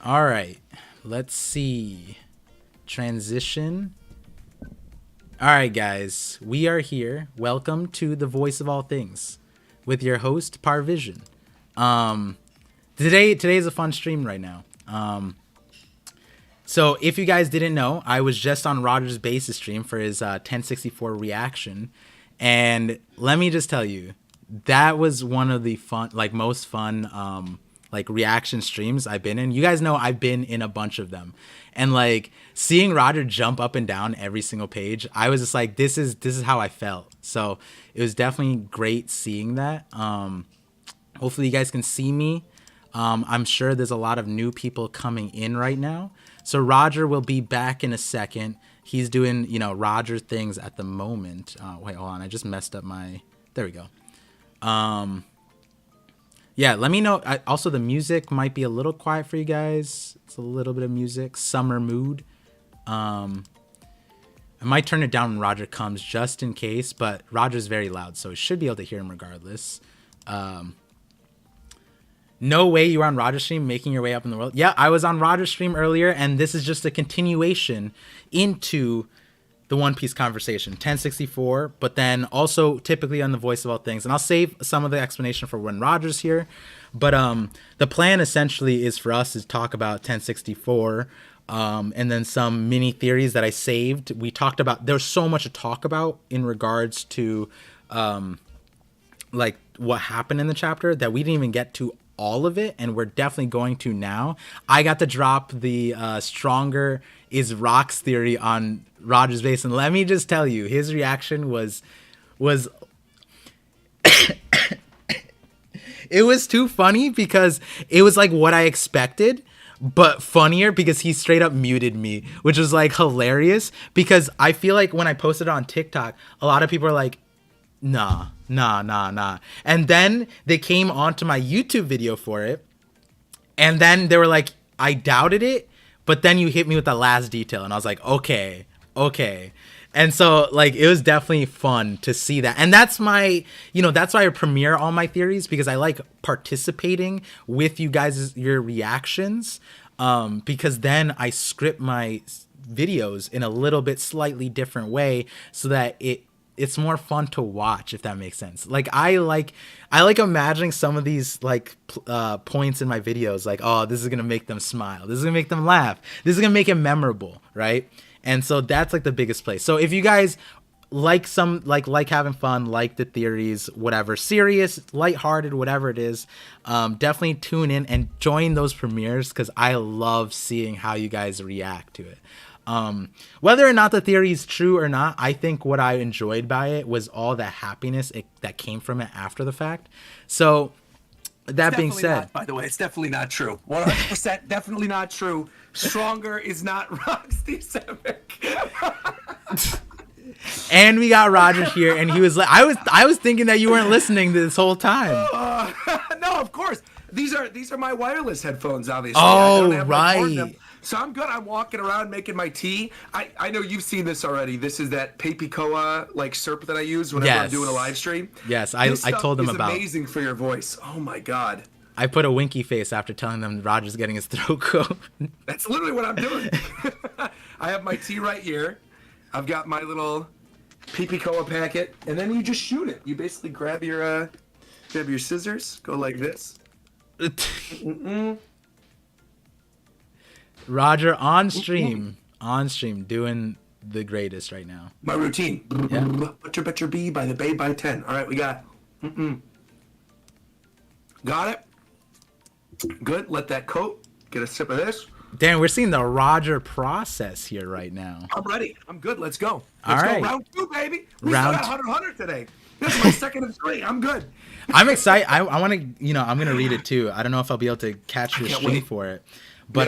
All right. Let's see. Transition. All right, guys. We are here. Welcome to the Voice of All Things with your host, ParVision. Today is a fun stream right now. So if you guys didn't know, I was just on Roger's Basis stream for his 1064 reaction. And let me just tell you, that was one of the most fun reaction streams I've been in. You guys know I've been in a bunch of them. And like seeing Roger jump up and down every single page, I was just like, this is how I felt. So it was definitely great seeing that. Hopefully you guys can see me. I'm sure there's a lot of new people coming in right now. So Roger will be back in a second. He's doing, Roger things at the moment. Wait, hold on. I just messed up there we go. Yeah, let me know. Also, the music might be a little quiet for you guys. It's a little bit of music. Summer mood. I might turn it down when Roger comes just in case, but Roger's very loud, so I should be able to hear him regardless. No way you were on Roger's stream making your way up in the world. Yeah, I was on Roger's stream earlier, and this is just a continuation into the One Piece conversation, 1064, but then also typically on the Voice of All Things. And I'll save some of the explanation for when Roger's here. But the plan essentially is for us to talk about 1064 and then some mini theories that I saved. We talked about, there's so much to talk about in regards to what happened in the chapter that we didn't even get to all of it, and we're definitely going to now. I got to drop the stronger is rocks theory on Roger's base, and let me just tell you, his reaction was it was too funny because it was like what I expected, but funnier because he straight up muted me, which was like hilarious because I feel like when I posted it on TikTok, a lot of people are like, nah. And then they came onto my YouTube video for it. And then they were like, I doubted it. But then you hit me with the last detail. And I was like, okay. And so like, it was definitely fun to see that. And that's that's why I premiere all my theories, because I like participating with you guys, your reactions. Because then I script my videos in a little bit slightly different way so that it's more fun to watch, if that makes sense. Like I like imagining some of these points in my videos, like, oh, this is gonna make them smile, this is gonna make them laugh, this is gonna make it memorable, right? And so that's like the biggest place. So if you guys like having fun, like the theories, whatever, serious, lighthearted, whatever it is, definitely tune in and join those premieres because I love seeing how you guys react to it. Whether or not the theory is true or not, I think what I enjoyed by it was all the happiness that came from it after the fact. So that being said, by the way, it's definitely not true. 100% definitely not true. Stronger is not Roxy Civic. And we got Roger here, and he was like, I was thinking that you weren't listening this whole time. No, of course. These are my wireless headphones, obviously. Oh, right. So I'm good. I'm walking around making my tea. I know you've seen this already. This is that Papicoa syrup that I use whenever I'm doing a live stream. Yes, I told them about. It's amazing for your voice. Oh my god. I put a winky face after telling them Roger's getting his throat coat. That's literally what I'm doing. I have my tea right here. I've got my little Papicoa packet, and then you just shoot it. You basically grab your scissors, go like this. Roger on stream, doing the greatest right now. My routine. Yeah. Butcher B by the Bay by 10. All right, we got. Got it. Good. Let that coat. Get a sip of this. Dan, we're seeing the Roger process here right now. I'm ready. I'm good. Let's go. All right. Go. Round 2, baby. We still got 100 today. This is my second of 3. I'm good. I'm excited. I want to, I'm going to read it too. I don't know if I'll be able to catch your stream for it. But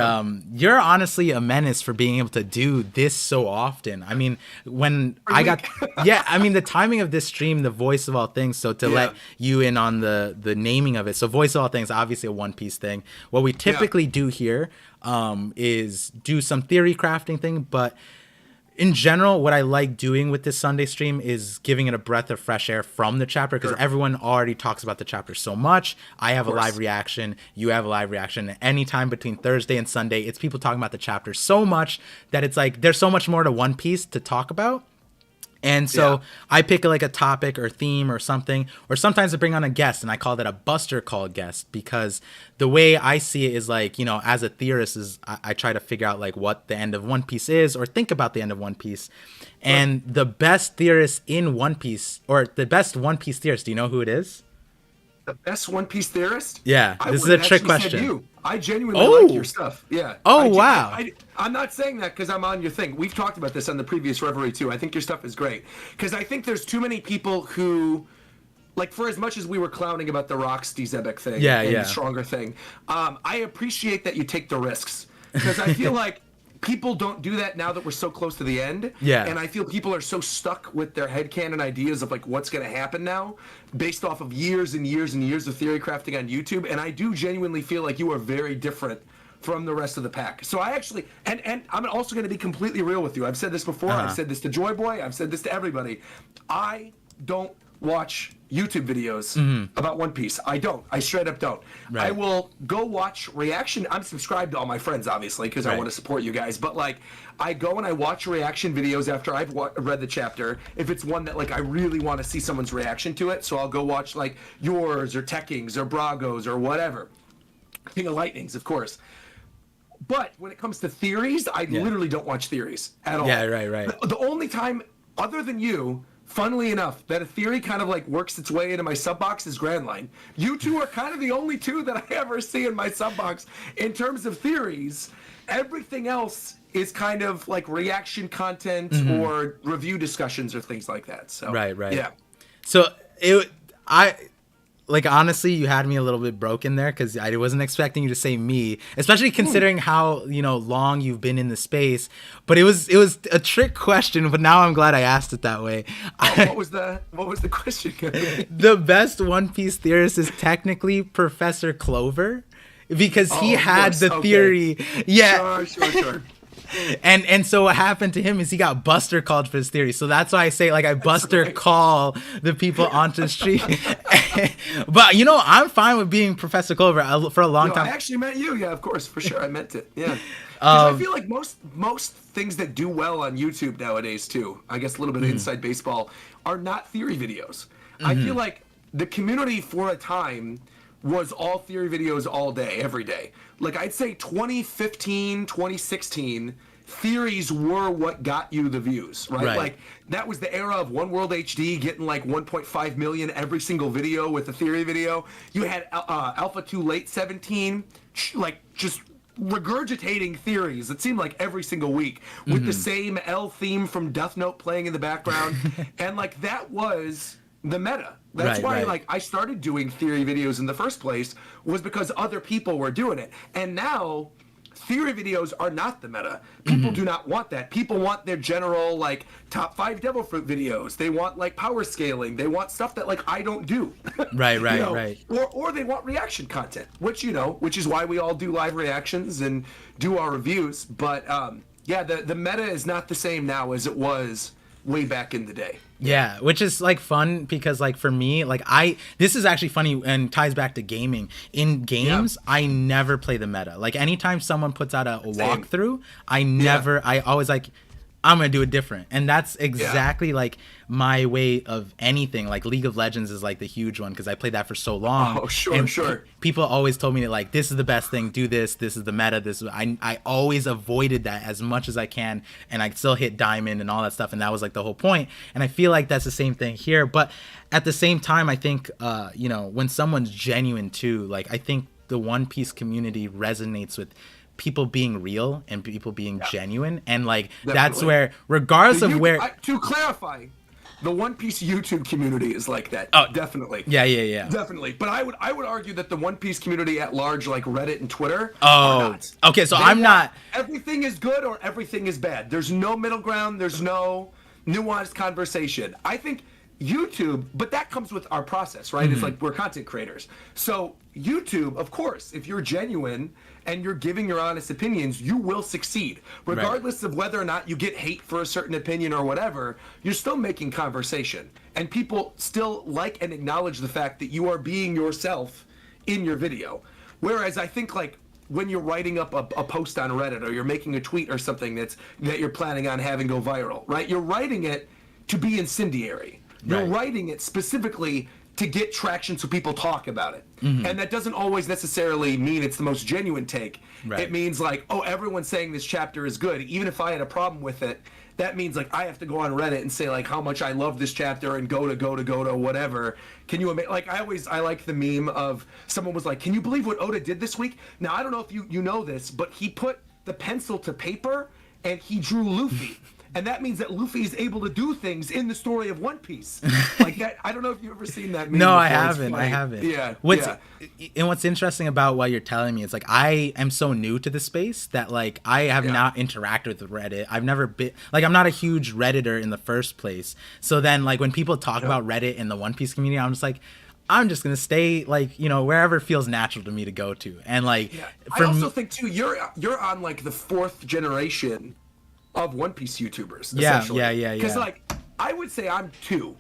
you're honestly a menace for being able to do this so often. I mean, when I got, the timing of this stream, the Voice of All Things. So to let you in on the naming of it. So Voice of All Things, obviously a One Piece thing. What we typically do here is do some theory crafting thing. But in general, what I like doing with this Sunday stream is giving it a breath of fresh air from the chapter, because everyone already talks about the chapter so much. I have a live reaction. You have a live reaction. Anytime between Thursday and Sunday, it's people talking about the chapter so much that it's like there's so much more to One Piece to talk about. And so I pick like a topic or theme or something, or sometimes I bring on a guest, and I call that a Buster Call guest, because the way I see it is like, you know, as a theorist, is I try to figure out like what the end of One Piece is, or think about the end of One Piece. And the best theorist in One Piece, or the best One Piece theorist, do you know who it is? The best One Piece theorist? Yeah, this is a trick question. I genuinely like your stuff. Yeah. Wow. I'm not saying that because I'm on your thing. We've talked about this on the previous Reverie too. I think your stuff is great. Because I think there's too many people who, like, for as much as we were clowning about the Roxy Zebek thing and the Stronger thing, I appreciate that you take the risks. Because I feel like people don't do that now that we're so close to the end. Yeah. And I feel people are so stuck with their headcanon ideas of like what's going to happen now based off of years and years and years of theory crafting on YouTube. And I do genuinely feel like you are very different from the rest of the pack. So I actually, and I'm also going to be completely real with you. I've said this before. I've said this to Joy Boy. I've said this to everybody. I don't watch YouTube videos about One Piece. I don't. I straight up don't. Right. I will go watch reaction. I'm subscribed to all my friends, obviously, because I want to support you guys. But like, I go and I watch reaction videos after I've read the chapter. If it's one that like I really want to see someone's reaction to it, so I'll go watch like yours or Tekking's or Brago's or whatever. King of Lightning's, of course. But when it comes to theories, I literally don't watch theories at all. Yeah, right. The only time, other than you, funnily enough, that a theory kind of like works its way into my sub box is Grand Line. You two are kind of the only two that I ever see in my sub box in terms of theories. Everything else is kind of like reaction content or review discussions or things like that. So right. Yeah. So like, honestly, you had me a little bit broken there, because I wasn't expecting you to say me, especially considering how, you know, long you've been in the space. But it was a trick question, but now I'm glad I asked it that way. What was the question? The best One Piece theorist is technically Professor Clover, because he had the theory. Yeah. Sure. And so what happened to him is he got Buster called for his theory. So that's why I say, like, I Buster call the people onto the street. But, you know, I'm fine with being Professor Clover for a long time. I actually meant you. Yeah, of course. For sure. I meant it. Yeah. Because I feel like most things that do well on YouTube nowadays, too, I guess a little bit of inside baseball, are not theory videos. I feel like the community for a time was all theory videos all day, every day. Like, I'd say 2015, 2016, theories were what got you the views, right? Like, that was the era of One World HD getting like 1.5 million every single video with a theory video. You had Alpha 2 Late 17, like, just regurgitating theories, it seemed like every single week, with the same L theme from Death Note playing in the background. And, like, that was the meta. That's why like I started doing theory videos in the first place, was because other people were doing it. And now theory videos are not the meta. People do not want that. People want their general like top 5 devil fruit videos. They want like power scaling. They want stuff that like I don't do. Right. Or they want reaction content, which is why we all do live reactions and do our reviews. But the meta is not the same now as it was way back in the day. Yeah, which is like fun, because like for me, like this is actually funny and ties back to gaming. In games, I never play the meta. Like anytime someone puts out a walkthrough, I always like, I'm gonna do it different. And that's exactly like my way of anything. Like League of Legends is like the huge one, because I played that for so long. Oh, sure. People always told me that like, this is the best thing, do this is the meta, I always avoided that as much as I can, and I still hit diamond and all that stuff, and that was like the whole point. And I feel like that's the same thing here. But at the same time, I think when someone's genuine too, like I think the One Piece community resonates with people being real and people being genuine, and like that's where, regardless of where, to clarify, the One Piece YouTube community is like that. Oh, definitely. Yeah. Definitely. But I would argue that the One Piece community at large, like Reddit and Twitter, are not. Okay, so I'm not. Everything is good or everything is bad. There's no middle ground. There's no nuanced conversation. I think YouTube, but that comes with our process, right? It's like we're content creators. So YouTube, of course, if you're genuine and you're giving your honest opinions, you will succeed. Regardless of whether or not you get hate for a certain opinion or whatever, you're still making conversation. And people still like and acknowledge the fact that you are being yourself in your video. Whereas I think like when you're writing up a post on Reddit, or you're making a tweet or something that you're planning on having go viral, right? You're writing it to be incendiary. You're writing it specifically to get traction so people talk about it. And that doesn't always necessarily mean it's the most genuine take. It means like, oh, everyone's saying this chapter is good. Even if I had a problem with it, that means like I have to go on Reddit and say like how much I love this chapter and go to whatever. Can you imagine? Like I like the meme of someone was like, can you believe what Oda did this week? Now I don't know if you know this, but he put the pencil to paper and he drew Luffy. And that means that Luffy is able to do things in the story of One Piece. Like that, I don't know if you've ever seen that meme. No, before. I haven't. Yeah. And what's interesting about what you're telling me is like I am so new to the space that like I have not interacted with Reddit. I've never been like I'm not a huge Redditor in the first place. So then like when people talk about Reddit in the One Piece community, I'm just like, I'm just gonna stay like, you know, wherever feels natural to me to go to. And like I also think too, you're on like the 4th generation of One Piece YouTubers. Yeah. Because like I would say I'm 2.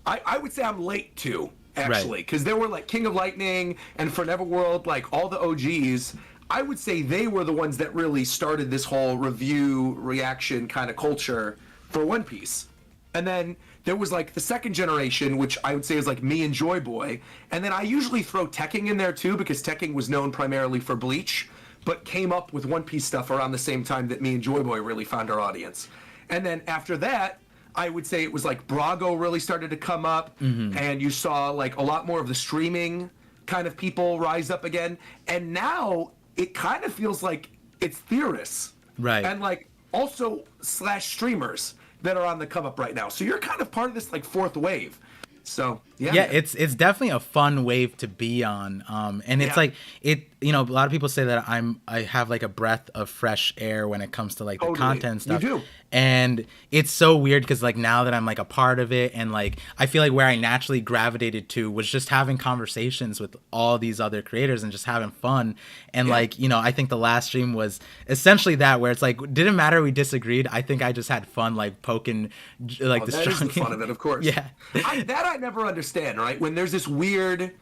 I would say I'm late 2 actually, because there were like King of Lightning and Forever World, like all the OGs. I would say they were the ones that really started this whole review reaction kind of culture for One Piece. And then there was like the 2nd generation, which I would say is like me and Joy Boy. And then I usually throw Tekking in there too, because Tekking was known primarily for Bleach, but came up with One Piece stuff around the same time that me and Joy Boy really found our audience. And then after that, I would say it was like Brago really started to come up, and you saw like a lot more of the streaming kind of people rise up again. And now it kind of feels like it's theorists. And like also / streamers that are on the come up right now. So you're kind of part of this like 4th wave. So yeah, it's definitely a fun wave to be on. And it's like it, you know, a lot of people say that I have like a breath of fresh air when it comes to like the content stuff. You do. And it's so weird because like now that I'm like a part of it, and like I feel like where I naturally gravitated to was just having conversations with all these other creators and just having fun. And like, you know, I think the last stream was essentially that, where it's like didn't matter we disagreed. I think I just had fun like poking like the that is the fun of it, of course. I never understand, right? When there's this weird,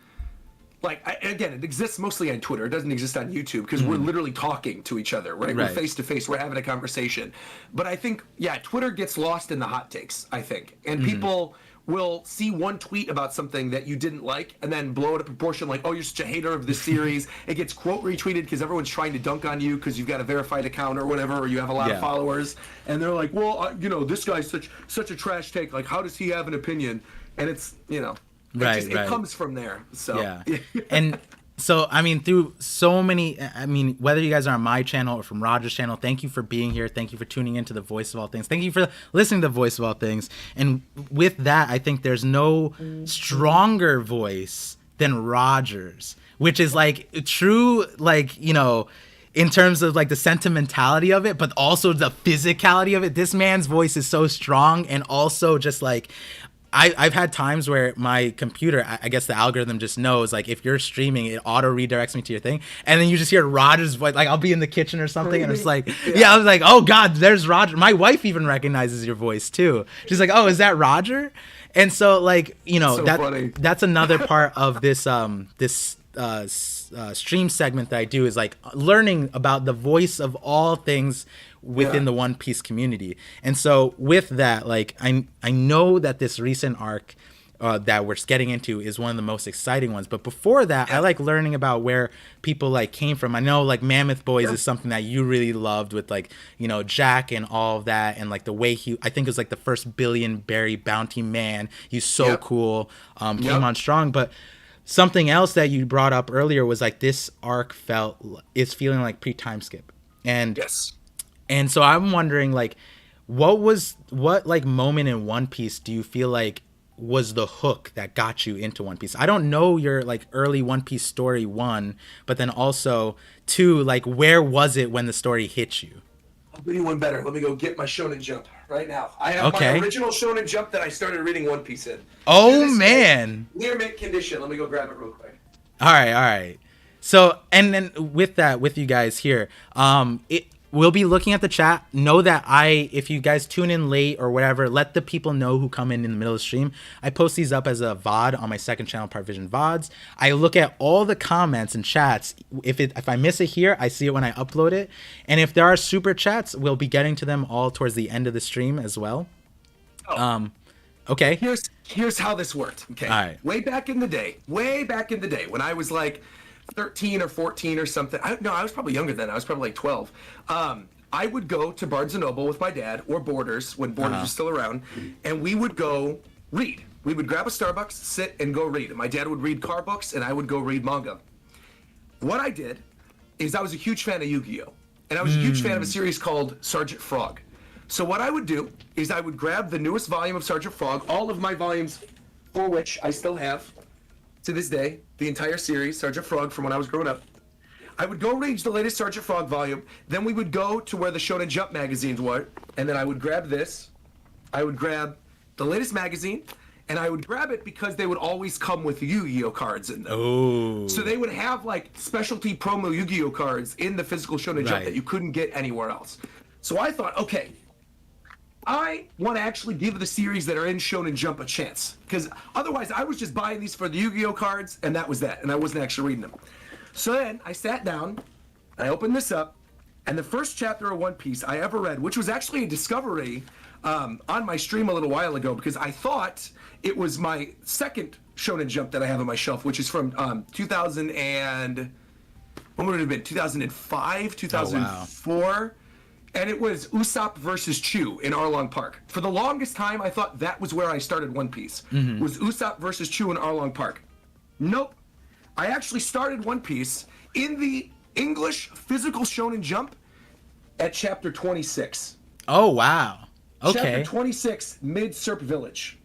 like, again, it exists mostly on Twitter. It doesn't exist on YouTube because we're literally talking to each other, right? We're face to face. We're having a conversation. But I think, Twitter gets lost in the hot takes, I think. And people will see one tweet about something that you didn't like and then blow it up proportion like, oh, you're such a hater of this series. It gets quote retweeted because everyone's trying to dunk on you because you've got a verified account or whatever, or you have a lot of followers. And they're like, well, you know, this guy's such a trash take. Like, how does he have an opinion? And it's, you know. It comes from there. So And so I mean, through so many, I mean, whether you guys are on my channel or from Roger's channel, thank you for being here. Thank you for tuning into the Voice of All Things. Thank you for listening to the Voice of All Things. And with that, I think there's no stronger voice than Roger's, which is like true, like, you know, in terms of like the sentimentality of it, but also the physicality of it. This man's voice is so strong, and also just like I've had times where my computer, I guess the algorithm just knows, like, if you're streaming, it auto redirects me to your thing, and then you just hear Roger's voice. Like, I'll be in the kitchen or something, and it's like, I was like, oh God, there's Roger. My wife even recognizes your voice too. She's like, oh, is that Roger? And so, like, you know, that's another part of this stream segment that I do, is like learning about the voice of all things within the One Piece community. And so with that, like, I know that this recent arc that we're getting into is one of the most exciting ones, but before that, I like learning about where people like came from. I know like Mammoth Boys is something that you really loved, with like, you know, Jack and all of that, and like the way I think it was like the first billion berry bounty man. He's so cool. Came on strong. But something else that you brought up earlier was like this arc is feeling like pre-time skip. And so I'm wondering, like, what like moment in One Piece do you feel like was the hook that got you into One Piece? I don't know your like early One Piece story, 1, but then also 2, like, where was it when the story hit you? I'll do you one better. Let me go get my Shonen Jump right now. I have my original Shonen Jump that I started reading One Piece in. Oh man, near mint condition. Let me go grab it real quick. All right, all right. So, and then with that, with you guys here, we'll be looking at the chat. Know that if you guys tune in late or whatever, let the people know who come in the middle of the stream. I post these up as a VOD on my second channel, ParVision VODs. I look at all the comments and chats. If I miss it here, I see it when I upload it. And if there are super chats, we'll be getting to them all towards the end of the stream as well. Oh. Okay. Here's how this worked. Okay. All right. Way back in the day, when I was like 13 or 14 or something. I was probably younger then. I was probably like 12. I would go to Barnes & Noble with my dad, or Borders, when Borders was still around, and we would go read. We would grab a Starbucks, sit, and go read. And my dad would read car books, and I would go read manga. What I did is I was a huge fan of Yu-Gi-Oh! And I was a huge fan of a series called Sergeant Frog. So what I would do is I would grab the newest volume of Sergeant Frog, all of my volumes for which I still have to this day, the entire series, Sergeant Frog, from when I was growing up. I would go read the latest Sergeant Frog volume, then we would go to where the Shonen Jump magazines were, and then I would grab this. I would grab the latest magazine, and I would grab it because they would always come with Yu-Gi-Oh cards in them. Oh. So they would have like specialty promo Yu-Gi-Oh cards in the physical Shonen Jump that you couldn't get anywhere else. So I thought, okay, I want to actually give the series that are in Shonen Jump a chance, because otherwise I was just buying these for the Yu-Gi-Oh cards, and that was that, and I wasn't actually reading them. So then I sat down, I opened this up, and the first chapter of One Piece I ever read, which was actually a discovery on my stream a little while ago, because I thought it was my second Shonen Jump that I have on my shelf, which is from 2000 and when would it have been? 2005, 2004. Oh, wow. And it was Usopp versus Chu in Arlong Park. For the longest time, I thought that was where I started One Piece. Was Usopp versus Chu in Arlong Park. Nope. I actually started One Piece in the English physical Shonen Jump at chapter 26. Oh, wow. Okay. Chapter 26, Mid-Serp Village.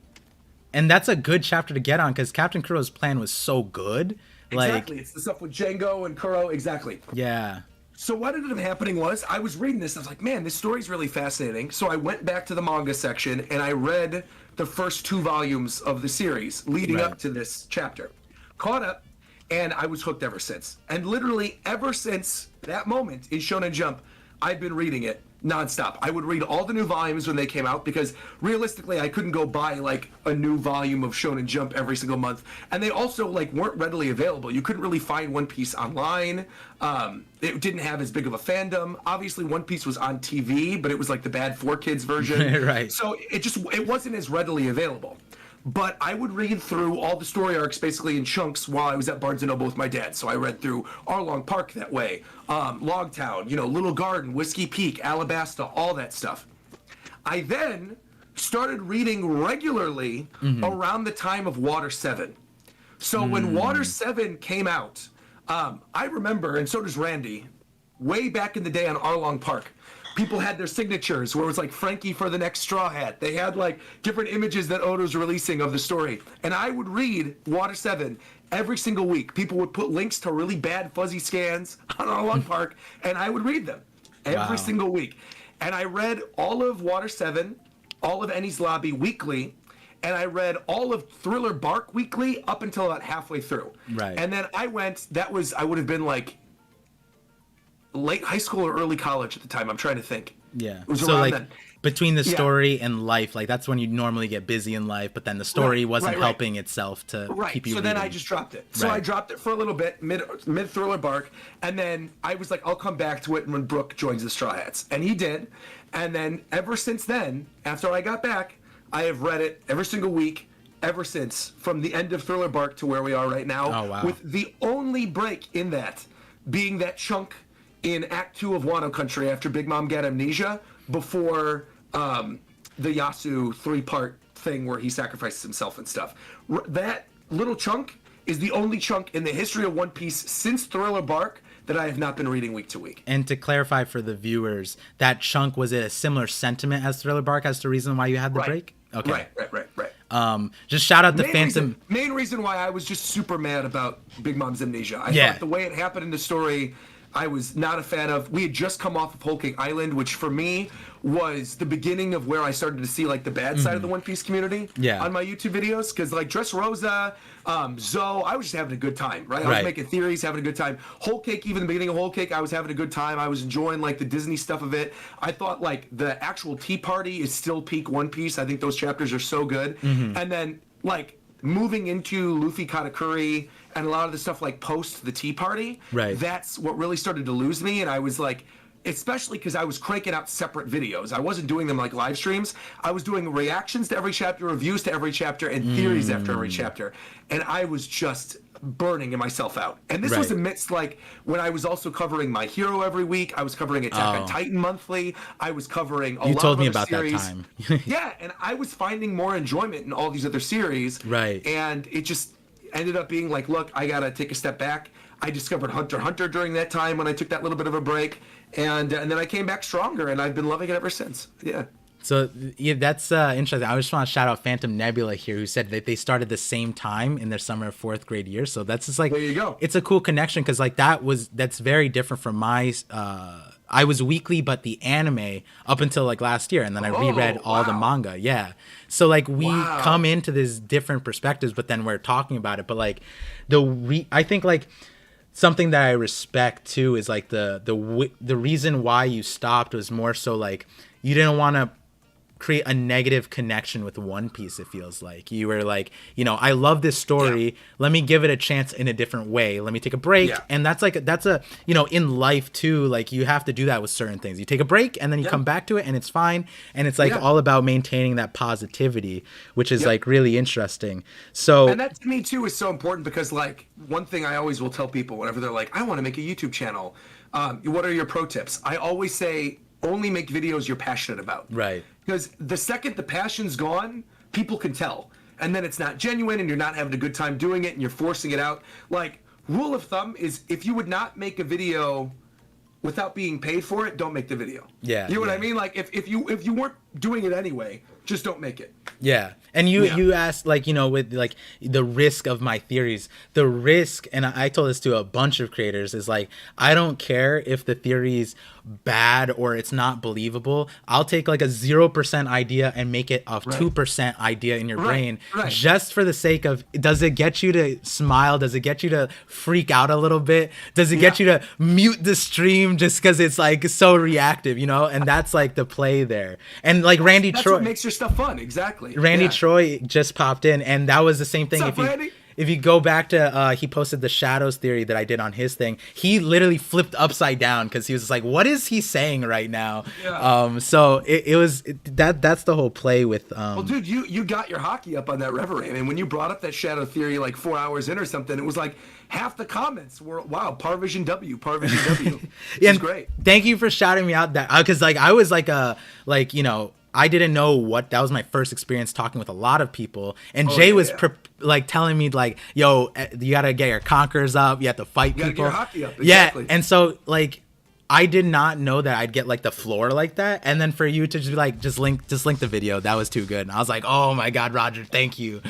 And that's a good chapter to get on, because Captain Kuro's plan was so good. Exactly. It's the stuff with Django and Kuro. Exactly. Yeah. So what ended up happening was I was reading this and I was like, man, this story's really fascinating. So I went back to the manga section and I read the first 2 volumes of the series leading up to this chapter. Caught up, and I was hooked ever since. And literally ever since that moment in Shonen Jump, I've been reading it nonstop. I would read all the new volumes when they came out, because realistically I couldn't go buy like a new volume of Shonen Jump every single month, and they also like weren't readily available. You couldn't really find One Piece online. It didn't have as big of a fandom. Obviously One Piece was on TV, but it was like the bad 4Kids version. Right. So it wasn't as readily available. But I would read through all the story arcs basically in chunks while I was at Barnes & Noble with my dad. So I read through Arlong Park that way, Logtown, Little Garden, Whiskey Peak, Alabasta, all that stuff. I then started reading regularly around the time of Water 7. So when Water 7 came out, I remember, and so does Randy, way back in the day on Arlong Park, people had their signatures where it was like Frankie for the next Straw Hat. They had like different images that Oda's releasing of the story. And I would read Water 7 every single week. People would put links to really bad fuzzy scans on Arlong Park, and I would read them every single week. And I read all of Water 7, all of Enies Lobby weekly, and I read all of Thriller Bark weekly up until about halfway through. Right. And then I would have been like late high school or early college at the time. I'm trying to think. Yeah. It was so around like then. Between the story and life, like that's when you normally get busy in life, but then the story wasn't right. helping itself to keep you So reading. then I just dropped it. So I dropped it for a little bit, mid Thriller Bark, and then I was like, I'll come back to it when Brooke joins the Straw Hats. And he did. And then ever since then, after I got back, I have read it every single week ever since, from the end of Thriller Bark to where we are right now. Oh, wow. With the only break in that being that chunk in Act 2 of Wano Country after Big Mom got amnesia, before the Yasu 3-part thing where he sacrifices himself and stuff. That little chunk is the only chunk in the history of One Piece since Thriller Bark that I have not been reading week to week. And to clarify for the viewers, that chunk, was it a similar sentiment as Thriller Bark as the reason why you had the break? Okay. Right. Just shout out the Phantom. Main reason why I was just super mad about Big Mom's amnesia. I thought the way it happened in the story, I was not a fan of. We had just come off of Whole Cake Island, which for me was the beginning of where I started to see like the bad side of the One Piece community on my YouTube videos. Because like Dressrosa, Zoe, I was just having a good time, right? I was making theories, having a good time. Whole Cake, even the beginning of Whole Cake, I was having a good time. I was enjoying like the Disney stuff of it. I thought like the actual Tea Party is still peak One Piece. I think those chapters are so good. And then like moving into Luffy Katakuri and a lot of the stuff like post the Tea Party, that's what really started to lose me. And I was like, especially because I was cranking out separate videos. I wasn't doing them like live streams. I was doing reactions to every chapter, reviews to every chapter, and theories after every chapter. And I was just burning myself out. And this was amidst like when I was also covering My Hero every week. I was covering Attack on Titan monthly. I was covering a lot of told me other about series. that time. Yeah, and I was finding more enjoyment in all these other series. And it just ended up being like, look, I gotta take a step back. I discovered Hunter x Hunter during that time when I took that little bit of a break, and then I came back stronger, and I've been loving it ever since. Yeah. So yeah, that's interesting. I just want to shout out Phantom Nebula here, who said that they started the same time in their summer of 4th grade year. So that's just like, there you go. It's a cool connection because like that's very different from my. I was weekly, but the anime up until like last year, and then I reread all the manga. Yeah. So like we come into this different perspectives, but then we're talking about it. But like I think like something that I respect too is like the reason why you stopped was more so like you didn't want to create a negative connection with One Piece. It feels like you were like, you know, I love this story, let me give it a chance in a different way, let me take a break. And that's a you know, in life too, like you have to do that with certain things. You take a break and then you come back to it and it's fine, and it's like all about maintaining that positivity, which is like really interesting. So and that to me too is so important, because like one thing I always will tell people whenever they're like, I want to make a YouTube channel, what are your pro tips? I always say only make videos you're passionate about. Because the second the passion's gone, people can tell. And then it's not genuine and you're not having a good time doing it and you're forcing it out. Like, rule of thumb is if you would not make a video without being paid for it, don't make the video. You know what I mean? Like, if you weren't doing it anyway, just don't make it. And you asked, like, you know, with like the risk of my theories, the risk, and I told this to a bunch of creators, is like, I don't care if the theory's bad or it's not believable. I'll take like a 0% idea and make it a 2% idea in your brain, just for the sake of, does it get you to smile? Does it get you to freak out a little bit? Does it get you to mute the stream just because it's like so reactive, you know? And that's like the play there. And like Randy that's Troy, what makes your stuff fun. Exactly. Randy Troy just popped in, and that was the same thing. What's up, Randy? If you go back to, he posted the shadows theory that I did on his thing. He literally flipped upside down because he was just like, what is he saying right now? So that's the whole play with. Well, dude, you got your hockey up on that Reverie. I mean, when you brought up that shadow theory like 4 hours in or something, it was like half the comments were, wow, ParVision W. It's great. Thank you for shouting me out that, because like I was like you know, I didn't know what, that was my first experience talking with a lot of people, and Jay was like telling me like, yo, you gotta get your conquerors up, you have to fight people. You gotta get your hockey up. Exactly. And so like I did not know that I'd get like the floor like that, and then for you to just be like, just link the video, that was too good. And I was like, oh my god, Roger, thank you.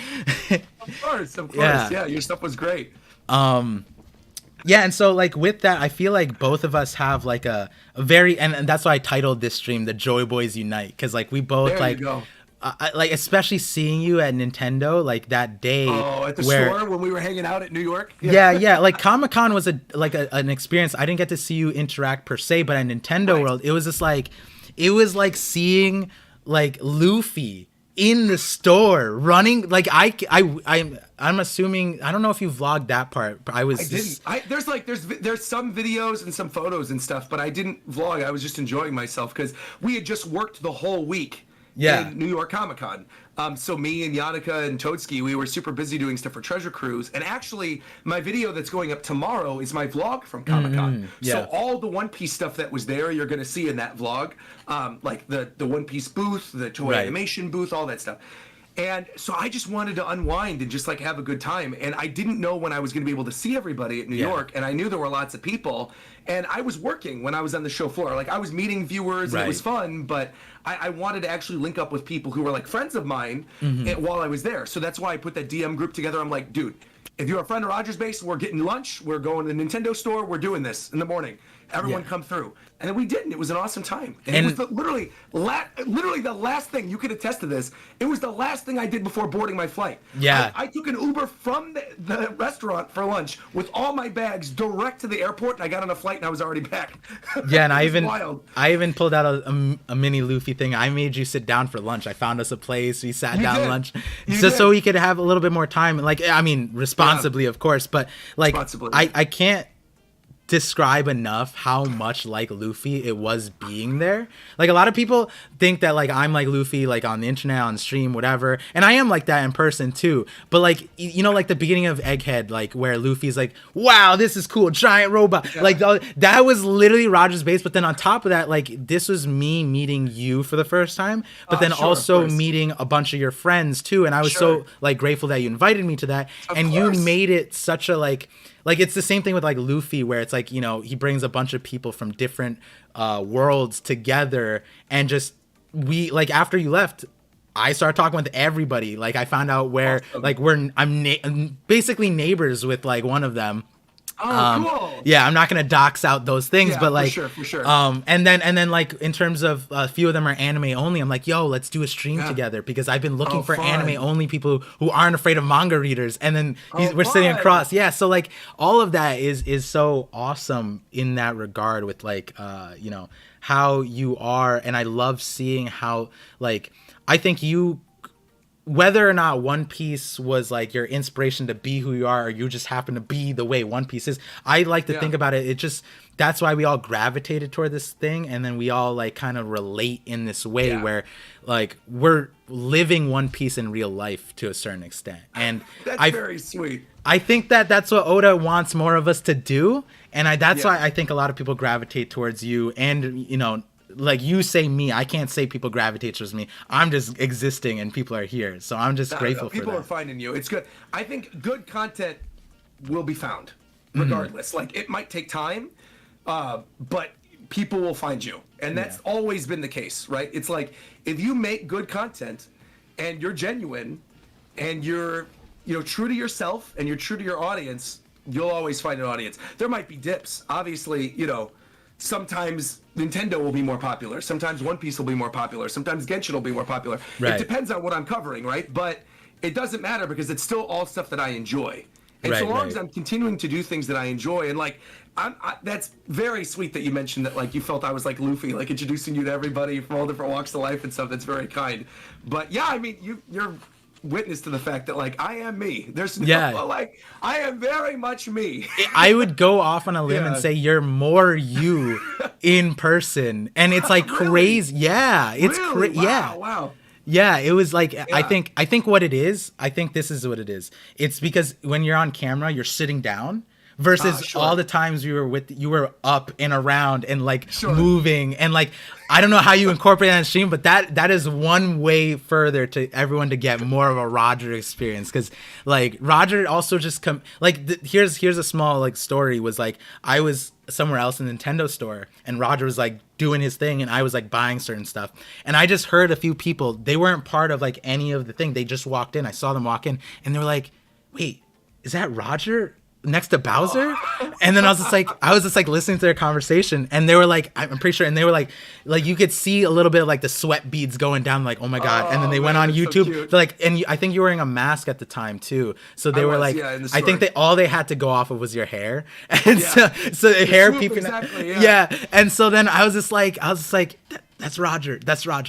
Of course. Yeah, your stuff was great. Yeah, and so like with that, I feel like both of us have like a very, and that's why I titled this stream "The Joy Boys Unite," because like we both there like, you go. Like especially seeing you at Nintendo like that day. Oh, at the store when we were hanging out at New York. Yeah. Like Comic-Con was an experience. I didn't get to see you interact per se, but at Nintendo World, it was just like, it was like seeing like Luffy in the store running. Like I'm assuming, I don't know if you vlogged that part, but there's some videos and some photos and stuff, but I didn't vlog. I was just enjoying myself because we had just worked the whole week in New York Comic-Con. So me and Yannicka and Toadski, we were super busy doing stuff for Treasure Cruise. And actually, my video that's going up tomorrow is my vlog from Comic-Con. So all the One Piece stuff that was there, you're going to see in that vlog. Like the One Piece booth, the toy animation booth, all that stuff. And so I just wanted to unwind and just like have a good time. And I didn't know when I was going to be able to see everybody at New York. And I knew there were lots of people. And I was working when I was on the show floor. Like I was meeting viewers and it was fun, but I wanted to actually link up with people who were like friends of mine while I was there. So that's why I put that DM group together. I'm like, dude, if you're a friend of Rogers Base, we're getting lunch. We're going to the Nintendo store. We're doing this in the morning. Everyone come through. And then we did, and it was an awesome time. And it was literally the last thing, you could attest to this, it was the last thing I did before boarding my flight. Yeah. I took an Uber from the restaurant for lunch with all my bags direct to the airport, and I got on a flight, and I was already back. Yeah, and I even pulled out a mini Luffy thing. I made you sit down for lunch. I found us a place. We sat down lunch. So we could have a little bit more time. Like, I mean, responsibly, of course, but like, I can't describe enough how much like Luffy it was being there. Like, a lot of people think that like I'm like Luffy like on the internet, on stream, whatever, and I am like that in person too. But like, you know, like the beginning of Egghead, like where Luffy's like, wow, this is cool, giant robot, like that was literally Rogers Base. But then on top of that, like, this was me meeting you for the first time, but then also meeting a bunch of your friends too, and I was so like grateful that you invited me to that. You made it such a like it's the same thing with like Luffy, where it's like, you know, he brings a bunch of people from different worlds together, and just we like, after you left, I started talking with everybody. Like, I found out where like I'm basically neighbors with like one of them. Cool. Yeah, I'm not gonna dox out those things, but like, for sure. And then like in terms of a few of them are anime only. I'm like, yo, let's do a stream together, because I've been looking for anime only people who aren't afraid of manga readers. And then we're sitting across. Yeah, so like all of that is so awesome in that regard with like you know, how you are, and I love seeing how like, I think you, whether or not One Piece was like your inspiration to be who you are, or you just happen to be the way One Piece is, I like to think about it. It just, that's why we all gravitated toward this thing. And then we all like kind of relate in this way where like we're living One Piece in real life to a certain extent. And that's very sweet. I think that that's what Oda wants more of us to do. And that's why I think a lot of people gravitate towards you. And, you know, like you say me, I can't say people gravitate towards me. I'm just existing and people are here. So I'm just grateful for that. People are finding you. It's good. I think good content will be found regardless. Like, it might take time, but people will find you. And that's always been the case, right? It's like, if you make good content and you're genuine and you're, you know, true to yourself and you're true to your audience, you'll always find an audience. There might be dips. Obviously, you know, sometimes Nintendo will be more popular. Sometimes One Piece will be more popular. Sometimes Genshin will be more popular. It depends on what I'm covering, right? But it doesn't matter, because it's still all stuff that I enjoy. And so long as I'm continuing to do things that I enjoy, and like, that's very sweet that you mentioned that like you felt I was like Luffy, like introducing you to everybody from all different walks of life and stuff. That's very kind. But yeah, I mean, you're witness to the fact that like I am me. There's no like, I am very much me. I would go off on a limb and say you're more you in person, and it's like crazy. Yeah, it's crazy. Wow. Yeah, it was like, I think what it is, I think this is what it is. It's because when you're on camera, you're sitting down. Versus all the times you were up and around and like moving, and like, I don't know how you incorporate that in stream, but that is one way further to everyone to get more of a Roger experience. Because like Roger also just here's a small like story, was like I was somewhere else in the Nintendo store and Roger was like doing his thing and I was like buying certain stuff, and I just heard a few people, they weren't part of like any of the thing, they just walked in, I saw them walk in and they were like, wait, is that Roger next to Bowser? And then I was just like listening to their conversation, and they were like, I'm pretty sure, and they were like you could see a little bit of like the sweat beads going down, like, oh my god. And then they went on YouTube, so like, and I think you were wearing a mask at the time too, so they were like, I think all they had to go off of was your hair, and so the hair peeping, and so then I was just like that's Roger.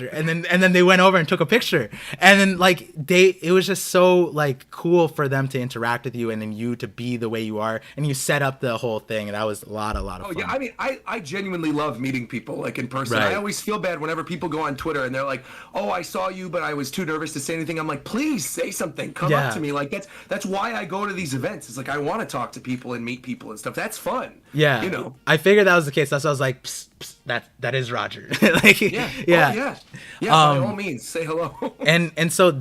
And then they went over and took a picture. And then like it was just so like cool for them to interact with you and then you to be the way you are. And you set up the whole thing. And that was a lot of fun. Yeah. I mean, I genuinely love meeting people like in person. I always feel bad whenever people go on Twitter and they're like, oh, I saw you, but I was too nervous to say anything. I'm like, please say something. Come up to me. Like that's why I go to these events. It's like, I want to talk to people and meet people and stuff. That's fun. Yeah. You know, I figured that was the case. That's why I was like, psst, psst, that is Roger. Like, by all means, say hello. and so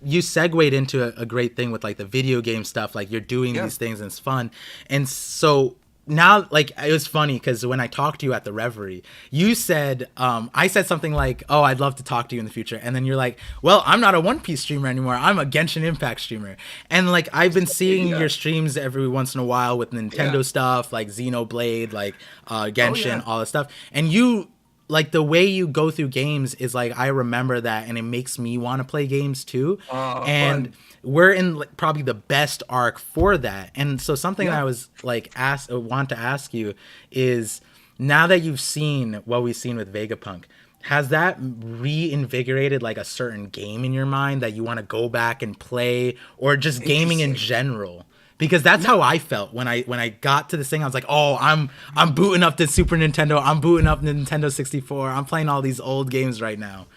you segued into a great thing with like the video game stuff. Like you're doing these things and it's fun. And so now, like, it was funny because when I talked to you at the Reverie, you said, I said something like, oh, I'd love to talk to you in the future. And then you're like, well, I'm not a One Piece streamer anymore. I'm a Genshin Impact streamer. And like, I've been seeing your streams every once in a while with Nintendo stuff, like Xenoblade, like Genshin, all this stuff. And you, like, the way you go through games is like, I remember that, and it makes me want to play games too. And fun. we're in like, probably the best arc for that. And so something that I was like want to ask you is, now that you've seen what we've seen with Vegapunk, has that reinvigorated like a certain game in your mind that you want to go back and play, or just gaming in general? Because that's how I felt when I got to this thing. I was like, oh, I'm booting up the Super Nintendo, I'm booting up the Nintendo 64, I'm playing all these old games right now.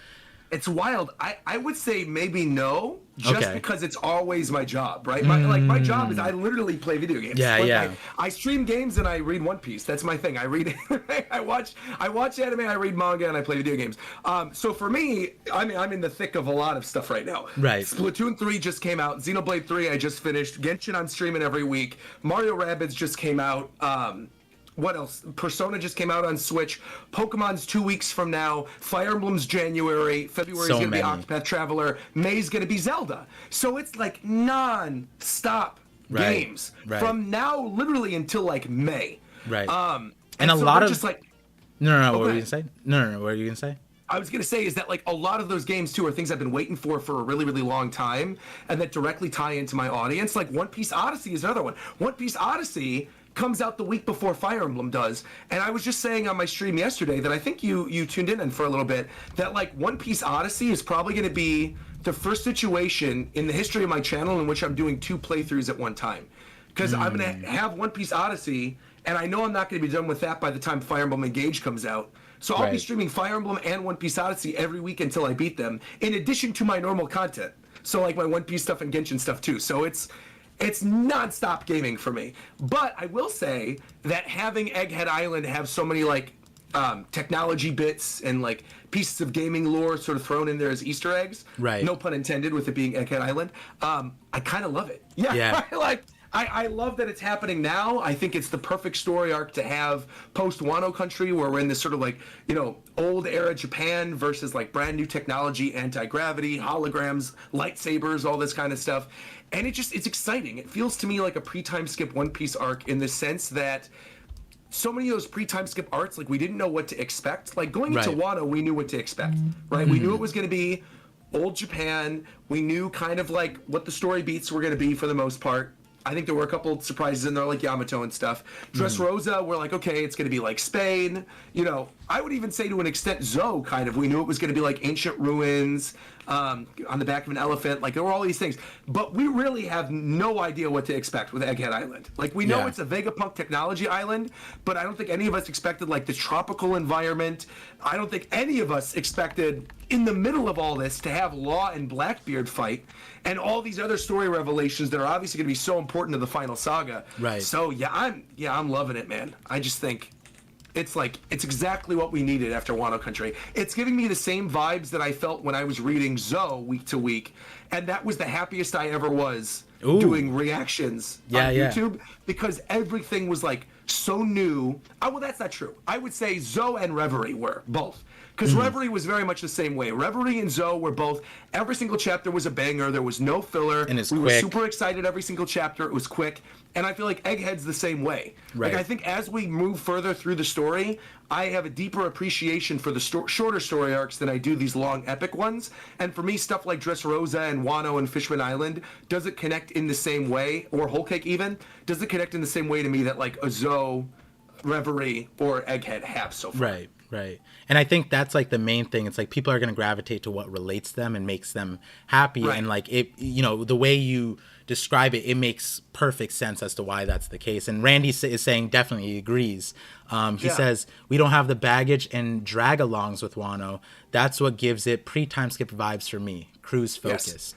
It's wild. I would say maybe no, just because it's always my job, right? My job is I literally play video games. I stream games and I read One Piece. That's my thing. I read, I watch anime, I read manga, and I play video games. So for me, I'm in the thick of a lot of stuff right now. Right. Splatoon 3 just came out. Xenoblade 3 I just finished. Genshin I'm streaming every week. Mario Rabbids just came out. What else? Persona just came out on Switch. Pokemon's 2 weeks from now. Fire Emblem's January. February's going to be Octopath Traveler. May's going to be Zelda. So it's like non-stop games from now literally until like May. Right. And a so lot of just like no. What were you going to say? No. What were you going to say? I was going to say is that like a lot of those games too are things I've been waiting for a really, really long time, and that directly tie into my audience. Like One Piece Odyssey is another one. One Piece Odyssey comes out the week before Fire Emblem does, and I was just saying on my stream yesterday that I think you tuned in for a little bit, that like One Piece Odyssey is probably going to be the first situation in the history of my channel in which I'm doing 2 playthroughs at one time, because I'm going to have One Piece Odyssey, and I know I'm not going to be done with that by the time Fire Emblem Engage comes out. So I'll be streaming Fire Emblem and One Piece Odyssey every week until I beat them, in addition to my normal content. So like my One Piece stuff and Genshin stuff too. So it's non-stop gaming for me. But I will say that having Egghead Island have so many like technology bits and like pieces of gaming lore sort of thrown in there as Easter eggs, no pun intended with it being Egghead Island, I kind of love it. I love that it's happening now. I think it's the perfect story arc to have post Wano Country, where we're in this sort of like, you know, old era Japan versus like brand new technology, anti-gravity, holograms, lightsabers, all this kind of stuff. And it's exciting. It feels to me like a pre-time skip One Piece arc in the sense that so many of those pre-time skip arcs, like we didn't know what to expect. Like going into Wano, we knew what to expect, right? We knew it was going to be old Japan. We knew kind of like what the story beats were going to be for the most part. I think there were a couple surprises in there, like Yamato and stuff. Dressrosa, we're like, okay, it's going to be like Spain. You know, I would even say to an extent, Zoe, kind of. We knew it was going to be like ancient ruins on the back of an elephant. Like, there were all these things. But we really have no idea what to expect with Egghead Island. Like, we know it's a Vegapunk technology island, but I don't think any of us expected, like, the tropical environment. I don't think any of us expected, in the middle of all this, to have Law and Blackbeard fight and all these other story revelations that are obviously going to be so important to the final saga. Right. So, I'm loving it, man. I just think it's exactly what we needed after Wano Country. It's giving me the same vibes that I felt when I was reading Zoe week to week, and that was the happiest I ever was doing reactions on YouTube, because everything was like so new. Oh, well, that's not true. I would say Zoe and Reverie were both. Because Reverie was very much the same way. Reverie and Zoe were both, every single chapter was a banger. There was no filler. And we were super excited every single chapter. It was quick. And I feel like Egghead's the same way. Right. Like, I think as we move further through the story, I have a deeper appreciation for the shorter story arcs than I do these long epic ones. And for me, stuff like Dressrosa and Wano and Fishman Island doesn't connect in the same way, or Whole Cake even, doesn't connect in the same way to me that like a Zoe, Reverie, or Egghead have so far. Right. And I think that's like the main thing. It's like people are going to gravitate to what relates them and makes them happy. And like it, you know, the way you describe it, it makes perfect sense as to why that's the case. And Randy is saying definitely he agrees. He says, we don't have the baggage and drag-alongs with Wano. That's what gives it pre-time skip vibes for me. Cruise focused. Yes.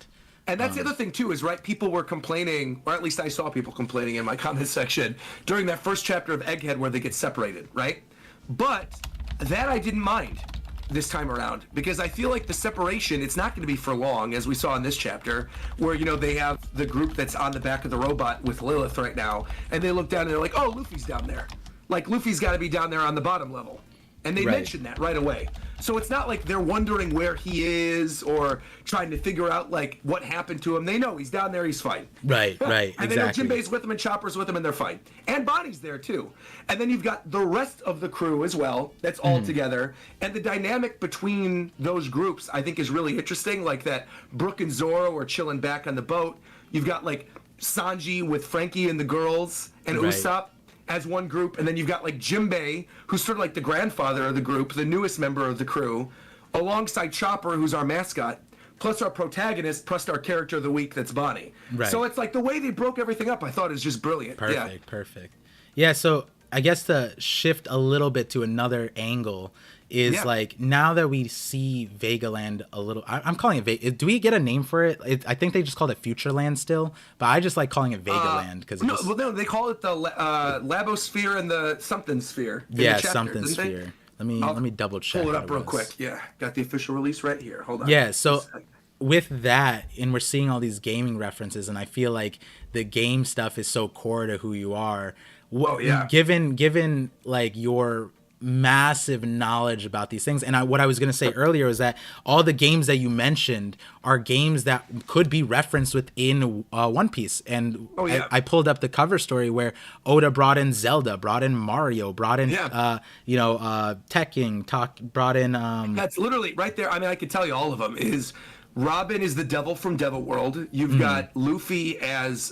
And that's the other thing, too, is, right, people were complaining, or at least I saw people complaining in my comment section during that first chapter of Egghead where they get separated, right? But that I didn't mind, this time around, because I feel like the separation, it's not going to be for long, as we saw in this chapter, where, you know, they have the group that's on the back of the robot with Lilith right now, and they look down and they're like, oh, Luffy's down there. Like, Luffy's got to be down there on the bottom level. And they mention that right away. So it's not like they're wondering where he is or trying to figure out, like, what happened to him. They know he's down there, he's fine. Right, and exactly. they know Jinbei's with him and Chopper's with him, and they're fine. And Bonnie's there, too. And then you've got the rest of the crew as well that's all together. And the dynamic between those groups, I think, is really interesting. Like that Brooke and Zoro are chilling back on the boat. You've got, like, Sanji with Frankie and the girls and Usopp as one group, and then you've got like Jinbei, who's sort of like the grandfather of the group, the newest member of the crew, alongside Chopper, who's our mascot, plus our protagonist, plus our character of the week, that's Bonnie. Right. So it's like the way they broke everything up, I thought is just brilliant. Perfect. Yeah, so I guess to shift a little bit to another angle is like, now that we see Vegaland a little, I'm calling it Vega. Do we get a name for it? I think they just called it Futureland still, but I just like calling it Vegaland because no, they call it the Labosphere and the something sphere. Yeah, something sphere. Let me double check. Pull it up real quick. Yeah, got the official release right here. Hold on. Yeah, so with that, and we're seeing all these gaming references, and I feel like the game stuff is so core to who you are. Given like your massive knowledge about these things, and what I was going to say earlier is that all the games that you mentioned are games that could be referenced within One Piece. And I pulled up the cover story where Oda brought in Zelda, brought in Mario, brought in Tekken, brought in that's literally right there. I mean, I could tell you all of them. Is Robin is the devil from Devil World. You've got Luffy as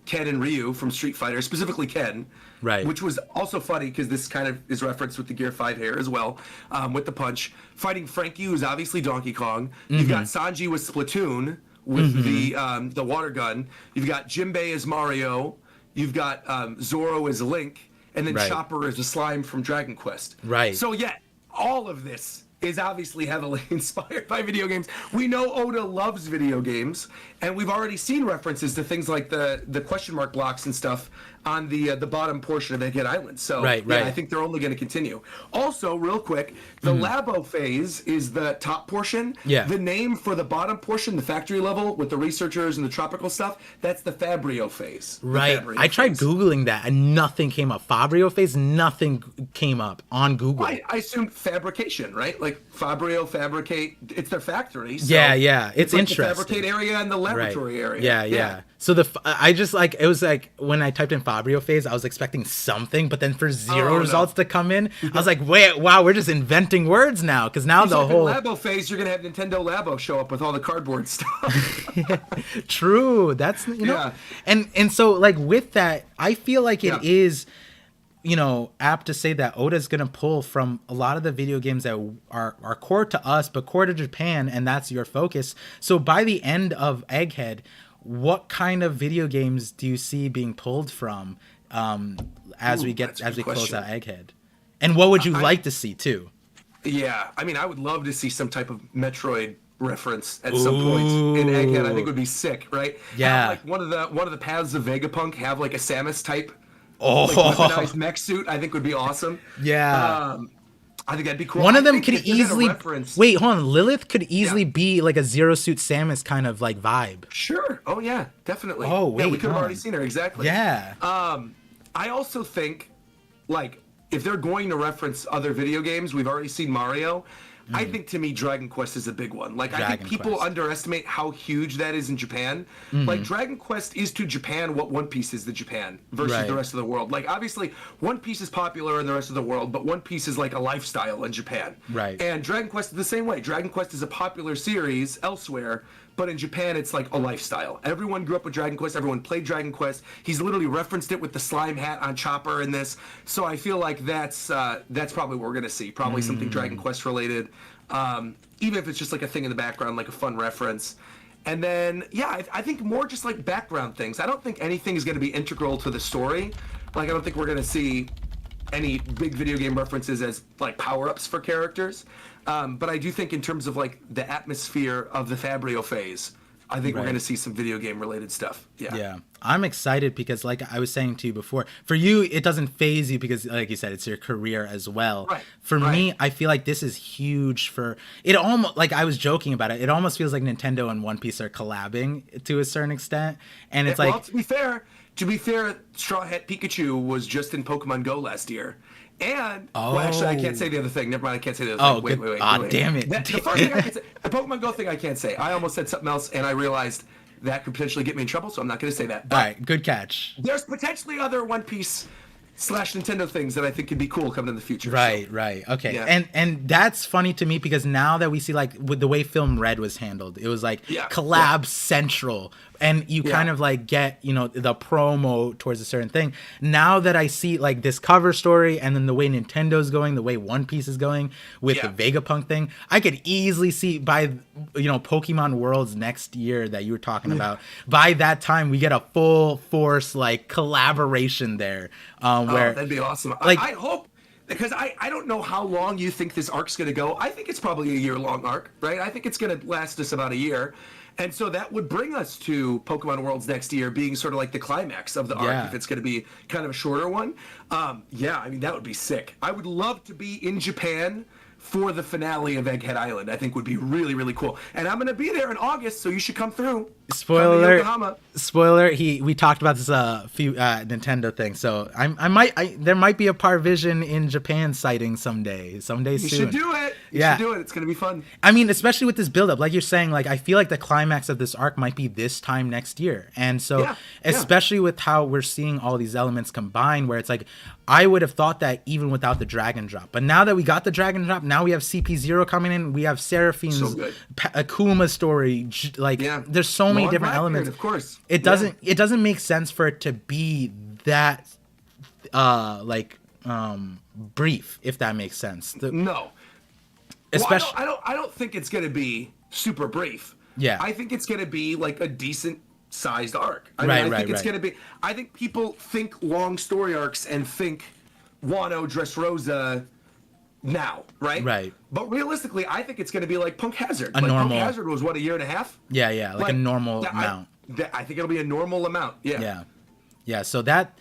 Ken and Ryu from Street Fighter, specifically Ken. Right. Which was also funny because this kind of is referenced with the Gear 5 hair as well, with the punch. Fighting Frankie, who's obviously Donkey Kong. You've got Sanji with Splatoon with the water gun. You've got Jinbei as Mario. You've got Zoro as Link. And then Chopper as a slime from Dragon Quest. Right. So yeah, all of this is obviously heavily inspired by video games. We know Oda loves video games, and we've already seen references to things like the question mark blocks and stuff on the bottom portion of Egghead Island. So I think they're only going to continue. Also, real quick, the Labo phase is the top portion. Yeah. The name for the bottom portion, the factory level with the researchers and the tropical stuff, that's the Fabrio phase. Right. I tried Googling that and nothing came up. Fabrio phase, nothing came up on Google. I assumed fabrication, right? Like Fabrio, fabricate, it's their factory. So it's like interesting. The fabricate area and the laboratory area. Yeah. So I just like, it was like when I typed in Fabrio phase, I was expecting something, but then for zero results to come in, I was like, wow, we're just inventing words now. Because now the whole Labo phase, you're gonna have Nintendo Labo show up with all the cardboard stuff. True. That's and so like with that, I feel like it is, apt to say that Oda's gonna pull from a lot of the video games that are core to us, but core to Japan, and that's your focus. So by the end of Egghead, what kind of video games do you see being pulled from as we close out Egghead? And what would you like to see too? Yeah, I mean, I would love to see some type of Metroid reference at some point in Egghead. I think would be sick, right? Yeah. Have, like one of the paths of Vegapunk have like a Samus type weaponized mech suit. I think would be awesome. Yeah. I think that'd be cool. One of them could easily wait. Hold on, Lilith could easily be like a Zero Suit Samus kind of like vibe. Sure. Oh yeah, definitely. Oh wait, we could have already seen her exactly. Yeah. I also think, like, if they're going to reference other video games, we've already seen Mario. I think, to me, Dragon Quest is a big one. Like, I think people underestimate how huge that is in Japan. Like, Dragon Quest is to Japan what One Piece is to Japan versus the rest of the world. Like, obviously, One Piece is popular in the rest of the world, but One Piece is like a lifestyle in Japan. Right. And Dragon Quest is the same way. Dragon Quest is a popular series elsewhere, but in Japan, it's like a lifestyle. Everyone grew up with Dragon Quest. Everyone played Dragon Quest. He's literally referenced it with the slime hat on Chopper in this. So I feel like that's probably what we're going to see. Probably something Dragon Quest related. Even if it's just like a thing in the background, like a fun reference. And then, I think more just like background things. I don't think anything is going to be integral to the story. Like, I don't think we're going to see any big video game references as like power-ups for characters. But I do think in terms of like the atmosphere of the Fabrio phase, I think we're Right. going to see some video game related stuff. Yeah. Yeah, I'm excited because, like I was saying to you before, for you it doesn't phase you because, like you said, it's your career as well. Right, For right. me, I feel like this is huge for it. Almost like I was joking about it. It almost feels like Nintendo and One Piece are collabing to a certain extent, and it's Well, like, to be fair, Straw Hat Pikachu was just in Pokemon Go last year. And well, actually, I can't say the other thing. Never mind, I can't say the other oh, thing. good. Wait. Ah, damn it. The first thing I can say, the Pokemon Go thing, I can't say. I almost said something else, and I realized that could potentially get me in trouble, so I'm not going to say that. But All right, good catch. there's potentially other One Piece / Nintendo things that I think could be cool coming in the future. Right, So, right. Okay. Yeah. And that's funny to me because now that we see, like, with the way Film Red was handled, it was like Yeah, collab central, and you kind Yeah. of like get, the promo towards a certain thing. Now that I see like this cover story and then the way Nintendo's going, the way One Piece is going with Yeah. the Vegapunk thing, I could easily see by Pokemon Worlds next year that you were talking about. By that time we get a full force like collaboration there, where that'd be awesome. like- I hope, because I don't know how long you think this arc's going to go. I think it's probably a year-long arc, right? I think it's going to last us about a year. And so that would bring us to Pokemon Worlds next year being sort of like the climax of the arc, Yeah. if it's going to be kind of a shorter one. Yeah, I mean, that would be sick. I would love to be in Japan for the finale of Egghead Island. I think would be really, really cool. And I'm going to be there in August, so you should come through. Spoiler Come to alert. Yokohama. Spoiler, we talked about this few Nintendo thing, so there might be a ParVision in Japan sighting someday You soon. should do it. You Yeah. should do it. It's going to be fun. I mean, especially with this buildup, like you're saying, like I feel like the climax of this arc might be this time next year, and so Yeah, yeah. especially with how we're seeing all these elements combined, where it's like I would have thought that even without the Dragon Drop, but now that we got the Dragon Drop, now we have CP0 coming in, we have Seraphine's So good. Akuma story, like Yeah. there's so many Long different Blackbeard, elements. of course. It doesn't make sense for it to be that brief, if that makes sense. No. Especially I don't think it's going to be super brief. Yeah. I think it's going to be like a decent sized arc. I Right, think right, it's right. going to be. I think people think long story arcs and think Wano, Dressrosa now, right? Right. But realistically, I think it's going to be like Punk Hazard. A normal- Punk Hazard was what, a year and a half? yeah, like a normal yeah, amount. I think it'll be a normal amount. Yeah, so that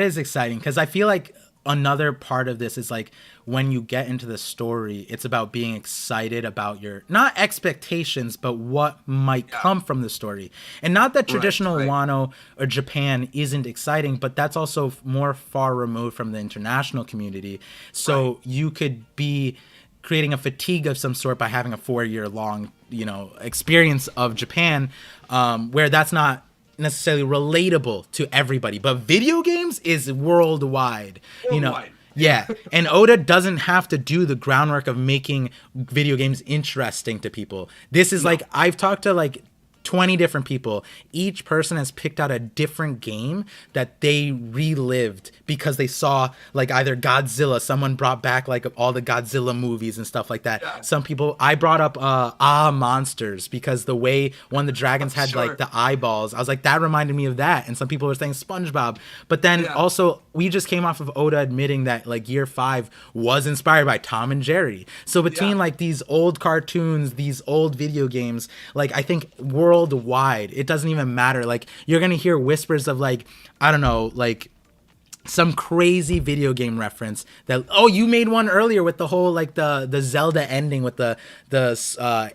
is exciting because I feel like another part of this is like when you get into the story, it's about being excited about your not expectations but what might come from the story. And not that traditional right. Wano or Japan isn't exciting, but that's also more far removed from the international community, so you could be creating a fatigue of some sort by having a 4-year long experience of Japan, where that's not necessarily relatable to everybody. But video games is worldwide. Worldwide. Yeah, and Oda doesn't have to do the groundwork of making video games interesting to people. This is like, I've talked to like 20 different people. Each person has picked out a different game that they relived because they saw like either Godzilla, someone brought back like all the Godzilla movies and stuff like that. Yeah. Some people, I brought up Monsters because the way one of the dragons had Sure. like the eyeballs, I was like, that reminded me of that. And some people were saying SpongeBob. But then Yeah. also, we just came off of Oda admitting that like Year 5 was inspired by Tom and Jerry. So between Yeah. like these old cartoons, these old video games, like I think worldwide, it doesn't even matter. Like you're gonna hear whispers of like, I don't know, like some crazy video game reference that, oh, you made one earlier with the whole like the Zelda ending with the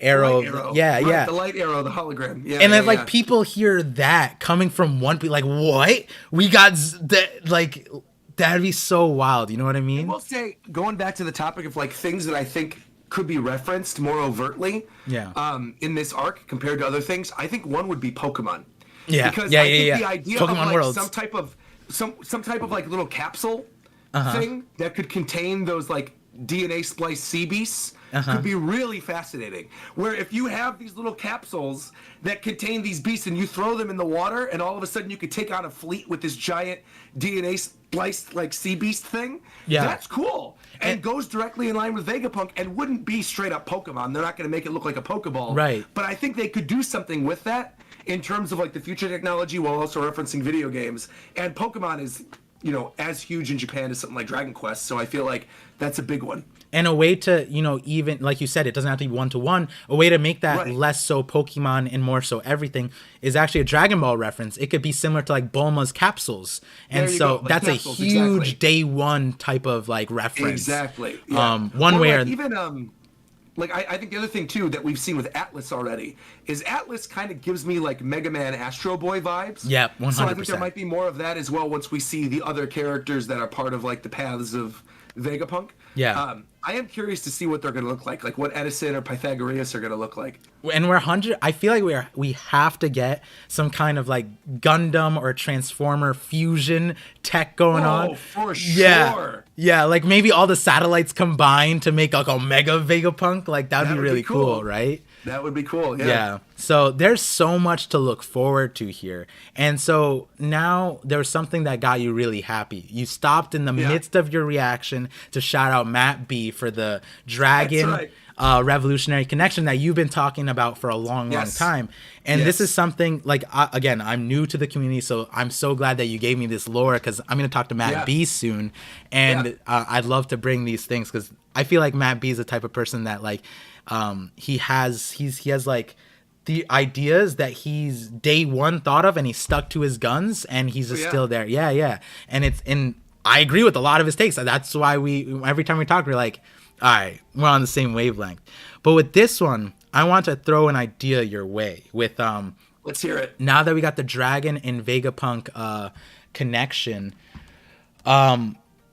arrow. Light arrow. Yeah, Right, yeah. The light arrow, the hologram. Yeah. And yeah, then like yeah. people hear that coming from one, like, what? We got that, like, that'd be so wild. You know what I mean? I will say, going back to the topic of like things that I think could be referenced more overtly, Yeah. in this arc compared to other things, I think one would be Pokemon. Yeah, Because yeah, I think yeah. the idea Pokemon of like Worlds. some type of like little capsule Uh-huh. thing that could contain those like DNA spliced sea beasts could be really fascinating. Where if you have these little capsules that contain these beasts and you throw them in the water, and all of a sudden you could take on a fleet with this giant DNA spliced like sea beast thing. Yeah. That's cool. And goes directly in line with Vegapunk and wouldn't be straight up Pokemon. They're not going to make it look like a Pokeball. Right. But I think they could do something with that in terms of like the future technology while also referencing video games. And Pokemon is as huge in Japan as something like Dragon Quest. So I feel like that's a big one. And a way to, even like you said, it doesn't have to be 1-to-1. A way to make that Right. less so Pokemon and more so everything is actually a Dragon Ball reference. It could be similar to like Bulma's capsules. And There you so go, like that's capsules, a huge exactly. day one type of like reference. Exactly. Yeah. One Or way like or even like I think the other thing too that we've seen with Atlas already is Atlas kind of gives me like Mega Man Astro Boy vibes. Yeah, So I think 100%. there might be more of that as well once we see the other characters that are part of like the paths of Vegapunk. Yeah. I am curious to see what they're going to look like what Edison or Pythagoras are going to look like. And we're 100. I feel like we have to get some kind of like Gundam or Transformer fusion tech going on. Oh, for Yeah, sure. yeah. Like maybe all the satellites combined to make like a mega Vegapunk. Like that'd That be would be really cool, cool. right? That would be cool. Yeah. Yeah. So there's so much to look forward to here. And so now there's something that got you really happy. You stopped in the Yeah. midst of your reaction to shout out Matt B for the Dragon That's right. Revolutionary Connection that you've been talking about for a long Yes. time. And this Yes. is something like, again, I'm new to the community, so I'm so glad that you gave me this lore because I'm going to talk to Matt Yeah. B soon. And Yeah. I'd love to bring these things because I feel like Matt B is the type of person that like, he has like the ideas that he's day one thought of and he stuck to his guns and he's just Yeah. still there. Yeah. And I agree with a lot of his takes. That's why every time we talk, we're like, all right, we're on the same wavelength. But with this one, I want to throw an idea your way with, Let's hear it. now that we got the Dragon and Vegapunk, connection,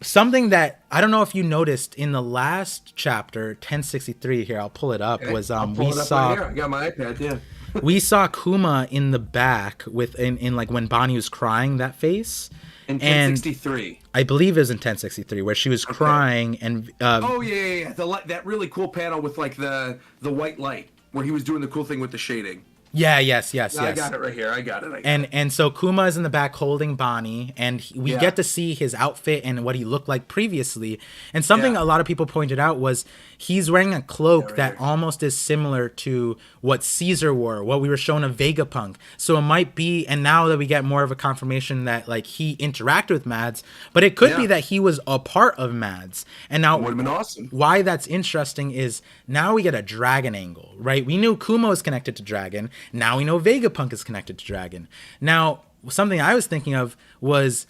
something that I don't know if you noticed in the last chapter 1063 here, I'll pull it up, was I'll pull we it up saw right here. I got my iPad. Yeah. we saw Kuma in the back with in like when Bonnie was crying, that face. In And 1063. I believe it was in 1063 where she was crying and Oh yeah. That really cool panel with like the white light where he was doing the cool thing with the shading. yes. I got it right here. I got it. And so Kuma is in the back holding Bonnie, and we Yeah. get to see his outfit and what he looked like previously. And something Yeah. a lot of people pointed out was he's wearing a cloak right that here. almost is similar to what Caesar wore, what we were shown of Vegapunk. So it might be, and now that we get more of a confirmation that like he interacted with Mads, but it could be Yeah. that he was a part of Mads. And now Would have been awesome. why that's interesting is now we get a Dragon angle, right? We knew Kuma was connected to Dragon. Now we know Vegapunk is connected to Dragon. Now, something I was thinking of was,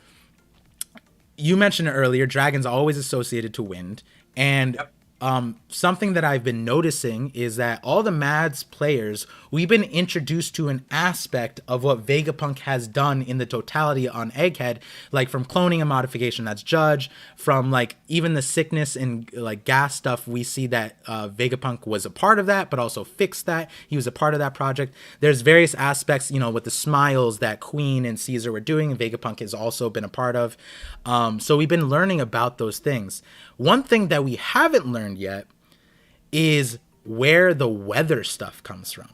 you mentioned it earlier, Dragon's always associated to wind. And Yep. something that I've been noticing is that all the Mads players, we've been introduced to an aspect of what Vegapunk has done in the totality on Egghead, like from cloning and modification, that's Judge, from like even the sickness and like gas stuff, we see that Vegapunk was a part of that, but also fixed that. He was a part of that project. There's various aspects, with the smiles that Queen and Caesar were doing, and Vegapunk has also been a part of. So we've been learning about those things. One thing that we haven't learned yet is where the weather stuff comes from,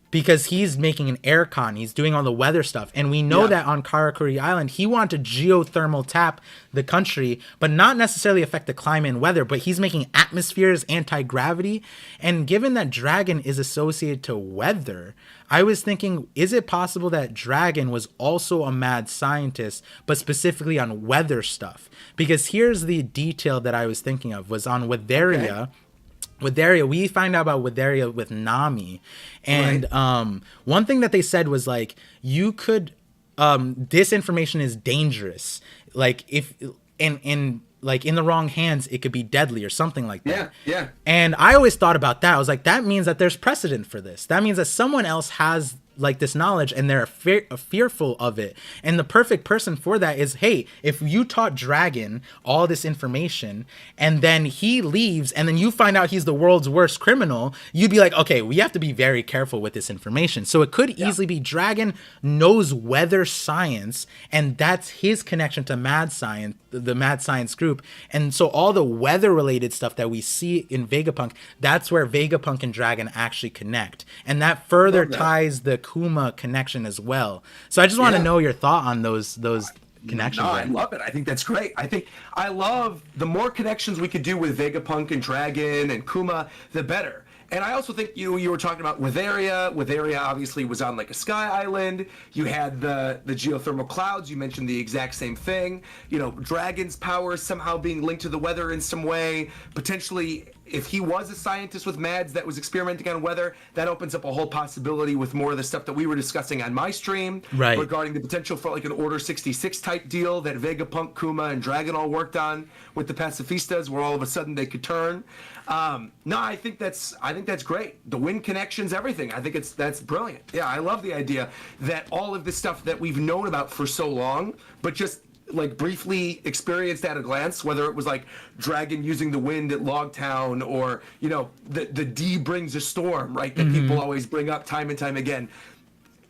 because he's making an aircon, he's doing all the weather stuff, and we know Yeah. that on Karakuri Island he wanted to geothermal tap the country, but not necessarily affect the climate and weather, but he's making atmospheres, anti-gravity. And given that Dragon is associated to weather, I was thinking, is it possible that Dragon was also a mad scientist, but specifically on weather stuff? Because here's the detail that I was thinking of, was on Witheria. Okay. Witheria, we find out about Witheria with Nami. And one thing that they said was like, you could, this information is dangerous. Like if, and like in the wrong hands, it could be deadly or something like that. Yeah. And I always thought about that. I was like, that means that there's precedent for this. That means that someone else has like this knowledge and they're fearful of it. And the perfect person for that is, hey, if you taught Dragon all this information and then he leaves and then you find out he's the world's worst criminal, you'd be like, okay, we have to be very careful with this information. So it could easily be Dragon knows weather science, and that's his connection to mad science, the mad science group. And so all the weather related stuff that we see in Vegapunk, that's where Vegapunk and Dragon actually connect. And that further Love that. ties the Kuma connection as well. So I just want to Yeah. know your thought on those connections. No, I there. love it. I think that's great. I love the more connections we could do with Vegapunk and Dragon and Kuma, the better. And I also think you were talking about Witheria. Witheria obviously was on like a sky island. You had the geothermal clouds. You mentioned the exact same thing. You know, Dragon's power somehow being linked to the weather in some way. Potentially, if he was a scientist with Mads that was experimenting on weather, that opens up a whole possibility with more of the stuff that we were discussing on my stream regarding the potential for like an Order 66 type deal that Vegapunk, Kuma, and Dragon all worked on with the pacifistas, where all of a sudden they could turn. No, I think that's great. The wind connections, everything. I think that's brilliant. Yeah, I love the idea that all of this stuff that we've known about for so long, but just like briefly experienced at a glance, whether it was like Dragon using the wind at Logtown, or you know the D brings a storm, right? That people always bring up time and time again.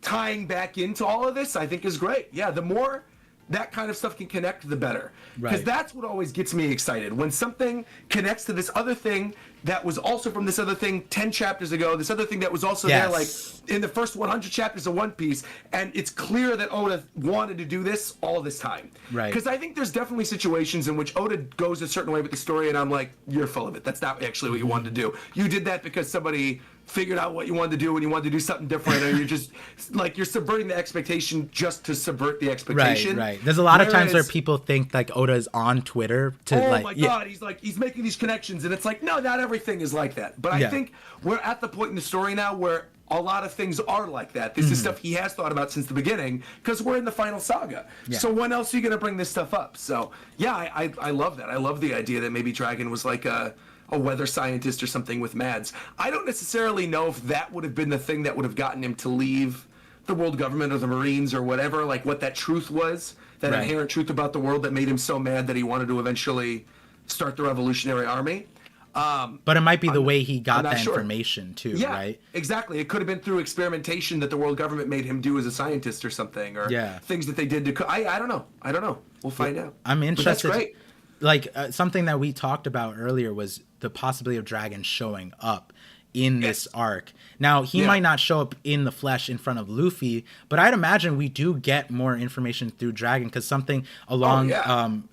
Tying back into all of this, I think is great. Yeah, the more that kind of stuff can connect, the better. Because that's what always gets me excited. When something connects to this other thing that was also from this other thing 10 chapters ago, this other thing that was also there like in the first 100 chapters of One Piece, and it's clear that Oda wanted to do this all this time. Right. Because I think there's definitely situations in which Oda goes a certain way with the story, and I'm like, you're full of it. That's not actually what you wanted to do. You did that because somebody figured out what you wanted to do and you wanted to do something different, or you're just like you're subverting the expectation just to subvert the expectation. Right. There's a lot of times where people think like Oda is on Twitter to God, he's making these connections, and it's like, no, not everything is like that. But I think we're at the point in the story now where a lot of things are like that. This is stuff he has thought about since the beginning, because we're in the final saga. So when else are you going to bring this stuff up? So yeah, I love that. I love the idea that maybe Dragon was like a weather scientist or something with Mads. I don't necessarily know if that would have been the thing that would have gotten him to leave the world government or the Marines or whatever, like what that truth was, that inherent truth about the world that made him so mad that he wanted to eventually start the Revolutionary Army. But it might be the way he got that information too, right? Exactly. It could have been through experimentation that the world government made him do as a scientist or something, or things that they did to... I don't know. We'll find out. I'm interested. But that's great. Like something that we talked about earlier was the possibility of Dragon showing up in this arc. Now, he might not show up in the flesh in front of Luffy, but I'd imagine we do get more information through Dragon, because something along...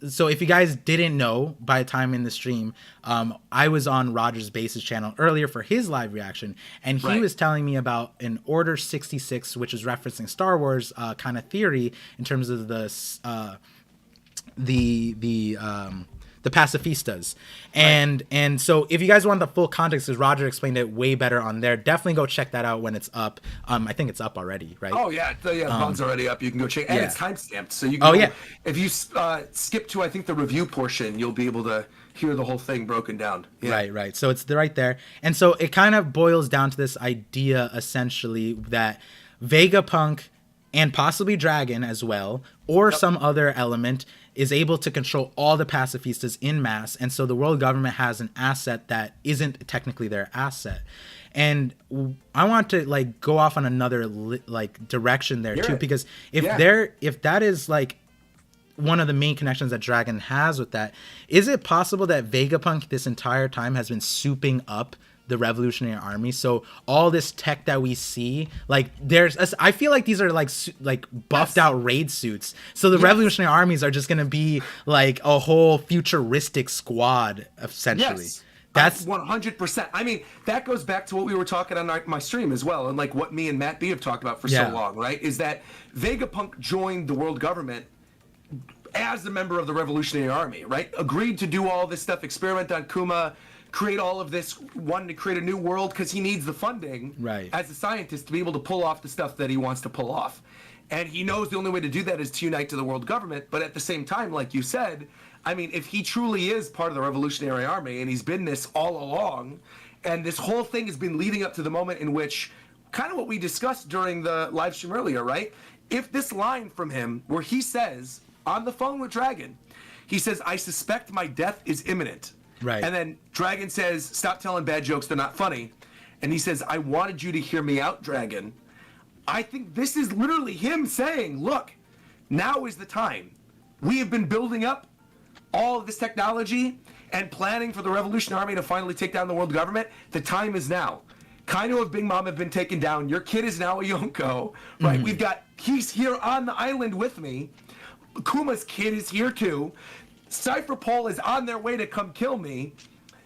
so if you guys didn't know by the time in the stream, I was on Roger's Base's channel earlier for his live reaction, and he was telling me about an Order 66, which is referencing Star Wars kind of theory in terms of the pacifistas, and so if you guys want the full context, because Roger explained it way better on there, definitely go check that out when it's up. I think it's up already, right? Oh yeah, Bond's already up. You can go check, and it's timestamped, so you can if you skip to I think the review portion, you'll be able to hear the whole thing broken down. Right. So it's right there, and so it kind of boils down to this idea essentially that Vegapunk and possibly Dragon as well, or some other element, is able to control all the pacifistas in mass, and so the world government has an asset that isn't technically their asset. And I want to like go off on another like direction there too, because if that is like one of the main connections that Dragon has with that, is it possible that Vegapunk this entire time has been souping up the Revolutionary Army? So all this tech that we see, like I feel like these are like buffed out raid suits. So the Revolutionary Armies are just going to be like a whole futuristic squad essentially. That's 100%. I mean, that goes back to what we were talking on my stream as well, and like what me and Matt B have talked about for so long, right? Is that Vegapunk joined the world government as a member of the Revolutionary Army, right? Agreed to do all this stuff, experiment on Kuma, create all of this, wanting to create a new world because he needs the funding as a scientist to be able to pull off the stuff that he wants to pull off. And he knows the only way to do that is to unite to the world government. But at the same time, like you said, I mean, if he truly is part of the Revolutionary Army and he's been this all along, and this whole thing has been leading up to the moment in which, kind of what we discussed during the live stream earlier, right? If this line from him where he says on the phone with Dragon, he says, "I suspect my death is imminent." Right. And then Dragon says, "Stop telling bad jokes, they're not funny." And he says, "I wanted you to hear me out, Dragon." I think this is literally him saying, look, now is the time. We have been building up all of this technology and planning for the Revolutionary Army to finally take down the world government. The time is now. Kaino of Big Mom have been taken down. Your kid is now a Yonko, right? He's here on the island with me. Kuma's kid is here too. Cypher Paul is on their way to come kill me.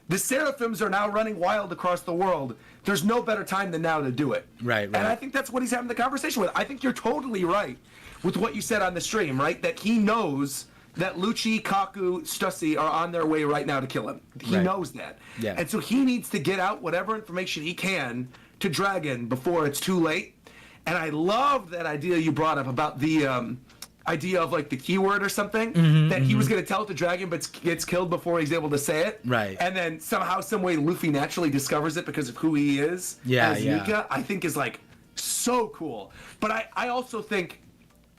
The Seraphims are now running wild across the world. There's no better time than now to do it. Right. And I think that's what he's having the conversation with. I think you're totally right with what you said on the stream, right? That he knows that Lucci, Kaku, Stussy are on their way right now to kill him. He knows that. Yeah. And so he needs to get out whatever information he can to Dragon before it's too late. And I love that idea you brought up about the idea of like the keyword or something that he was going to tell it to Dragon but gets killed before he's able to say it. Right. And then somehow, some way, Luffy naturally discovers it because of who he is as Nika, I think is like so cool. But I also think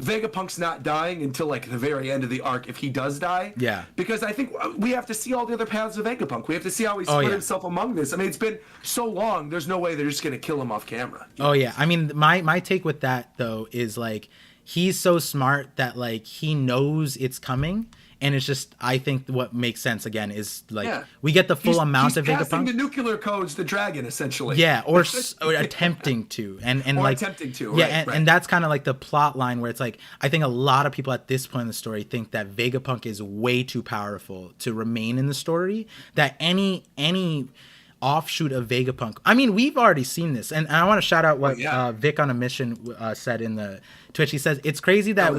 Vegapunk's not dying until like the very end of the arc if he does die. Yeah. Because I think we have to see all the other paths of Vegapunk. We have to see how he split himself among this. I mean, it's been so long. There's no way they're just going to kill him off camera. Oh, yeah. I mean, my take with that, though, is like he's so smart that like he knows it's coming. And it's just, I think what makes sense again is like we get the full amount of Vegapunk. He's passing the nuclear codes to Dragon, essentially. Yeah, or attempting to, and or like attempting to. Yeah, and that's kind of like the plot line where it's like I think a lot of people at this point in the story think that Vegapunk is way too powerful to remain in the story. That any offshoot of Vegapunk. I mean, we've already seen this, and I want to shout out what Vic on a Mission said in the Twitch. He says it's crazy that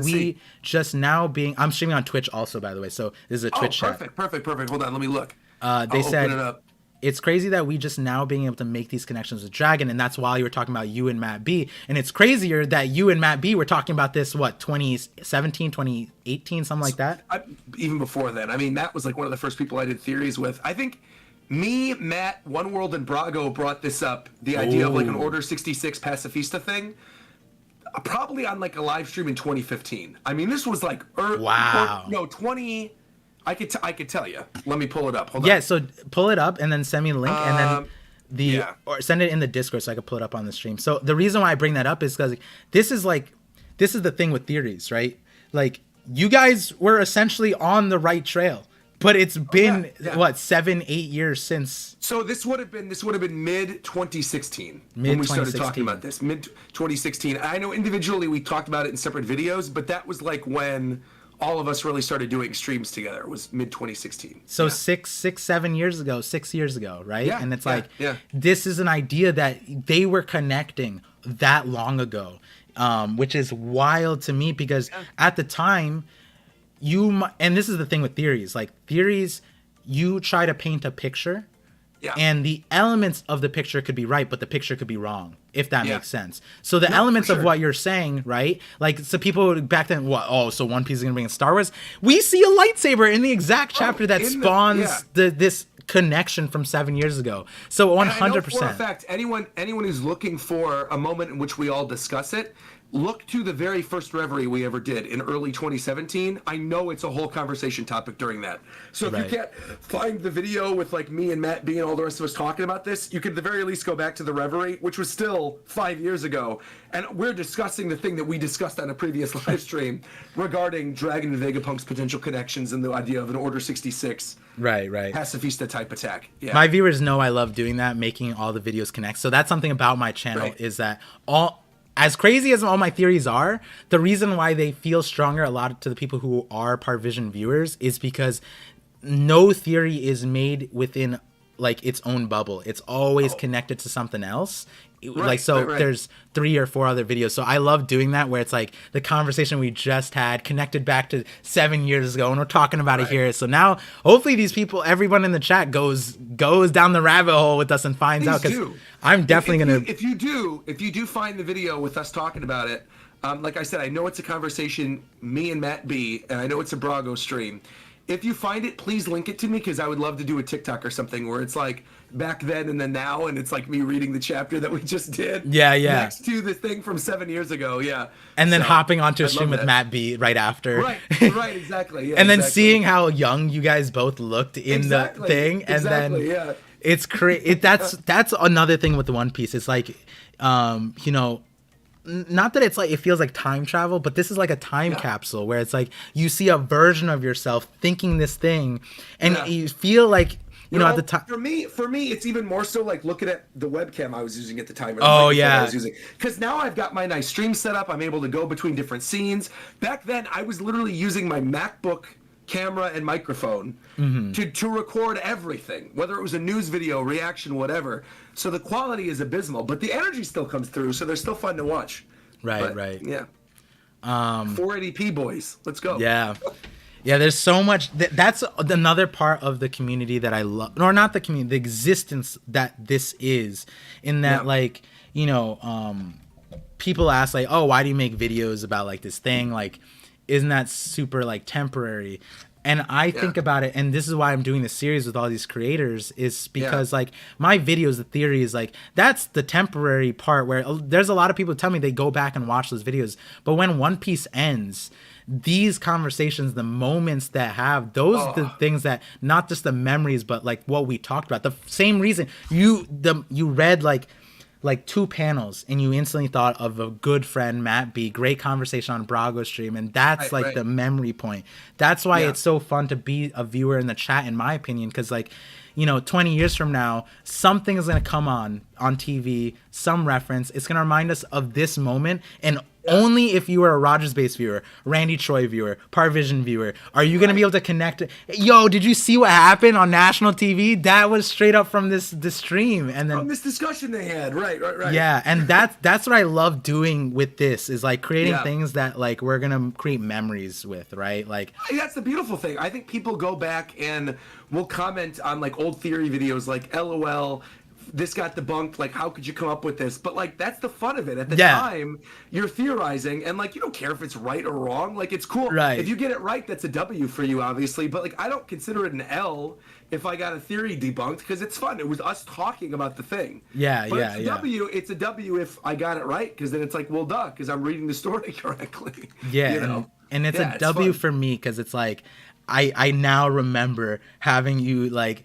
just now being. I'm streaming on Twitch also, by the way, so this is a Twitch chat. Perfect. Hold on, let me look. They said it's crazy that we just now being able to make these connections with Dragon, and that's why you were talking about you and Matt B. And it's crazier that you and Matt B were talking about this 2017, 2018, something like that. Even before then, I mean, Matt was like one of the first people I did theories with. I think. Me, Matt, One World, and Brago brought this up, the idea of like an Order 66 pacifista thing, probably on like a live stream in 2015. I mean, this was like... I could tell you. Let me pull it up. Hold on. Yeah, so pull it up and then send me the link and then or send it in the Discord so I could pull it up on the stream. So the reason why I bring that up is because this is the thing with theories, right? Like, you guys were essentially on the right trail. But it's been 7-8 years since. So this would have been mid 2016 when we started talking about this. Mid 2016. I know individually we talked about it in separate videos, but that was like when all of us really started doing streams together. It was mid 2016. So 6 years ago, right? Yeah, and it's this is an idea that they were connecting that long ago, which is wild to me because at the time. And this is the thing with theories, like theories, you try to paint a picture and the elements of the picture could be right, but the picture could be wrong, if that makes sense. So the elements of what you're saying, right? Like, so people back then, so One Piece is going to bring in Star Wars. We see a lightsaber in the exact chapter that spawns this connection from 7 years ago. So 100%. I know for a fact, anyone who's looking for a moment in which we all discuss it, look to the very first Reverie we ever did in early 2017. I know it's a whole conversation topic during that. So if you can't find the video with like me and Matt B and all the rest of us talking about this, you could at the very least go back to the Reverie, which was still 5 years ago. And we're discussing the thing that we discussed on a previous live stream regarding Dragon and Vegapunk's potential connections and the idea of an Order 66 pacifista type attack. Yeah. My viewers know I love doing that, making all the videos connect. So that's something about my channel is that as crazy as all my theories are, the reason why they feel stronger a lot to the people who are ParVision viewers is because no theory is made within like its own bubble. It's always connected to something else. There's 3 or 4 other videos. So I love doing that where it's like the conversation we just had connected back to 7 years ago and we're talking about it here. So now hopefully these people, everyone in the chat goes down the rabbit hole with us and finds out. Because I'm definitely going to... If you do find the video with us talking about it, like I said, I know it's a conversation, me and Matt B, and I know it's a Brago stream. If you find it, please link it to me because I would love to do a TikTok or something where it's like back then and then now, and it's like me reading the chapter that we just did. Next to the thing from 7 years ago, And then hopping onto a stream with Matt B right after. Right, exactly. And then seeing how young you guys both looked in the thing, and then it's crazy. That's another thing with the One Piece. It's like, not that it's like it feels like time travel, but this is like a time capsule where it's like you see a version of yourself thinking this thing, and you feel like you know at the time. For me, it's even more so like looking at the webcam I was using at the time. I was using because now I've got my nice stream set up. I'm able to go between different scenes. Back then, I was literally using my MacBook camera and microphone to record everything, whether it was a news video, reaction, whatever. So the quality is abysmal, but the energy still comes through, so they're still fun to watch. Right, right. Yeah. 480p boys, let's go. Yeah. Yeah, there's so much. That's another part of the community that I love, or not the community, the existence that this is. In that, like, you know, people ask like, "Oh, why do you make videos about like this thing? Like, isn't that super like temporary?" And I think about it, and this is why I'm doing this series with all these creators, is because like my videos, the theory is like that's the temporary part where there's a lot of people tell me they go back and watch those videos, but when One Piece ends, these conversations, the moments that have those the things that not just the memories, but like what we talked about. The same reason you read like 2 panels and you instantly thought of a good friend, Matt B. Great conversation on Brago stream, and that's the memory point. That's why it's so fun to be a viewer in the chat, in my opinion, because like, you know, 20 years from now, something is going to come on TV, some reference. It's going to remind us of this moment, and only if you are a Rogers Base viewer, Randy Choi viewer, ParVision viewer, are you going to be able to connect it. Yo, did you see what happened on national TV? That was straight up from this stream. And then from this discussion they had. Right. Yeah, and that's what I love doing with this, is like creating things that like we're going to create memories with, right? Like that's the beautiful thing. I think people go back and will comment on like old theory videos like LOL, this got debunked, like how could you come up with this? But like that's the fun of it. At the time you're theorizing, and like you don't care if it's right or wrong, like it's cool. Right. If you get it right, that's a W for you, obviously, but like I don't consider it an L if I got a theory debunked, because it's fun. It was us talking about the thing. It's a W if I got it right, because then it's like, well, duh, because I'm reading the story correctly. You know? And it's a W for me, because it's like I now remember having you like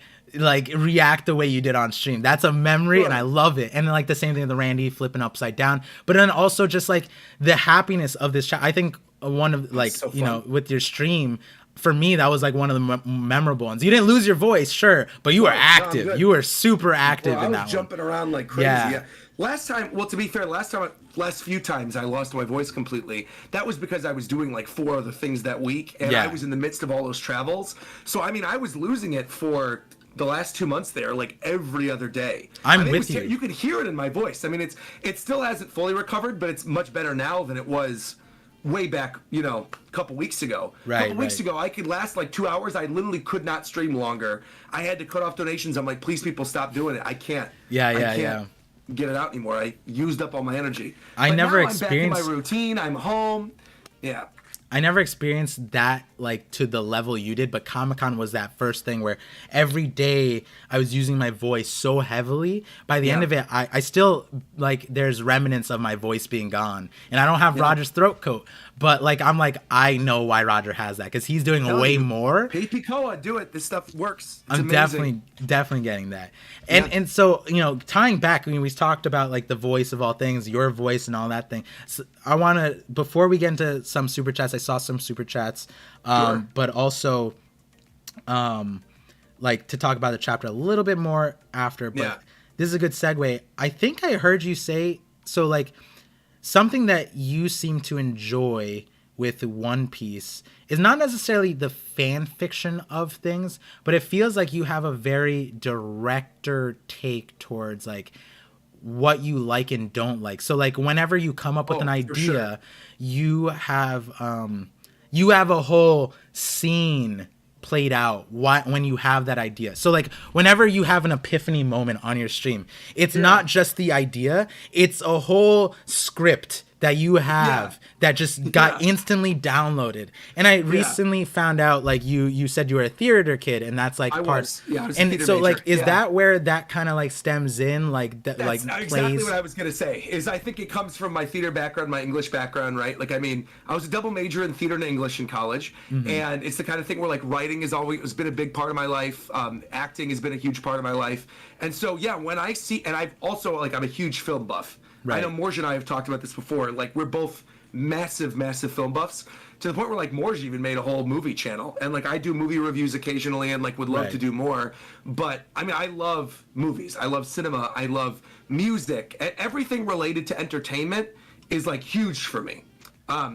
react the way you did on stream. That's a memory, and I love it. And then like the same thing with the Randy flipping upside down, but then also just like the happiness of this chat. I think one of like you know, with your stream, for me that was like one of the memorable ones. You didn't lose your voice, sure, but you were active. You were super active in that one. I was jumping around like crazy. Last time, well, to be fair, last few times I lost my voice completely. That was because I was doing like 4 other things that week, and I was in the midst of all those travels. So I mean, I was losing it for the last 2 months there, like every other day. I'm with you. You could hear it in my voice. I mean, it still hasn't fully recovered, but it's much better now than it was way back, you know, a couple weeks ago. A couple weeks ago, I could last like 2 hours. I literally could not stream longer. I had to cut off donations. I'm like, please, people, stop doing it. I can't. I can't get it out anymore. I used up all my energy. I never I'm experienced back in my routine. I'm home. I never experienced that like to the level you did, but Comic-Con was that first thing where every day I was using my voice so heavily. By the end of it, I still like there's remnants of my voice being gone, and I don't have Roger's throat coat, but like I'm like I know why Roger has that, because he's doing way more. PPCOA, do it. This stuff works. It's I'm amazing. definitely getting that, and so you know, tying back, I mean, we talked about like the voice of all things, your voice and all that thing. So I want to, before we get into some super chats, I saw some super chats, but also like to talk about the chapter a little bit more after, but this is a good segue. I think I heard you say, so like something that you seem to enjoy with One Piece is not necessarily the fan fiction of things, but it feels like you have a very director take towards like what you like and don't like. So like whenever you come up with an idea, you have a whole scene played out when you have that idea. So like whenever you have an epiphany moment on your stream, it's not just the idea, it's a whole script that you have that just got instantly downloaded. And I recently found out, like you said you were a theater kid, and that's like I was a and theater so major. Like is that where that kind of like stems in, like that? That's like exactly plays? what I was gonna say. Is I think it comes from my theater background, my English background, right? Like I mean, I was a double major in theater and English in college, and it's the kind of thing where like writing has always been a big part of my life. Acting has been a huge part of my life, and so when I see, and I've also like I'm a huge film buff. Right. I know Morge and I have talked about this before. Like we're both massive film buffs, to the point where like Morge even made a whole movie channel, and like I do movie reviews occasionally, and like would love to do more. But I mean, I love movies. I love cinema. I love music. Everything related to entertainment is like huge for me.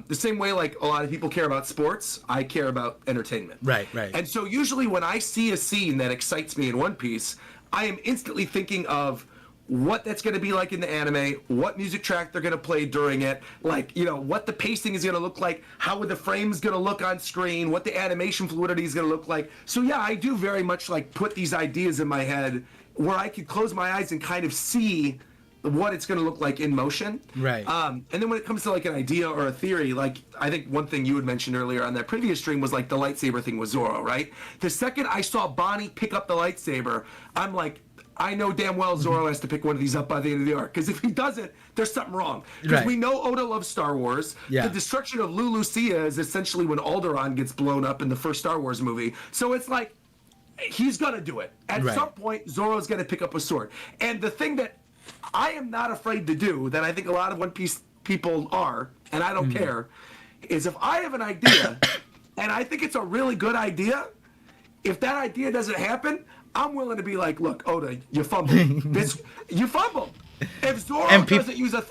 The same way like a lot of people care about sports, I care about entertainment. Right. And so usually when I see a scene that excites me in One Piece, I am instantly thinking of what that's going to be like in the anime, what music track they're going to play during it, like, you know, what the pacing is going to look like, how the frame's going to look on screen, what the animation fluidity is going to look like. So yeah, I do very much like put these ideas in my head where I could close my eyes and kind of see what it's going to look like in motion. Right. And then when it comes to like an idea or a theory, like I think one thing you had mentioned earlier on that previous stream was like the lightsaber thing with Zoro, right? The second I saw Bonnie pick up the lightsaber, I'm like, I know damn well Zoro has to pick one of these up by the end of the arc. Because if he doesn't, there's something wrong. Because we know Oda loves Star Wars. Yeah. The destruction of Lulu Sia is essentially when Alderaan gets blown up in the first Star Wars movie. So it's like, he's going to do it. At some point, Zoro's going to pick up a sword. And the thing that I am not afraid to do, that I think a lot of One Piece people are, and I don't care, is if I have an idea, and I think it's a really good idea, if that idea doesn't happen, I'm willing to be like, look, Oda, you fumbled. You fumbled. If Zoro doesn't use a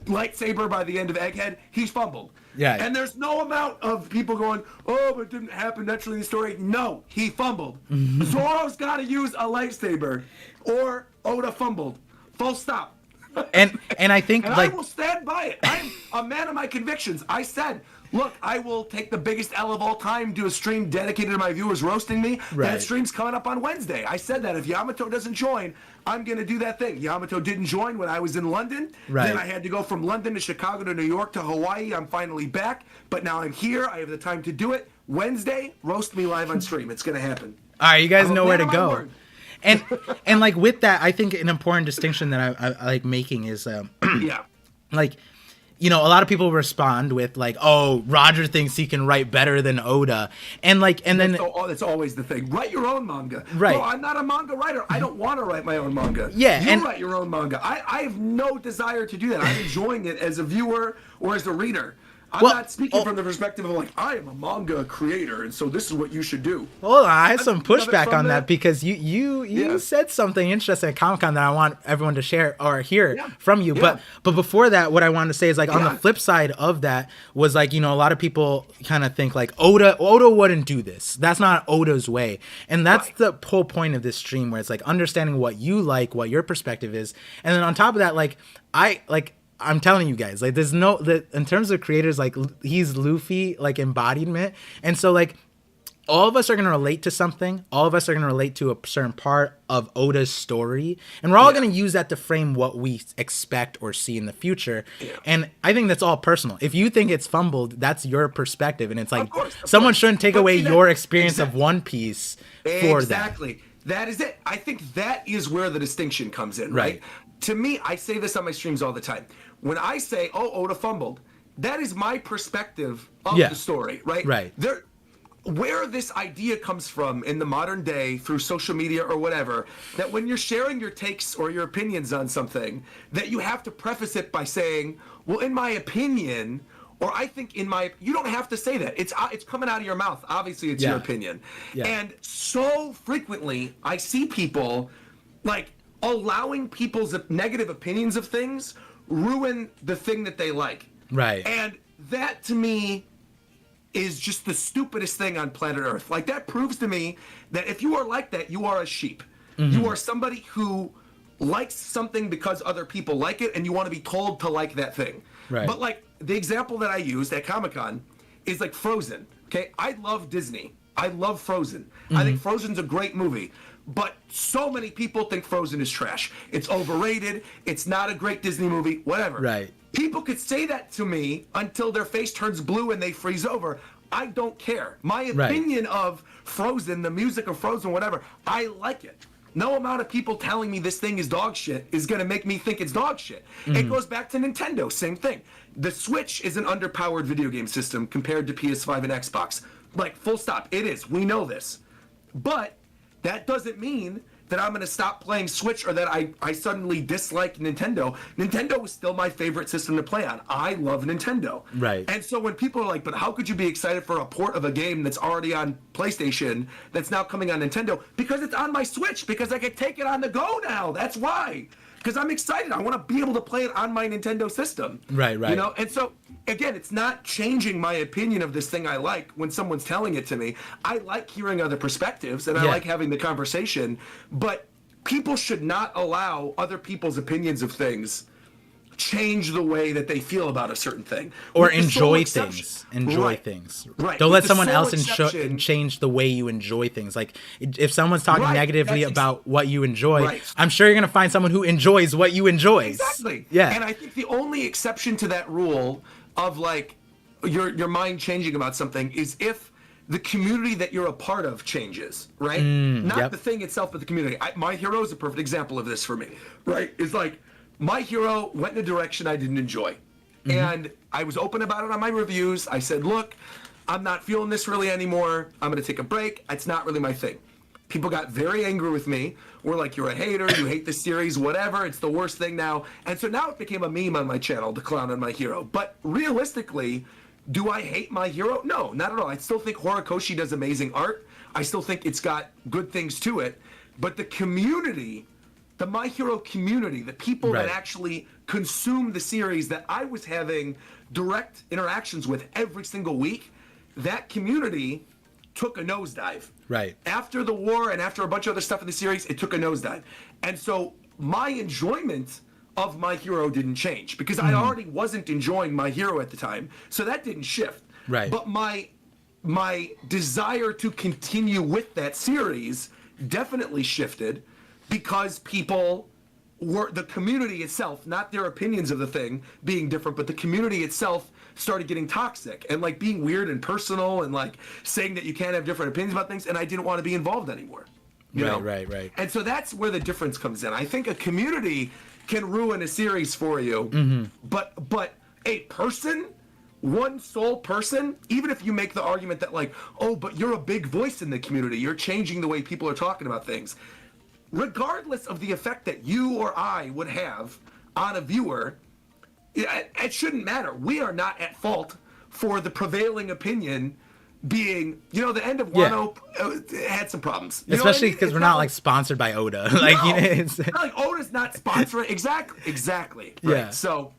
lightsaber by the end of Egghead, he's fumbled. Yeah. And there's no amount of people going, oh, but it didn't happen naturally in the story. No, he fumbled. Zoro's got to use a lightsaber, or Oda fumbled. Full stop. And I think and like I will stand by it. I'm a man of my convictions. I said, look, I will take the biggest L of all time, do a stream dedicated to my viewers roasting me. That stream's coming up on Wednesday. I said that if Yamato doesn't join, I'm going to do that thing. Yamato didn't join when I was in London. Then I had to go from London to Chicago to New York to Hawaii. I'm finally back, but now I'm here. I have the time to do it. Wednesday, roast me live on stream. It's going to happen. All right, you guys know where to go. Word. And like with that, I think an important distinction that I like making is like, you know, a lot of people respond with like, oh, Roger thinks he can write better than Oda, and like, and then that's always the thing. Write your own manga. Right. Bro, I'm not a manga writer. I don't want to write my own manga. Yeah, you write your own manga. I have no desire to do that. I'm enjoying it as a viewer or as a reader. I'm not speaking from the perspective of like, I am a manga creator, and so this is what you should do. Well, I had some pushback on that because you said something interesting at Comic-Con that I want everyone to share or hear from you. But before that, what I wanted to say is like on the flip side of that was like, you know, a lot of people kind of think like Oda wouldn't do this. That's not Oda's way. And that's the whole point of this stream, where it's like understanding what you like, what your perspective is. And then on top of that, like I'm telling you guys, like there's in terms of creators, like he's Luffy, like embodiment. And so like all of us are going to relate to something. All of us are going to relate to a certain part of Oda's story. And we're all going to use that to frame what we expect or see in the future. Yeah. And I think that's all personal. If you think it's fumbled, that's your perspective. And it's like someone shouldn't take away your experience of One Piece for that. Exactly. That is it. I think that is where the distinction comes in, right? To me, I say this on my streams all the time. When I say, oh, Oda fumbled, that is my perspective of the story, right? Right. Where this idea comes from in the modern day through social media or whatever, that when you're sharing your takes or your opinions on something, that you have to preface it by saying, well, in my opinion, or I think you don't have to say that. It's coming out of your mouth. Obviously, it's your opinion. Yeah. And so frequently, I see people like allowing people's negative opinions of things ruin the thing that they like. Right. And that to me is just the stupidest thing on planet Earth. Like that proves to me that if you are like that, you are a sheep. You are somebody who likes something because other people like it, and you want to be told to like that thing. Right. But like the example that I used at Comic-Con is like Frozen. Okay, I love Disney. I love Frozen. I think Frozen's a great movie. But so many people think Frozen is trash. It's overrated. It's not a great Disney movie, whatever. Right. People could say that to me until their face turns blue and they freeze over. I don't care. My opinion of Frozen, the music of Frozen, whatever, I like it. No amount of people telling me this thing is dog shit is going to make me think it's dog shit. It goes back to Nintendo, same thing. The Switch is an underpowered video game system compared to PS5 and Xbox. Like, full stop. It is. We know this. But that doesn't mean that I'm going to stop playing Switch or that I suddenly dislike Nintendo. Nintendo is still my favorite system to play on. I love Nintendo. Right. And so when people are like, but how could you be excited for a port of a game that's already on PlayStation that's now coming on Nintendo? Because it's on my Switch, because I can take it on the go now. That's why. because I'm excited. I want to be able to play it on my Nintendo system. Right. You know, and so again, it's not changing my opinion of this thing I like when someone's telling it to me. I like hearing other perspectives, and I like having the conversation, but people should not allow other people's opinions of things change the way that they feel about a certain thing, or enjoy things. Right. Don't let someone else change the way you enjoy things. Like, if someone's talking negatively about what you enjoy, I'm sure you're gonna find someone who enjoys what you enjoy. Exactly. Yeah. And I think the only exception to that rule of like your mind changing about something is if the community that you're a part of changes, right? Not the thing itself, but the community. My Hero is a perfect example of this for me, right? It's like, My Hero went in a direction I didn't enjoy. And I was open about it on my reviews. I said, look, I'm not feeling this really anymore. I'm going to take a break. It's not really my thing. People got very angry with me. We're like, you're a hater. You hate this series, whatever. It's the worst thing now. And so now it became a meme on my channel to clown on My Hero. But realistically, do I hate My Hero? No, not at all. I still think Horikoshi does amazing art. I still think it's got good things to it. But the community, the My Hero community, the people that actually consume the series that I was having direct interactions with every single week, that community took a nosedive. Right. After the war and after a bunch of other stuff in the series, it took a nosedive. And so my enjoyment of My Hero didn't change because I already wasn't enjoying My Hero at the time. So that didn't shift. Right. But my desire to continue with that series definitely shifted because people were, the community itself, not their opinions of the thing being different, but the community itself started getting toxic and like being weird and personal and like saying that you can't have different opinions about things, and I didn't want to be involved anymore. You know? Right. And so that's where the difference comes in. I think a community can ruin a series for you, but a person, one sole person, even if you make the argument that like, oh, but you're a big voice in the community, you're changing the way people are talking about things, regardless of the effect that you or I would have on a viewer, it shouldn't matter. We are not at fault for the prevailing opinion being, the end of Wano had some problems. Especially because we're not like sponsored by Oda. Like, it's not like Oda's not sponsoring. Exactly. Right. Yeah. So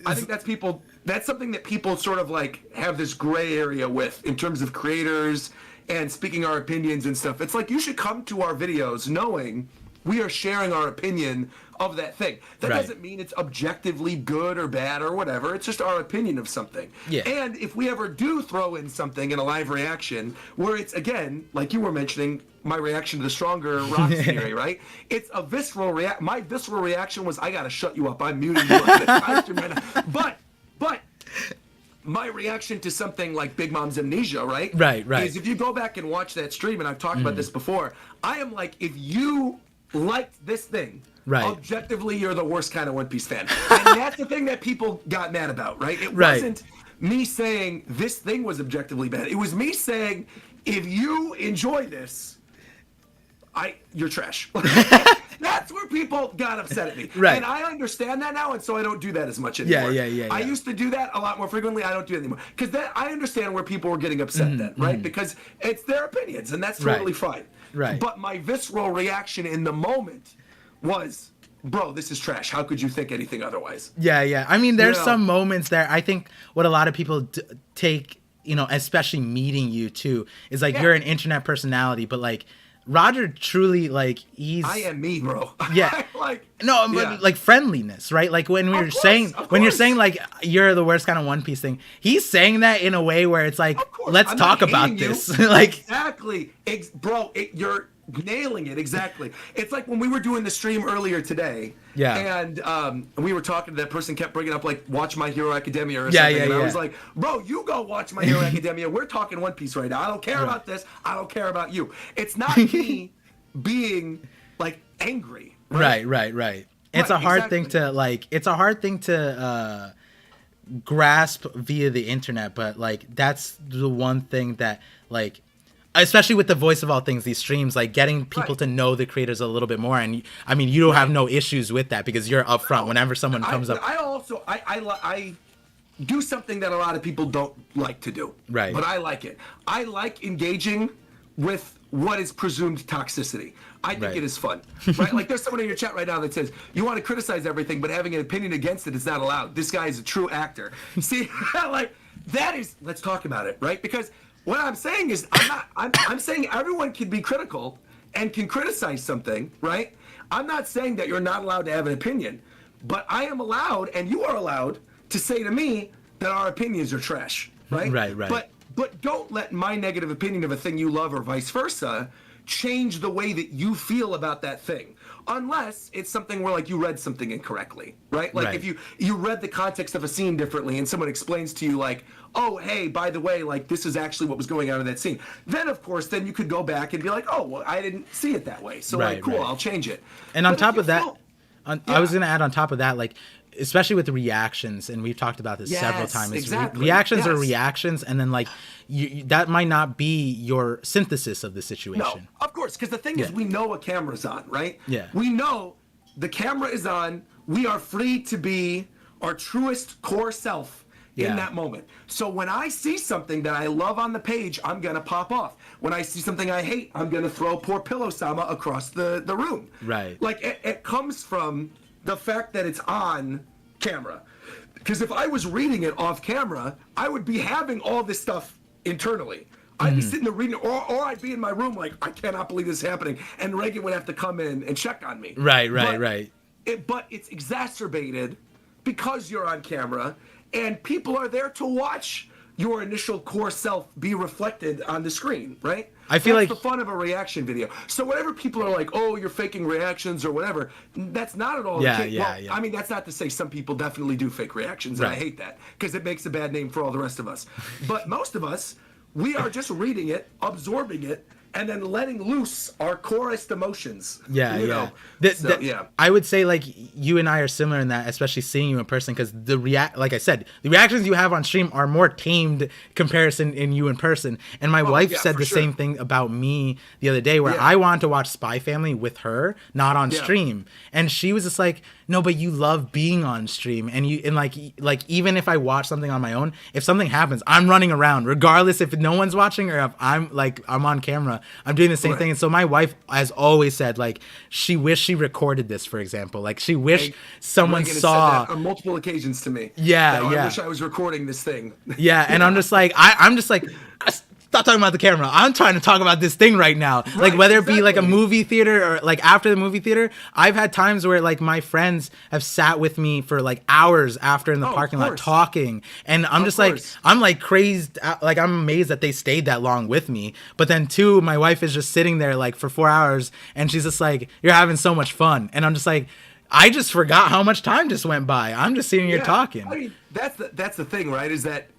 I think that's something that people sort of like have this gray area with in terms of creators and speaking our opinions and stuff. It's like you should come to our videos knowing we are sharing our opinion of that thing. That doesn't mean it's objectively good or bad or whatever. It's just our opinion of something. Yeah. And if we ever do throw in something in a live reaction where it's, again, like you were mentioning, my reaction to the Stronger Rock theory, right? It's a visceral reaction. My visceral reaction was, I gotta shut you up. I'm muting you. But my reaction to something like Big Mom's Amnesia, right? Right. Is if you go back and watch that stream, and I've talked about this before, I am like, if you liked this thing, objectively, you're the worst kind of One Piece fan. And that's the thing that people got mad about, right? It wasn't me saying this thing was objectively bad. It was me saying, if you enjoy this, you're trash. That's where people got upset at me. Right. And I understand that now, and so I don't do that as much anymore. Yeah. I used to do that a lot more frequently. I don't do it anymore. Because I understand where people were getting upset then, right? Because it's their opinions, and that's totally fine. Right. But my visceral reaction in the moment was, bro, this is trash. How could you think anything otherwise? Yeah. I mean, there's some moments there. I think what a lot of people take, especially meeting you too, is like you're an internet personality, but like Roger truly, like, I am me, bro. Yeah. Like friendliness, right? Like when you're saying like you're the worst kind of One Piece thing, he's saying that in a way where it's like, let's talk about this. Like, exactly, bro. You're nailing it. Exactly. It's like when we were doing the stream earlier today. Yeah. And we were talking to that person, kept bringing up like watch My Hero Academia or something. And I was like, bro, you go watch My Hero Academia. We're talking One Piece right now. I don't care about this. I don't care about you. It's not me being like angry. Right. It's a hard thing to grasp via the internet, but like that's the one thing that like, especially with the Voice of All Things, these streams, like getting people to know the creators a little bit more. And I mean, you don't have no issues with that because you're upfront whenever someone comes up. I do something that a lot of people don't like to do. Right. But I like it. I like engaging with what is presumed toxicity. I think it is fun, right? Like there's someone in your chat right now that says, you want to criticize everything, but having an opinion against it is not allowed. This guy is a true actor. See, like that is, let's talk about it, right? Because what I'm saying is, I'm saying everyone can be critical and can criticize something, right? I'm not saying that you're not allowed to have an opinion, but I am allowed, and you are allowed, to say to me that our opinions are trash, right? Right. But don't let my negative opinion of a thing you love or vice versa change the way that you feel about that thing. Unless it's something where like you read something incorrectly, right? Like if you read the context of a scene differently and someone explains to you like, oh, hey, by the way, like this is actually what was going on in that scene. Then of course, then you could go back and be like, oh, well, I didn't see it that way. So like, cool, I'll change it. And on top of that, I was going to add on top of that, like, especially with the reactions, and we've talked about this several times. Exactly. Reactions are reactions, and then like that might not be your synthesis of the situation. No, of course, because the thing is, we know a camera's on, right? Yeah. We know the camera is on. We are free to be our truest core self in that moment. So when I see something that I love on the page, I'm gonna pop off. When I see something I hate, I'm gonna throw poor Pillow Sama across the room. Right. Like it comes from the fact that it's on camera. Because if I was reading it off camera, I would be having all this stuff internally. I'd be sitting there reading it, or I'd be in my room like, I cannot believe this is happening, and Reagan would have to come in and check on me. Right. But it's exacerbated because you're on camera, and people are there to watch your initial core self be reflected on the screen, right? I feel that's like the fun of a reaction video. So whenever people are like, oh, you're faking reactions or whatever, that's not at all the case. I mean, that's not to say some people definitely do fake reactions, and I hate that, because it makes a bad name for all the rest of us. But most of us, we are just reading it, absorbing it, and then letting loose our chorest emotions. Yeah. Yeah. I would say like you and I are similar in that, especially seeing you in person, because like I said, the reactions you have on stream are more tamed comparison in you in person. And my wife said the same thing about me the other day, where I wanted to watch Spy Family with her, not on stream, and she was just like, no, but you love being on stream, and like even if I watch something on my own, if something happens, I'm running around regardless if no one's watching or if I'm on camera. I'm doing the same thing. And so my wife has always said, like, she wished she recorded this, for example. Like, she wished someone saw. Said that on multiple occasions to me. I wish I was recording this thing. And I'm just like, I'm just like, stop talking about the camera. I'm trying to talk about this thing right now. Like, whether it be like a movie theater or like after the movie theater, I've had times where like my friends have sat with me for like hours after in the parking lot talking. And I'm just like, I'm like crazed. Like, I'm amazed that they stayed that long with me. But then too, my wife is just sitting there like for 4 hours, and she's just like, you're having so much fun. And I'm just like, I just forgot how much time just went by. I'm just sitting here talking. I mean, that's the thing, right? Is that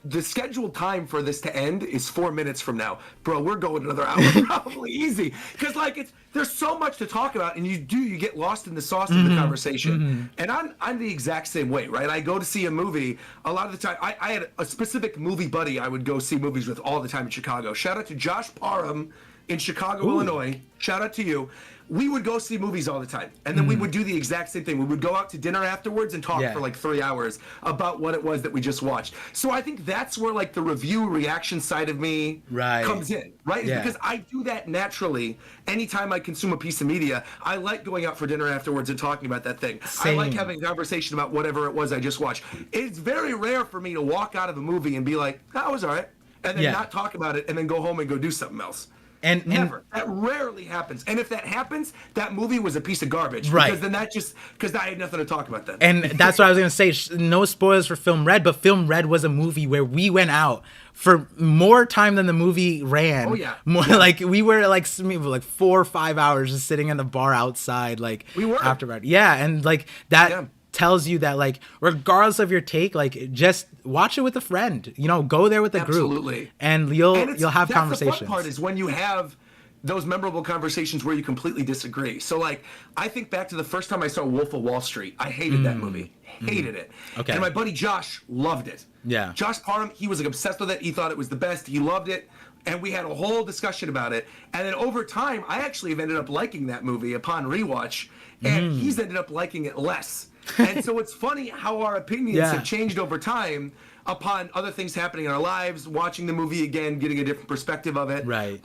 the scheduled time for this to end is 4 minutes from now. Bro, we're going another hour probably easy. Because like there's so much to talk about, and you get lost in the sauce of the conversation. And I'm the exact same way, right? I go to see a movie a lot of the time. I had a specific movie buddy I would go see movies with all the time in Chicago. Shout out to Josh Parham in Chicago, Illinois. Shout out to you. We would go see movies all the time, and then we would do the exact same thing. We would go out to dinner afterwards and talk for like 3 hours about what it was that we just watched. So I think that's where like the review reaction side of me comes in, right? Because I do that naturally. Anytime I consume a piece of media, I like going out for dinner afterwards and talking about that thing. Same. I like having a conversation about whatever it was I just watched. It's very rare for me to walk out of a movie and be like, that was all right, and then not talk about it and then go home and go do something else. And never. That rarely happens. And if that happens, that movie was a piece of garbage. Right. Because then because I had nothing to talk about then. And that's what I was going to say. No spoilers for Film Red, but Film Red was a movie where we went out for more time than the movie ran. Oh, yeah. Like, we were like 4 or 5 hours just sitting in the bar outside. Like, we were. Afterward. Yeah. And like that tells you that, like, regardless of your take, like, just watch it with a friend, go there with a group, and you'll have conversations. The fun part is when you have those memorable conversations where you completely disagree. So like, I think back to the first time I saw Wolf of Wall Street. I hated that movie. Hated it. Okay. And my buddy Josh loved it. Yeah. Josh Parham, he was like obsessed with it. He thought it was the best. He loved it. and we had a whole discussion about it. And then over time, I actually have ended up liking that movie upon rewatch, and he's ended up liking it less. And so it's funny how our opinions have changed over time upon other things happening in our lives, watching the movie again, getting a different perspective of it. Right.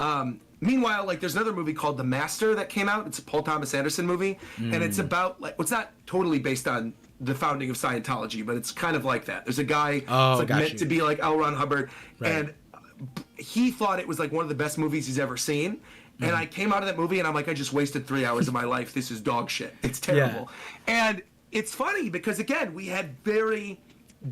Meanwhile, like, there's another movie called The Master that came out. It's a Paul Thomas Anderson movie, and it's about, like, well, it's not totally based on the founding of Scientology, but it's kind of like that. There's a guy that's like meant to be like L. Ron Hubbard, and he thought it was like one of the best movies he's ever seen. And I came out of that movie and I'm like, I just wasted 3 hours of my life. This is dog shit. It's terrible. And it's funny because, again, we had very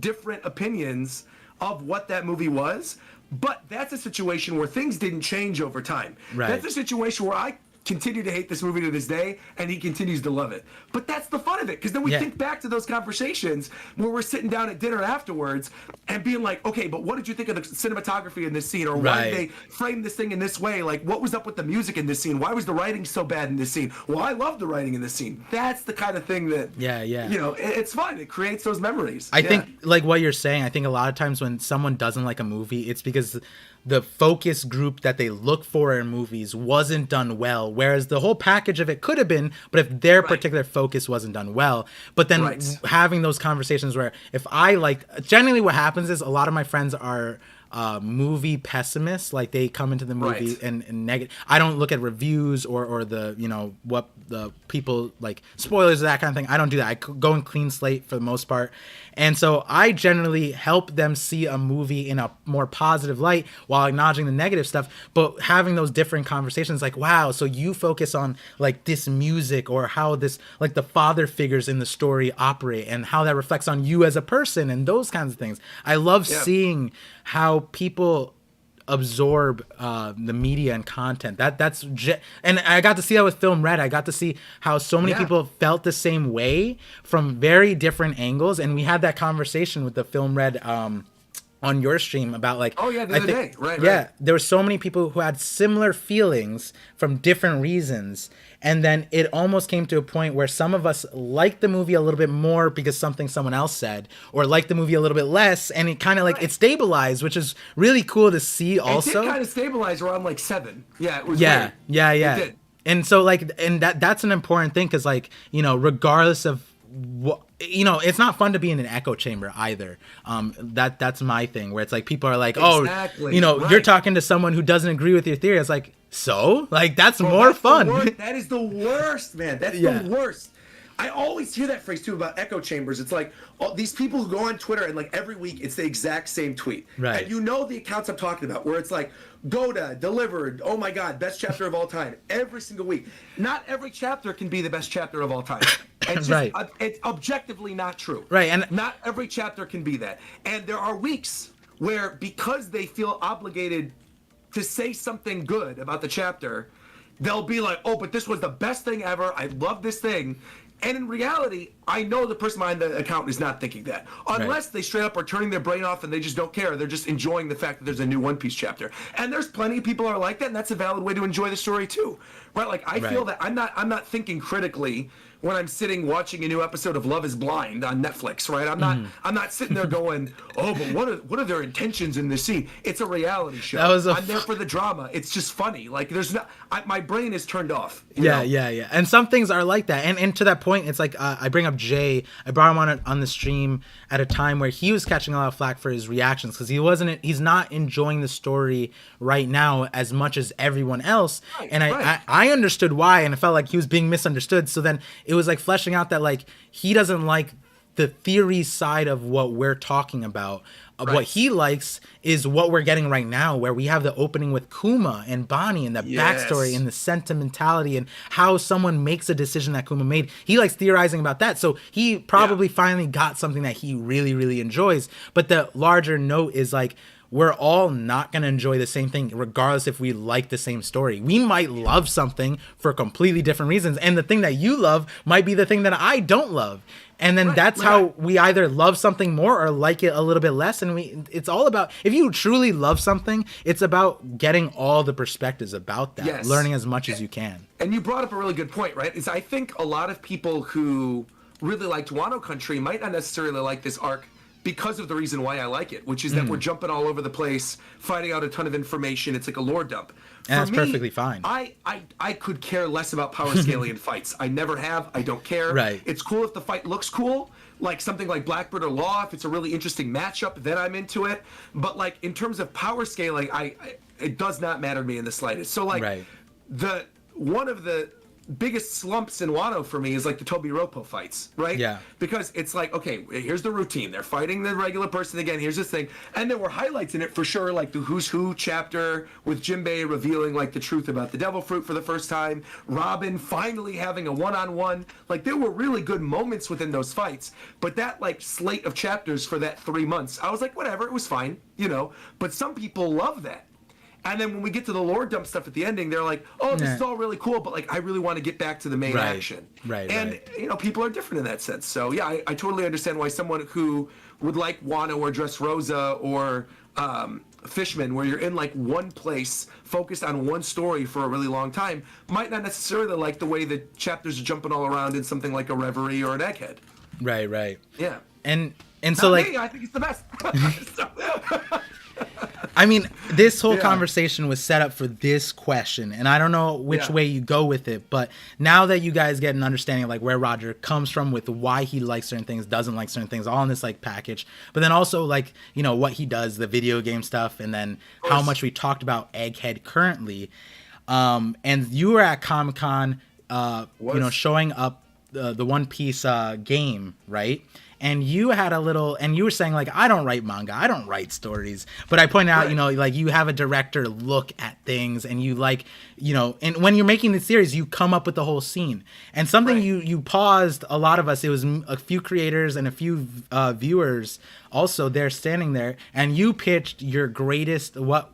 different opinions of what that movie was, but that's a situation where things didn't change over time. That's a situation where I continue to hate this movie to this day, and he continues to love it. But that's the fun of it, because then we think back to those conversations where we're sitting down at dinner afterwards and being like, okay, but what did you think of the cinematography in this scene? Or why did they frame this thing in this way? Like, what was up with the music in this scene? Why was the writing so bad in this scene? Well, I love the writing in this scene. That's the kind of thing that, you know, it's fun. It creates those memories. I think, like what you're saying, I think a lot of times when someone doesn't like a movie, it's because the focus group that they look for in movies wasn't done well, whereas the whole package of it could have been, but if their particular focus wasn't done well. But then having those conversations where if I like, generally what happens is a lot of my friends are movie pessimists. Like, they come into the movie and negative. I don't look at reviews or the, you know, what the people like, spoilers, that kind of thing. I don't do that. I go in clean slate for the most part. And so I generally help them see a movie in a more positive light while acknowledging the negative stuff, but having those different conversations like, wow, so you focus on like this music or how this, like the father figures in the story operate and how that reflects on you as a person and those kinds of things. I love seeing how people absorb the media and content. And I got to see that with Film Red. I got to see how so many people felt the same way from very different angles, and we had that conversation with the Film Red on your stream about like, the other day, right? There were so many people who had similar feelings from different reasons, and then it almost came to a point where some of us liked the movie a little bit more because something someone else said, or liked the movie a little bit less, and it kind of like it stabilized, which is really cool to see. Also, it did kind of stabilize around like 7. Yeah, it was. Yeah. It did. And so like, and that's an important thing, because like, you know, regardless of what, you know, it's not fun to be in an echo chamber either. That's my thing, where it's like people are like, you know, you're talking to someone who doesn't agree with your theory. It's like, so like, that's more fun. That is the worst, man. That's the worst. I always hear that phrase too about echo chambers. It's like these people who go on Twitter and like every week it's the exact same tweet. Right. And you know the accounts I'm talking about, where it's like, Goda delivered, oh my God, best chapter of all time, every single week. Not every chapter can be the best chapter of all time. It's just, it's objectively not true. Right. And not every chapter can be that. And there are weeks where, because they feel obligated to say something good about the chapter, they'll be like, oh, but this was the best thing ever. I love this thing. And in reality, I know the person behind the account is not thinking that. Unless they straight up are turning their brain off and they just don't care. They're just enjoying the fact that there's a new One Piece chapter. And there's plenty of people who are like that, and that's a valid way to enjoy the story too. Right? Like, I feel that I'm not thinking critically when I'm sitting watching a new episode of Love is Blind on Netflix, right? I'm not sitting there going, oh, but what are their intentions in this scene? It's a reality show. I'm there for the drama. It's just funny. Like, there's not, my brain is turned off. You know? And some things are like that. And to that point, it's like, I bring up Jay. I brought him on the stream at a time where he was catching a lot of flack for his reactions, because he's not enjoying the story right now as much as everyone else. I understood why, and it felt like he was being misunderstood. So then it was like fleshing out that like he doesn't like the theory side of what we're talking about. What he likes is what we're getting right now, where we have the opening with Kuma and Bonnie and the backstory and the sentimentality and how someone makes a decision that Kuma made. He likes theorizing about that. So he probably finally got something that he really, really enjoys. But the larger note is like, we're all not going to enjoy the same thing, regardless if we like the same story. We might love something for completely different reasons. And the thing that you love might be the thing that I don't love. And then that's how we either love something more or like it a little bit less. And it's all about, if you truly love something, it's about getting all the perspectives about that, learning as much as you can. And you brought up a really good point, right? Is I think a lot of people who really liked Wano Country might not necessarily like this arc because of the reason why I like it, which is that we're jumping all over the place, finding out a ton of information. It's like a lore dump. And that's perfectly fine. I could care less about power scaling in fights. I never have. I don't care. Right. It's cool if the fight looks cool, like something like Blackbird or Law. If it's a really interesting matchup, then I'm into it. But like in terms of power scaling, it does not matter to me in the slightest. So like one of the biggest slumps in Wano for me is like the Tobi Roppo fights, right? Yeah. Because it's like, okay, here's the routine. They're fighting the regular person again. Here's this thing. And there were highlights in it for sure, like the Who's Who chapter with Jinbei revealing like the truth about the devil fruit for the first time. Robin finally having a one-on-one. Like there were really good moments within those fights. But that like slate of chapters for that 3 months, I was like, whatever, it was fine, you know. But some people love that. And then when we get to the lore dump stuff at the ending, they're like, oh, this is all really cool, but like I really want to get back to the main action. And you know, people are different in that sense. So yeah, I totally understand why someone who would like Wano or Dressrosa or Fishman, where you're in like one place, focused on one story for a really long time, might not necessarily like the way the chapters are jumping all around in something like a Reverie or an Egghead. Right. Yeah. And so like, I think it's the best. I mean, this whole conversation was set up for this question, and I don't know which way you go with it, but now that you guys get an understanding of like where Roger comes from with why he likes certain things, doesn't like certain things, all in this like package, but then also like, you know, what he does, the video game stuff, and then how much we talked about Egghead currently. And you were at Comic-Con, you know, showing up the One Piece game, right? And you had a little, and you were saying like, I don't write manga, I don't write stories. But I pointed out, you know, like you have a director look at things, and you like, you know, and when you're making the series, you come up with the whole scene. And something you paused, a lot of us, it was a few creators and a few viewers also there standing there, and you pitched your greatest, what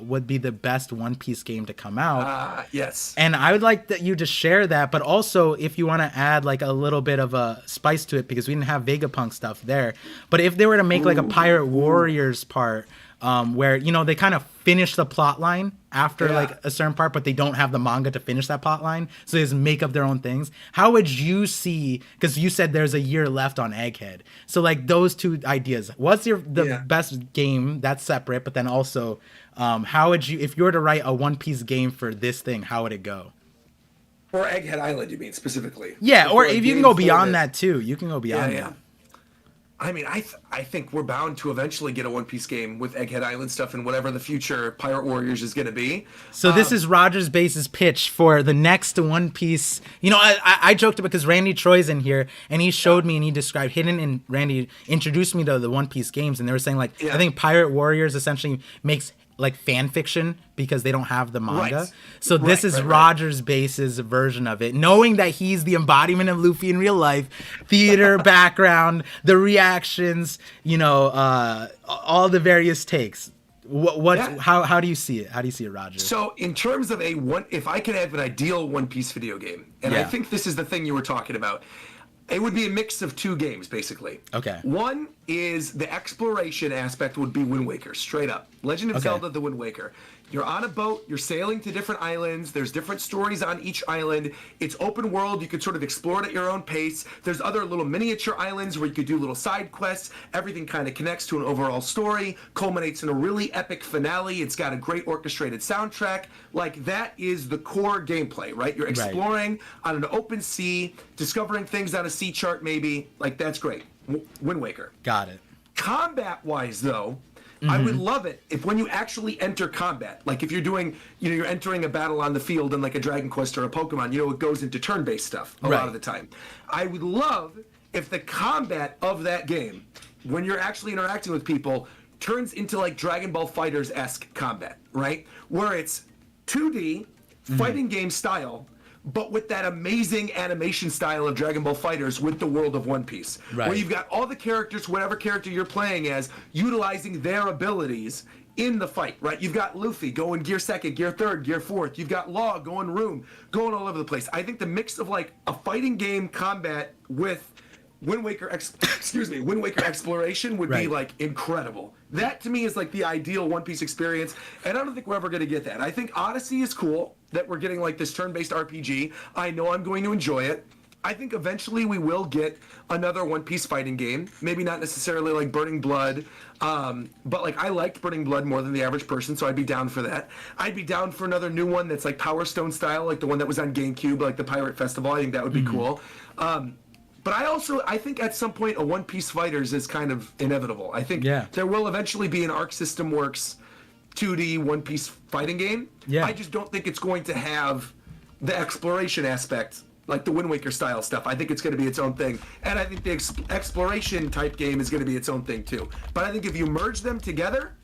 would be the best One Piece game to come out. Yes. And I would like that you to share that, but also if you want to add like a little bit of a spice to it, because we didn't have Vegapunk stuff there. But if they were to make like a Pirate Warriors part, where, you know, they kind of finish the plot line after like a certain part, but they don't have the manga to finish that plot line, so they just make up their own things. How would you see, because you said there's a year left on Egghead, so like those two ideas, what's the best game that's separate, but then also how would you, if you were to write a One Piece game for this thing, how would it go? For Egghead Island, you mean, specifically? Yeah, or if you can go beyond that too, you can go beyond that. I mean, I think we're bound to eventually get a One Piece game with Egghead Island stuff and whatever the future Pirate Warriors is going to be. So this is Rogers Base's pitch for the next One Piece. You know, I joked about, because Randy Troy's in here, and he showed me and he described Hidden, and Randy introduced me to the One Piece games, and they were saying like, I think Pirate Warriors essentially makes like fan fiction because they don't have the manga. So this is Rogers Base's version of it, knowing that he's the embodiment of Luffy in real life, theater background, the reactions, you know, all the various takes. How do you see it? How do you see it, Roger? So in terms of if I could have an ideal One Piece video game, and I think this is the thing you were talking about, it would be a mix of two games, basically. Okay. One is the exploration aspect would be Wind Waker, straight up. Legend of Zelda, the Wind Waker. You're on a boat, you're sailing to different islands, there's different stories on each island. It's open world, you could sort of explore it at your own pace. There's other little miniature islands where you could do little side quests. Everything kind of connects to an overall story, culminates in a really epic finale. It's got a great orchestrated soundtrack. Like, that is the core gameplay, right? You're exploring on an open sea, discovering things on a sea chart maybe. Like, that's great. Wind Waker. Got it. Combat-wise, though, I would love it if when you actually enter combat, like if you're doing, you know, you're entering a battle on the field in like a Dragon Quest or a Pokemon, you know, it goes into turn-based stuff a lot of the time. I would love if the combat of that game, when you're actually interacting with people, turns into like Dragon Ball Fighters-esque combat, right? Where it's 2D, fighting game style, but with that amazing animation style of Dragon Ball Fighters with the world of One Piece. Where you've got all the characters, whatever character you're playing as, utilizing their abilities in the fight, right? You've got Luffy going gear second, gear third, gear fourth. You've got Law going room, going all over the place. I think the mix of like a fighting game combat with Wind Waker, Wind Waker exploration would be like incredible. That to me is like the ideal One Piece experience, and I don't think we're ever going to get that. I think Odyssey is cool that we're getting like this turn-based RPG. I know I'm going to enjoy it. I think eventually we will get another One Piece fighting game. Maybe not necessarily like Burning Blood, but like I liked Burning Blood more than the average person, so I'd be down for that. I'd be down for another new one that's like Power Stone style, like the one that was on GameCube, like the Pirate Festival. I think that would be cool. But I think at some point a One Piece Fighters is kind of inevitable. I think there will eventually be an Arc System Works 2D One Piece fighting game. Yeah. I just don't think it's going to have the exploration aspect like the Wind Waker style stuff. I think it's going to be its own thing. And I think the exploration type game is going to be its own thing too. But I think if you merge them together,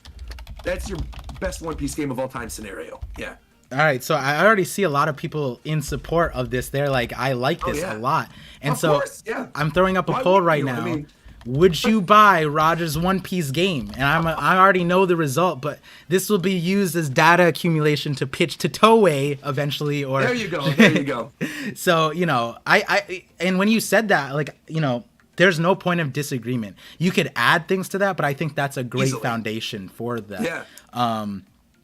that's your best One Piece game of all time scenario. Yeah. All right, so I already see a lot of people in support of this. They're like, I like this a lot. And of so course, I'm throwing up a poll right now. Would you buy Roger's One Piece game? And I already know the result, but this will be used as data accumulation to pitch to Toei eventually. Or there you go. So, and when you said that, like, there's no point of disagreement. You could add things to that, but I think that's a great foundation for that. Yeah.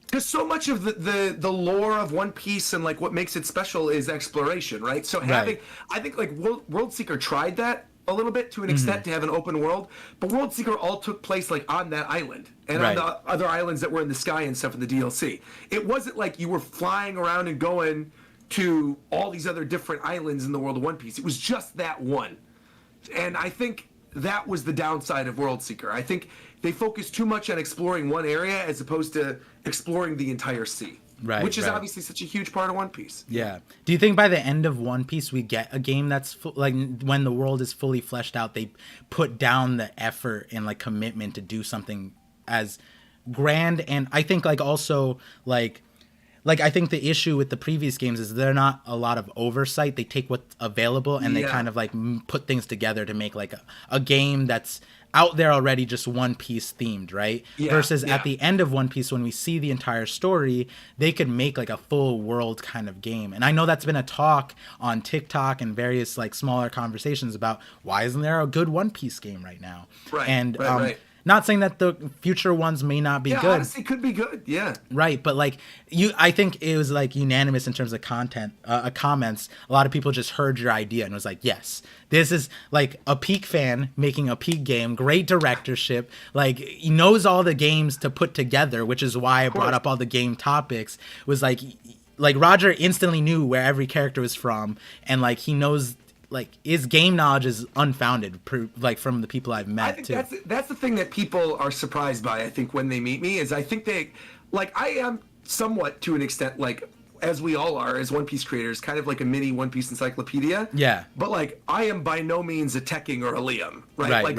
Because so much of the lore of One Piece and like what makes it special is exploration, right? So I think like World Seeker tried that a little bit to an extent to have an open world, but World Seeker all took place like on that island and on the other islands that were in the sky and stuff in the DLC. It wasn't like you were flying around and going to all these other different islands in the world of One Piece. It was just that one. And I think that was the downside of World Seeker. I think they focused too much on exploring one area as opposed to exploring the entire sea. Right, which is obviously such a huge part of One Piece. Yeah. Do you think by the end of One Piece we get a game that's like when the world is fully fleshed out, they put down the effort and like commitment to do something as grand? And I think like also like I think the issue with the previous games is they're not a lot of oversight. They take what's available and they kind of like put things together to make like a game that's out there already, just One Piece themed, right? Versus at the end of One Piece, when we see the entire story, they could make like a full world kind of game. And I know that's been a talk on TikTok and various like smaller conversations about why isn't there a good One Piece game right now? Right. And not saying that the future ones may not be good. Honestly, could be good. Yeah. Right, but like I think it was like unanimous in terms of content, comments. A lot of people just heard your idea and was like, yes, this is like a Peak fan making a Peak game. Great directorship. Like he knows all the games to put together, which is why I brought up all the game topics. Was like Roger instantly knew where every character was from, and like he knows. Like his game knowledge is unfounded, like from the people I've met. I think that's the thing that people are surprised by. I think when they meet me is I think they, like I am somewhat to an extent like as we all are as One Piece creators, kind of like a mini One Piece encyclopedia. Yeah. But like I am by no means a Tekking or a Liam, right? Like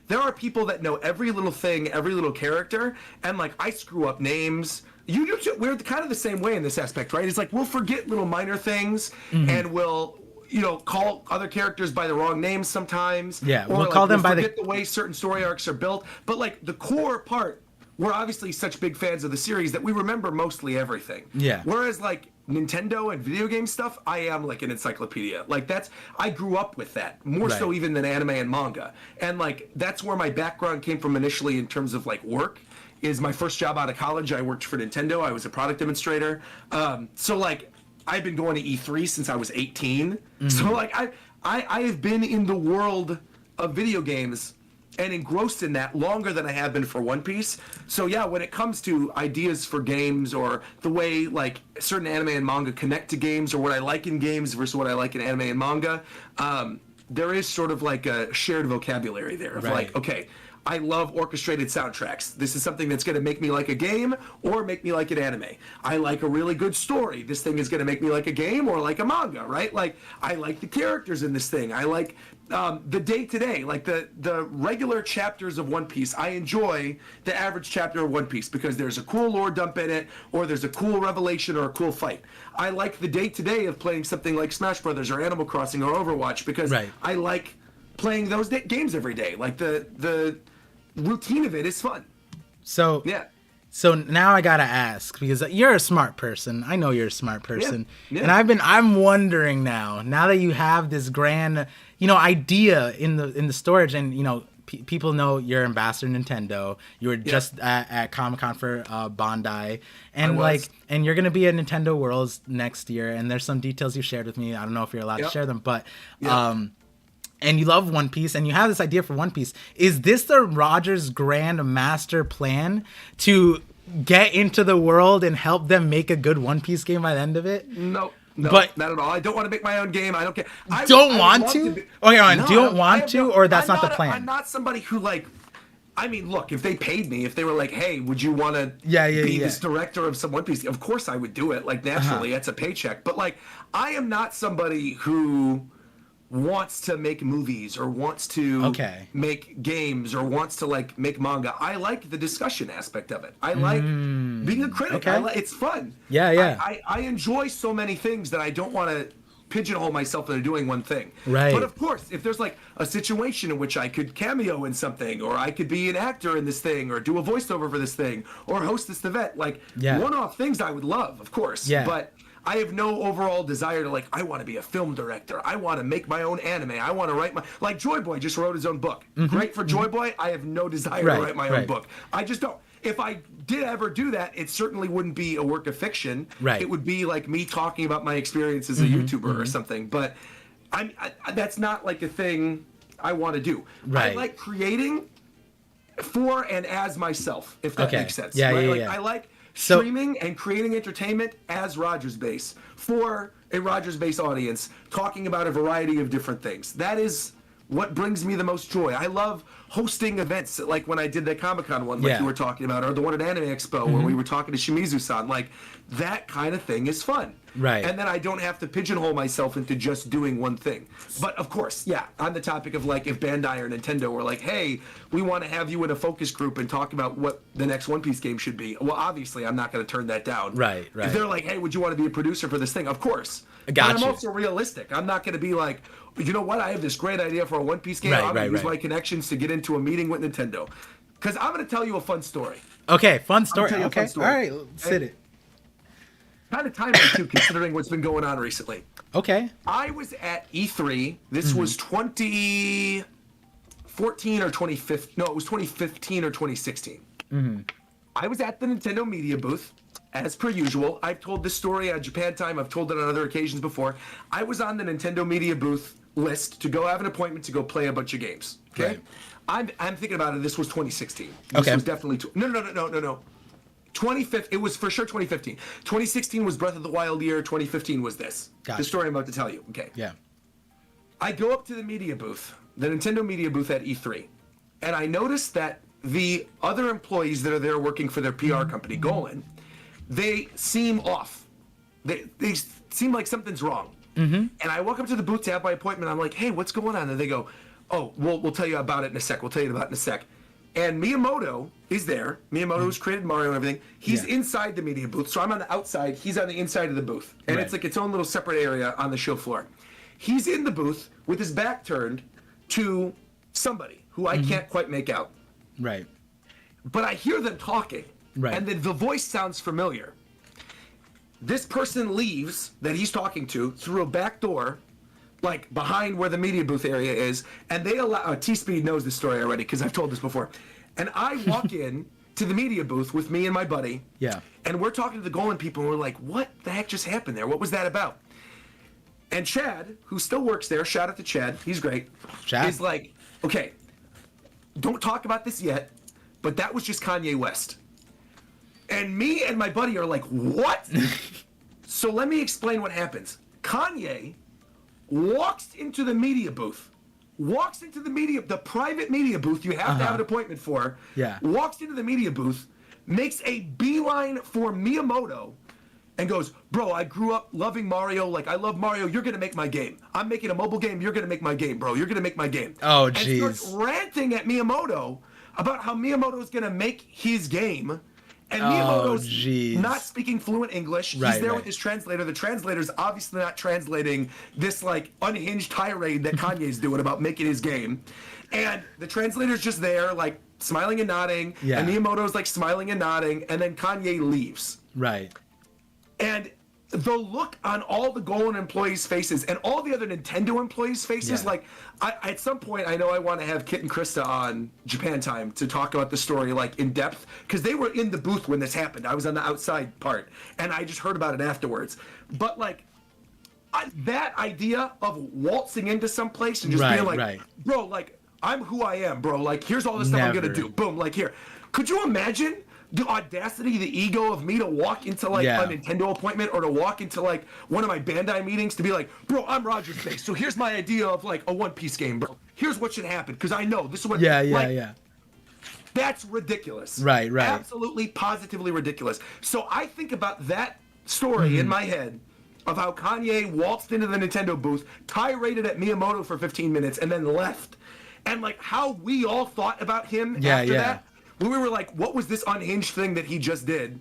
there are people that know every little thing, every little character, and like I screw up names. You do too. We're kind of the same way in this aspect, right? It's like we'll forget little minor things and we'll call other characters by the wrong names sometimes. Yeah, we'll call them by the way certain story arcs are built. But like the core part, we're obviously such big fans of the series that we remember mostly everything. Yeah. Whereas like Nintendo and video game stuff, I am like an encyclopedia. Like I grew up with that more so even than anime and manga. And like that's where my background came from initially in terms of like work. Is my first job out of college. I worked for Nintendo. I was a product demonstrator. So like. I've been going to E3 since I was 18. So like I have been in the world of video games and engrossed in that longer than I have been for One Piece. So yeah, when it comes to ideas for games or the way like certain anime and manga connect to games or what I like in games versus what I like in anime and manga, there is sort of like a shared vocabulary there of like, okay, I love orchestrated soundtracks. This is something that's going to make me like a game or make me like an anime. I like a really good story. This thing is going to make me like a game or like a manga, right? Like, I like the characters in this thing. I like the day-to-day, like the regular chapters of One Piece. I enjoy the average chapter of One Piece because there's a cool lore dump in it or there's a cool revelation or a cool fight. I like the day-to-day of playing something like Smash Brothers or Animal Crossing or Overwatch because I like playing those games every day. Like the routine of it is fun. So so now I gotta ask, because you're a smart person. I know you're a smart person. And I'm wondering now that you have this grand idea in the storage, and people know you're ambassador Nintendo. You were just at Comic-Con for Bandai, and and you're gonna be at Nintendo Worlds next year. And there's some details you shared with me. I don't know if you're allowed to share them, but and you love One Piece, and you have this idea for One Piece. Is this the Rogers grand master plan to get into the world and help them make a good One Piece game by the end of it? No, but not at all. I don't want to make my own game. I don't care. Don't want to? Okay, do you want to, or that's not the plan? I'm not somebody who like. I mean, look, if they paid me, if they were like, "Hey, would you want to be this director of some One Piece?" Of course, I would do it. Like naturally, that's a paycheck. But like, I am not somebody who wants to make movies or wants to make games or wants to like make manga. I like the discussion aspect of it. I like being a critic. It's fun. I enjoy so many things that I don't want to pigeonhole myself into doing one thing. Right. But of course, if there's like a situation in which I could cameo in something, or I could be an actor in this thing, or do a voiceover for this thing, or host this event, like one-off things I would love, of course. Yeah. But I have no overall desire to like, I want to be a film director. I want to make my own anime. I want to write like Joy Boy just wrote his own book. Great for Joy Boy. I have no desire to write my own book. I just don't. If I did ever do that, it certainly wouldn't be a work of fiction. Right. It would be like me talking about my experience as a YouTuber or something. But that's not like a thing I want to do. Right. I like creating for and as myself, if that makes sense. I like streaming and creating entertainment as Rogers Base for a Rogers Base audience, talking about a variety of different things. That is what brings me the most joy. I love hosting events, like when I did the Comic-Con one, like you were talking about, or the one at Anime Expo where we were talking to Shimizu-san. Like, that kind of thing is fun. Right. And then I don't have to pigeonhole myself into just doing one thing. But of course, on the topic of like if Bandai or Nintendo were like, hey, we want to have you in a focus group and talk about what the next One Piece game should be. Well, obviously, I'm not going to turn that down. Right. If they're like, hey, would you want to be a producer for this thing? Of course. But I'm also realistic. I'm not going to be like, you know what? I have this great idea for a One Piece game. I'm going to use my connections to get into a meeting with Nintendo. Because I'm going to tell you a fun story. Okay, fun story. Okay, all right, sit it. Kind of timely, too, considering what's been going on recently. Okay. I was at E3. This was 2014 or 2015. No, it was 2015 or 2016. I was at the Nintendo Media booth, as per usual. I've told this story on Japan Time. I've told it on other occasions before. I was on the Nintendo Media booth list to go have an appointment to go play a bunch of games. Okay? Right. I'm thinking about it. This was 2016. This was definitely... No. 2015. It was for sure 2015. 2016 was Breath of the Wild year. 2015 was this. Gotcha. The story I'm about to tell you. Okay. Yeah. I go up to the media booth, the Nintendo Media booth at E3, and I noticed that the other employees that are there working for their PR company, Golan, they seem off. They seem like something's wrong. And I walk up to the booth to have my appointment. I'm like, hey, what's going on? And they go, oh, we'll tell you about it in a sec. We'll tell you about it in a sec. And Miyamoto is there. Miyamoto who's created Mario and everything. He's inside the media booth. So I'm on the outside. He's on the inside of the booth. And it's like its own little separate area on the show floor. He's in the booth with his back turned to somebody who I can't quite make out. Right. But I hear them talking. Right. And then the voice sounds familiar. This person leaves that he's talking to through a back door, like behind where the media booth area is, and they allow... T-Speed knows this story already because I've told this before. And I walk in to the media booth with me and my buddy. Yeah. And we're talking to the Golan people, and we're like, what the heck just happened there? What was that about? And Chad, who still works there, shout out to Chad, he's great, Chad is like, okay, don't talk about this yet, but that was just Kanye West. And me and my buddy are like, what? So let me explain what happens. Kanye walks into the media booth, the private media booth you have to have an appointment for, walks into the media booth, makes a beeline for Miyamoto, and goes, bro, I grew up loving Mario. Like, I love Mario. You're going to make my game. I'm making a mobile game. You're going to make my game, bro. You're going to make my game. Oh, jeez. And starts ranting at Miyamoto about how Miyamoto's going to make his game. And Miyamoto's not speaking fluent English. He's there with his translator. The translator's obviously not translating this, like, unhinged tirade that Kanye's doing about making his game. And the translator's just there, like, smiling and nodding. Yeah. And Miyamoto's, like, smiling and nodding. And then Kanye leaves. Right. And the look on all the Golden employees' faces and all the other Nintendo employees' faces, Yeah. like, at some point, I know I want to have Kit and Krista on Japan Time to talk about the story, like, in depth, because they were in the booth when this happened. I was on the outside part, and I just heard about it afterwards. But, like, that idea of waltzing into some place and just being like, bro, like, I'm who I am, bro. Like, here's all the stuff I'm going to do. Boom, like, here. Could you imagine the audacity, the ego of me to walk into like a Nintendo appointment or to walk into like one of my Bandai meetings to be like, bro, I'm Roger's face. So here's my idea of like a One Piece game, bro. Here's what should happen because I know this is what. That's ridiculous. Right. Absolutely, positively ridiculous. So I think about that story in my head of how Kanye waltzed into the Nintendo booth, tiraded at Miyamoto for 15 minutes, and then left, and like how we all thought about him after that. When we were like, what was this unhinged thing that he just did?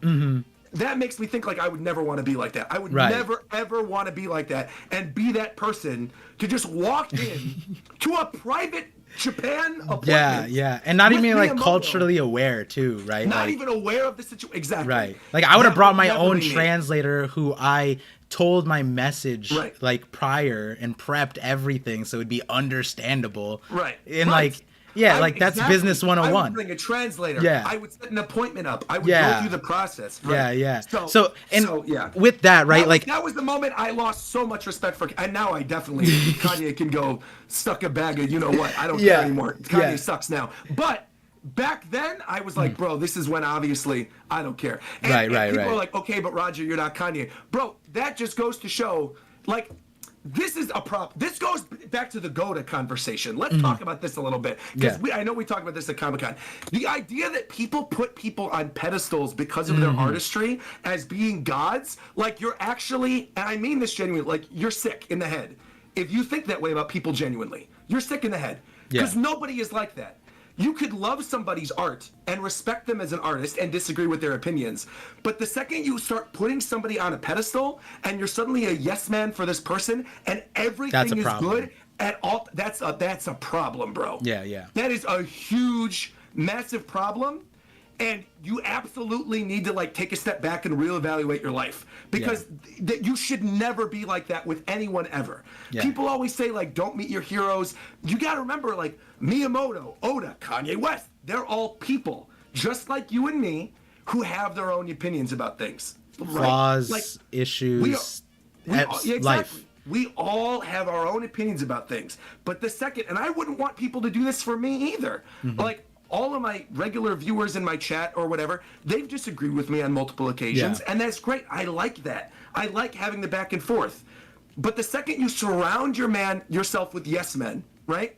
That makes me think like I would never want to be like that. I would never, ever want to be like that and be that person to just walk in to a private Japan appointment. And not even like Miyamoto. Culturally aware too, right? Not like, even aware of the situation. Exactly. Right. Like I would have brought my own translator who I told my message like prior and prepped everything so it'd be understandable. Right. And like like that's business 101. I would bring a translator. Yeah. I would set an appointment up. I would go through the process. Right? Yeah. So with that, right? Like that was the moment I lost so much respect for, and now I definitely Kanye can go stuck a bag of you know what. I don't care anymore. Kanye sucks now. But back then I was like, bro, this is when obviously I don't care. And people are like, okay, but Roger, you're not Kanye, bro. That just goes to show, like. This is a prop. This goes back to the GOTA conversation. Let's talk about this a little bit. Because I know we talked about this at Comic-Con. The idea that people put people on pedestals because of their artistry as being gods, like you're actually, and I mean this genuinely, like you're sick in the head. If you think that way about people genuinely, you're sick in the head. Because nobody is like that. You could love somebody's art and respect them as an artist and disagree with their opinions. But the second you start putting somebody on a pedestal and you're suddenly a yes man for this person and everything is good at all, that's a problem, bro. Yeah. That is a huge, massive problem. And you absolutely need to like take a step back and reevaluate your life because you should never be like that with anyone ever. People always say like, don't meet your heroes. You got to remember like Miyamoto, Oda, Kanye West, they're all people just like you and me who have their own opinions about things. Flaws, like, issues, life. We all have our own opinions about things. But the second, and I wouldn't want people to do this for me either. Like, all of my regular viewers in my chat or whatever, they've disagreed with me on multiple occasions, and that's great. I like that. I like having the back and forth. But the second you surround yourself with yes men, right?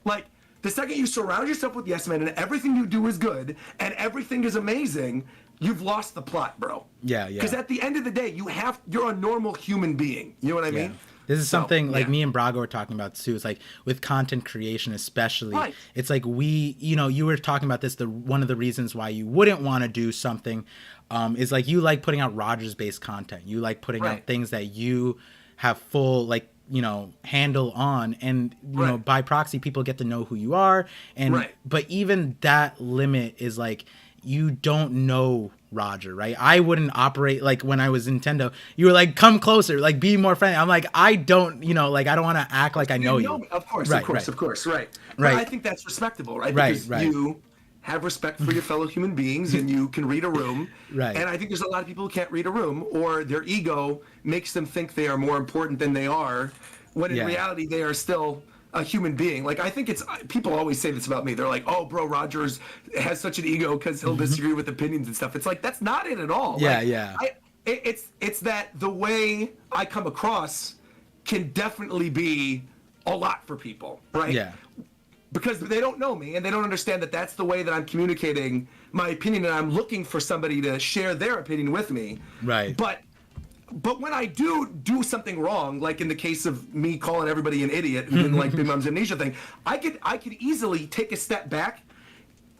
Like, the second you surround yourself with yes men and everything you do is good and everything is amazing, you've lost the plot, bro. Yeah. Because at the end of the day, you're a normal human being. You know what I mean? This is something like me and Braga were talking about too. It's like with content creation, especially, it's like you were talking about this. One of the reasons why you wouldn't want to do something is like you like putting out Rogers based content. You like putting out things that you have full handle on, and you know by proxy people get to know who you are. And but even that limit is like you don't know Roger, right? I wouldn't operate like when I was Nintendo. You were like, come closer, like be more friendly. I'm like, I don't, I don't want to act like I know you. Of course, right. But I think that's respectable, right? Because you have respect for your fellow human beings and you can read a room. Right. And I think there's a lot of people who can't read a room, or their ego makes them think they are more important than they are, when in reality they are still a human being. Like, I think people always say this about me. They're like, oh, bro, Rogers has such an ego because he'll disagree with opinions and stuff. It's like, that's not it at all. It's that the way I come across can definitely be a lot for people, right? Yeah. Because they don't know me and they don't understand that that's the way that I'm communicating my opinion, and I'm looking for somebody to share their opinion with me. Right. But when I do something wrong, like in the case of me calling everybody an idiot who didn't like Big Mom's Amnesia thing, I could easily take a step back,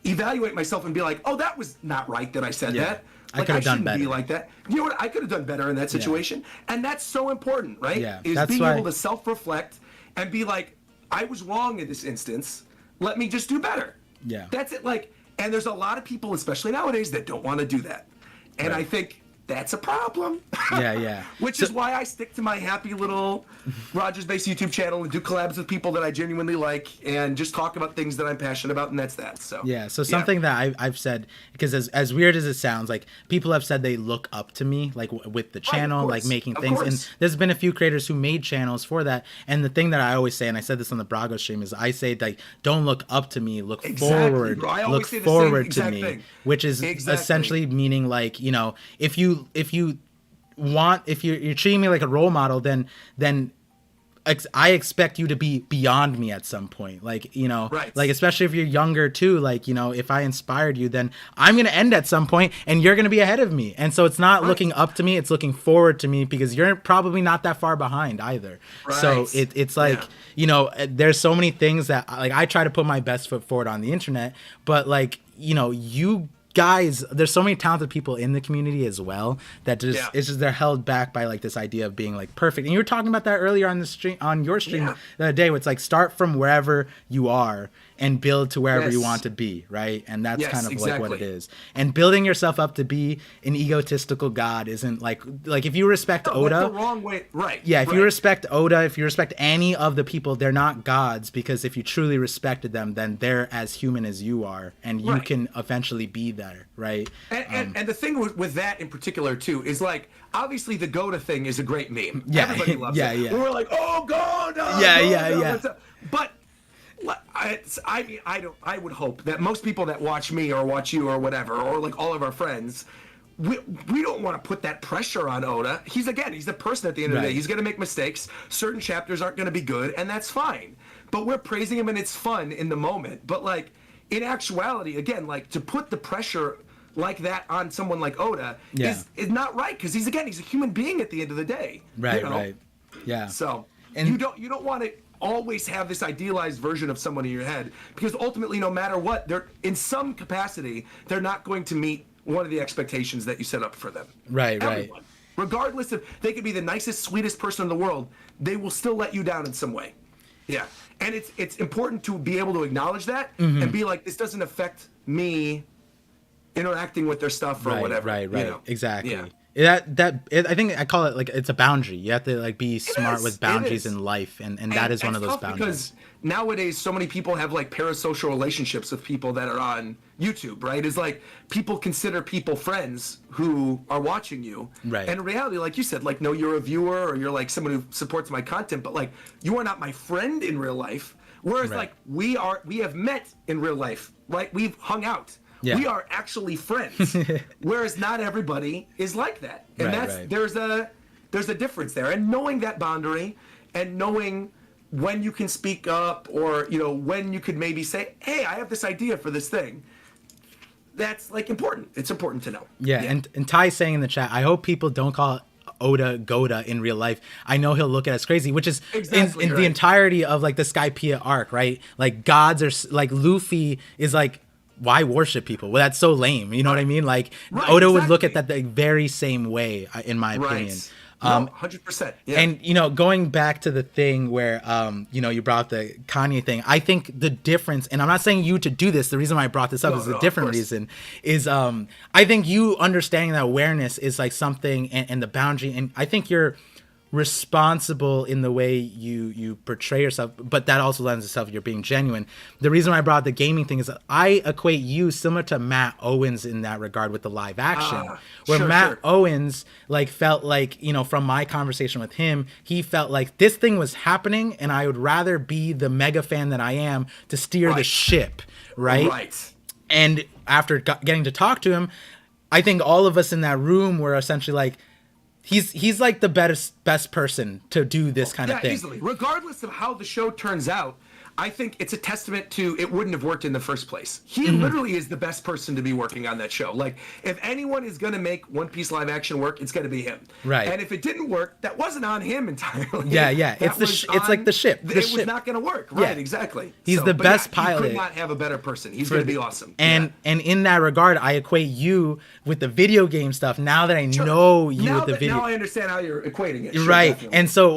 evaluate myself, and be like, oh, that was not right that I said that. Like, I could have done better. Be like that. You know what? I could have done better in that situation, and that's so important, right? Yeah. Is being able to self-reflect and be like, I was wrong in this instance. Let me just do better. Yeah. That's it. Like, and there's a lot of people, especially nowadays, that don't want to do that, and I think that's a problem. Yeah. Which is why I stick to my happy little Rogers Base YouTube channel and do collabs with people that I genuinely like and just talk about things that I'm passionate about, and that's that. So So something that I've said, because as weird as it sounds, like people have said they look up to me, like with the channel, like making things, and there's been a few creators who made channels for that. And the thing that I always say, and I said this on the Brago stream, is I say like, don't look up to me, look forward, look forward to me, which is essentially meaning like, you know, if you're treating me like a role model, then I expect you to be beyond me at some point. Like, you know, like, especially if you're younger too, like, you know, if I inspired you, then I'm going to end at some point and you're going to be ahead of me. And so it's not looking up to me, it's looking forward to me, because you're probably not that far behind either. So it's like, you know, there's so many things that like I try to put my best foot forward on the internet, but like, you know, you guys, there's so many talented people in the community as well that just it's just they're held back by like this idea of being like perfect. And you were talking about that earlier on the stream, on your stream the other day, where it's like start from wherever you are and build to wherever you want to be, right? And that's kind of like what it is. And building yourself up to be an egotistical god isn't like if you respect Oda, the wrong way, if you respect Oda, if you respect any of the people, they're not gods, because if you truly respected them, then they're as human as you are, and you can eventually be there, right? And the thing with that in particular too is like, obviously the Goda thing is a great meme. Everybody loves it. We're like, oh God, but I mean, I would hope that most people that watch me or watch you or whatever, or like all of our friends, we don't want to put that pressure on Oda. He's a person at the end of the day. He's going to make mistakes. Certain chapters aren't going to be good, and that's fine. But we're praising him, and it's fun in the moment. But like, in actuality, again, like, to put the pressure like that on someone like Oda is not right, because he's a human being at the end of the day. So and you don't want to always have this idealized version of someone in your head, because ultimately, no matter what, they're in some capacity, they're not going to meet one of the expectations that you set up for them. Everyone. Regardless of, they could be the nicest, sweetest person in the world, they will still let you down in some way. And it's important to be able to acknowledge that and be like, this doesn't affect me interacting with their stuff or whatever. You know? Exactly. I think I call it like, it's a boundary. You have to like be smart with boundaries in life, and that is one of those boundaries. Because nowadays so many people have like parasocial relationships with people that are on YouTube, right? It's like people consider people friends who are watching you. And in reality, like you said, like, no, you're a viewer or you're like someone who supports my content, but like, you are not my friend in real life. Whereas like we have met in real life, right? We've hung out. We are actually friends. Whereas not everybody is like that. And there's a difference there. And knowing that boundary and knowing when you can speak up, or, you know, when you could maybe say, hey, I have this idea for this thing. That's like important. It's important to know. And Ty saying in the chat, I hope people don't call Oda Goda in real life. I know he'll look at us crazy, which is in the entirety of like the Skypiea arc, right? Like, gods are like, Luffy is like, why worship people? Well, that's so lame. You know what I mean? Like, Oda would look at that the very same way, in my opinion. 100%. And, you know, going back to the thing where, you know, you brought the Kanye thing, I think the difference, and I'm not saying you to do this, the reason why I brought this up is a different reason, is I think you understanding that awareness is like something, and the boundary, and I think you're responsible in the way you portray yourself, but that also lends itself you're being genuine. The reason why I brought the gaming thing is that I equate you similar to Matt Owens in that regard with the live action, where Matt Owens like felt like, you know, from my conversation with him, he felt like this thing was happening and I would rather be the mega fan that I am to steer the ship, right? And after getting to talk to him, I think all of us in that room were essentially like, he's like the best person to do this kind of thing. Easily. Regardless of how the show turns out, I think it's a testament to it wouldn't have worked in the first place. He literally is the best person to be working on that show. Like, if anyone is going to make One Piece live action work, it's going to be him. And if it didn't work, that wasn't on him entirely. It's like the ship. It was not going to work. Exactly. He's the best pilot. He could not have a better person. He's going to be awesome. And in that regard, I equate you with the video game stuff. Now that I know you with the video, now I understand how you're equating it. Right. definitely. And so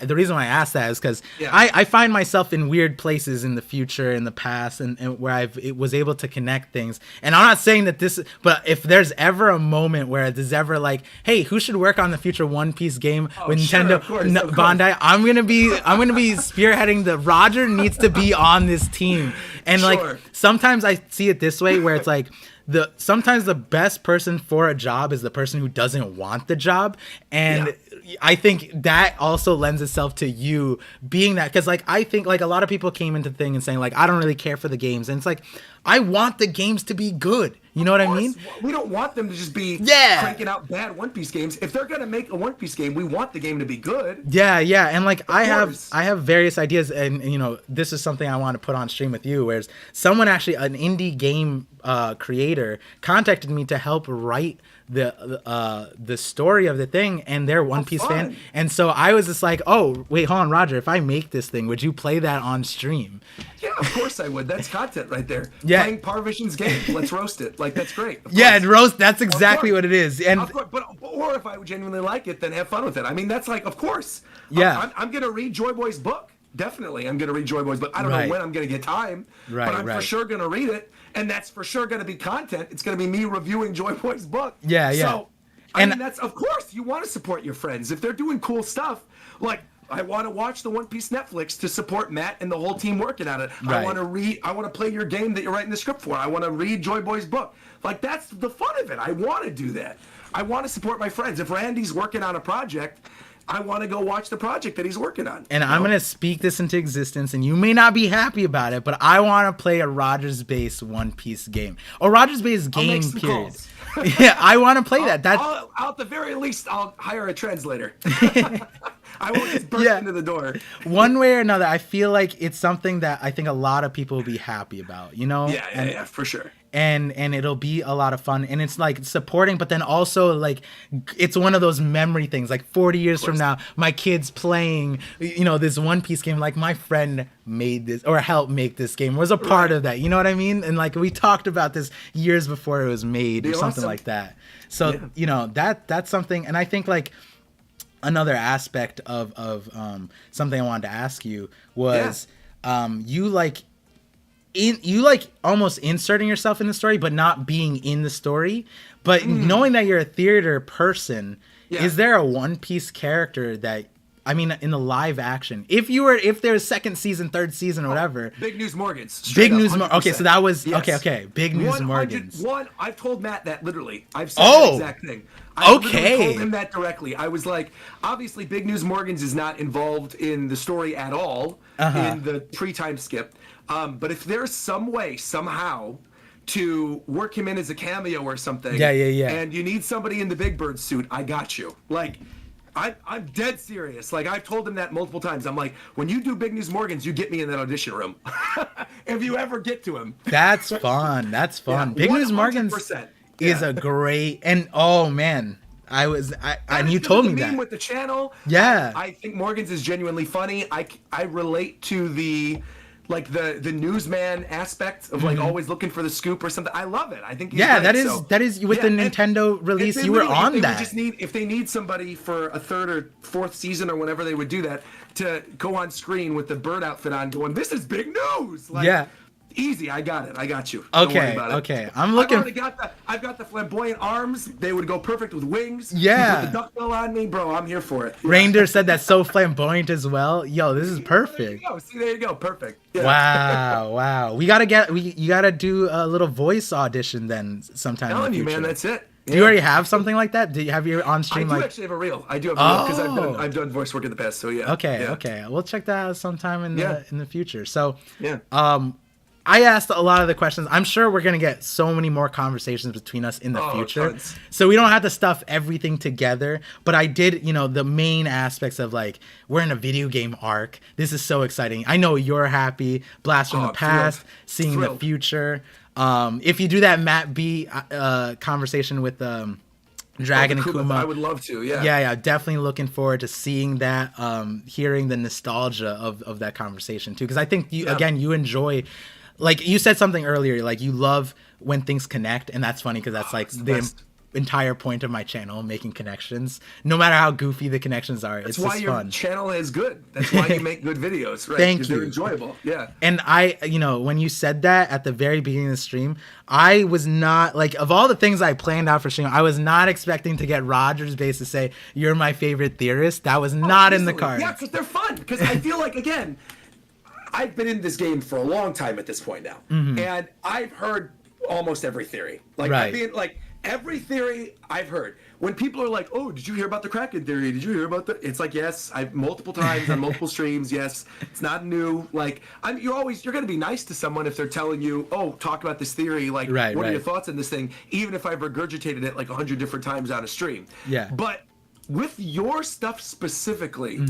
the reason why I asked that is because I find myself in weird places in the future, in the past, and where it was able to connect things. And I'm not saying that but if there's ever a moment where there's ever like, hey, who should work on the future One Piece game with Nintendo, of course. Bandai, I'm gonna be spearheading Roger needs to be on this team. And like sometimes I see it this way where it's like sometimes the best person for a job is the person who doesn't want the job. And I think that also lends itself to you being that, because like I think like a lot of people came into the thing and saying like, I don't really care for the games, and it's like, I want the games to be good. You know what I mean? We don't want them to just be cranking out bad One Piece games. If they're gonna make a One Piece game, we want the game to be good. Yeah, and like I have various ideas, and you know, this is something I want to put on stream with you. Whereas someone actually, an indie game creator, contacted me to help write the story of the thing, and they're One Piece fan, and so I was just like, oh wait, hold on, Roger, if I make this thing, would you play that on stream? Yeah, of course I would. That's content right there. Yeah. Playing ParVision's game. Let's roast it. Like, that's great. Yeah, roast. That's exactly what it is. And or if I would genuinely like it, then have fun with it. I mean, that's like, of course. Yeah. I'm gonna read Joy Boy's book. Definitely, I'm gonna read Joy Boy's book. I don't know when I'm gonna get time, but I'm for sure gonna read it, and that's for sure gonna be content. It's gonna be me reviewing Joy Boy's book. Yeah. So, I mean, that's, of course, you want to support your friends if they're doing cool stuff. Like, I want to watch the One Piece Netflix to support Matt and the whole team working on it. I want to play your game that you're writing the script for. I want to read Joy Boy's book. Like, that's the fun of it. I want to do that. I want to support my friends. If Randy's working on a project, I want to go watch the project that he's working on. And I'm going to speak this into existence, and you may not be happy about it, but I want to play a Rogers Base One Piece game. Or Rogers Base game, period. Yeah, I want to play that. I'll, at the very least, I'll hire a translator. I won't just burst into the door. One way or another, I feel like it's something that I think a lot of people will be happy about, you know? Yeah, for sure. And it'll be a lot of fun, and it's like supporting, but then also like it's one of those memory things, like 40 years from now, my kids playing, you know, this One Piece game, like my friend made this or helped make this game, was a part of that, you know what I mean? And like we talked about this years before it was made or something like that. So you know, that's something. And I think like another aspect of something I wanted to ask you was you like almost inserting yourself in the story, but not being in the story. But knowing that you're a theater person, is there a One Piece character that, I mean, in the live action, if there's second season, third season, or whatever? Big News Morgans. Big News Morgans. Okay, so that was okay. Big News Morgans. I've told Matt that literally. I've said that exact thing. I literally told him that directly. I was like, obviously, Big News Morgans is not involved in the story at all in the pre-time skip. But if there's some way, somehow, to work him in as a cameo or something, and you need somebody in the Big Bird suit, I got you. Like, I'm dead serious. Like, I've told him that multiple times. I'm like, when you do Big News Morgans, you get me in that audition room. If you ever get to him. That's fun. That's fun. Big News Morgans is a great, and oh man, and you told me that. With the channel. Yeah. I think Morgans is genuinely funny. I relate to the newsman aspect of like always looking for the scoop or something. I love it. I think he's great. that is with the Nintendo release. You were on that. If they need somebody for a third or fourth season or whenever they would do that to go on screen with the bird outfit on, going, "This is big news!" Like, easy. I got it. I got you. Okay. Don't worry about it. Okay. I'm looking. I've got the flamboyant arms. They would go perfect with wings. Yeah. You put the duckbill on me, bro. I'm here for it. Reindeer said that's so flamboyant as well. Yo, this is perfect. There you go. Perfect. Yeah. Wow. You gotta do a little voice audition then sometime. I'm telling in the you, future. man. That's it. Do you already have something like that? Do you have your on stream? I do actually have a reel. I do have a reel because I've done voice work in the past. So yeah. Okay. We'll check that out sometime in the future. So yeah. I asked a lot of the questions. I'm sure we're going to get so many more conversations between us in the future. Tons. So we don't have to stuff everything together. But I did, the main aspects of like, we're in a video game arc. This is so exciting. I know you're happy. Blast from the past, seeing the future. If you do that Matt B conversation with Dragon and Kuma, I would love to. Yeah. Definitely looking forward to seeing that, hearing the nostalgia of that conversation too. Because I think you enjoy. Like you said something earlier, like you love when things connect, and that's funny because that's like entire point of my channel, making connections. No matter how goofy the connections are, That's it's why just your fun. channel is good. That's why you make good videos, right? Thank 'Cause you. They're enjoyable. Yeah. And I, when you said that at the very beginning of the stream, I was not like, of all the things I planned out for stream, I was not expecting to get Rogers Base to say, "You're my favorite theorist." That was not in the Easily. cards. Yeah, because they're fun. Because I feel like, again, I've been in this game for a long time at this point now, and I've heard almost every theory. Like, Right. every theory I've heard. When people are like, "Oh, did you hear about the Kraken theory? Did you hear about the?" It's like, yes, I've multiple times on multiple streams. Yes, it's not new. Like, you're going to be nice to someone if they're telling you, "Oh, talk about this theory." Like, Right, what are your right. thoughts on this thing? Even if I've regurgitated it like 100 different times on a stream. Yeah. But with your stuff specifically.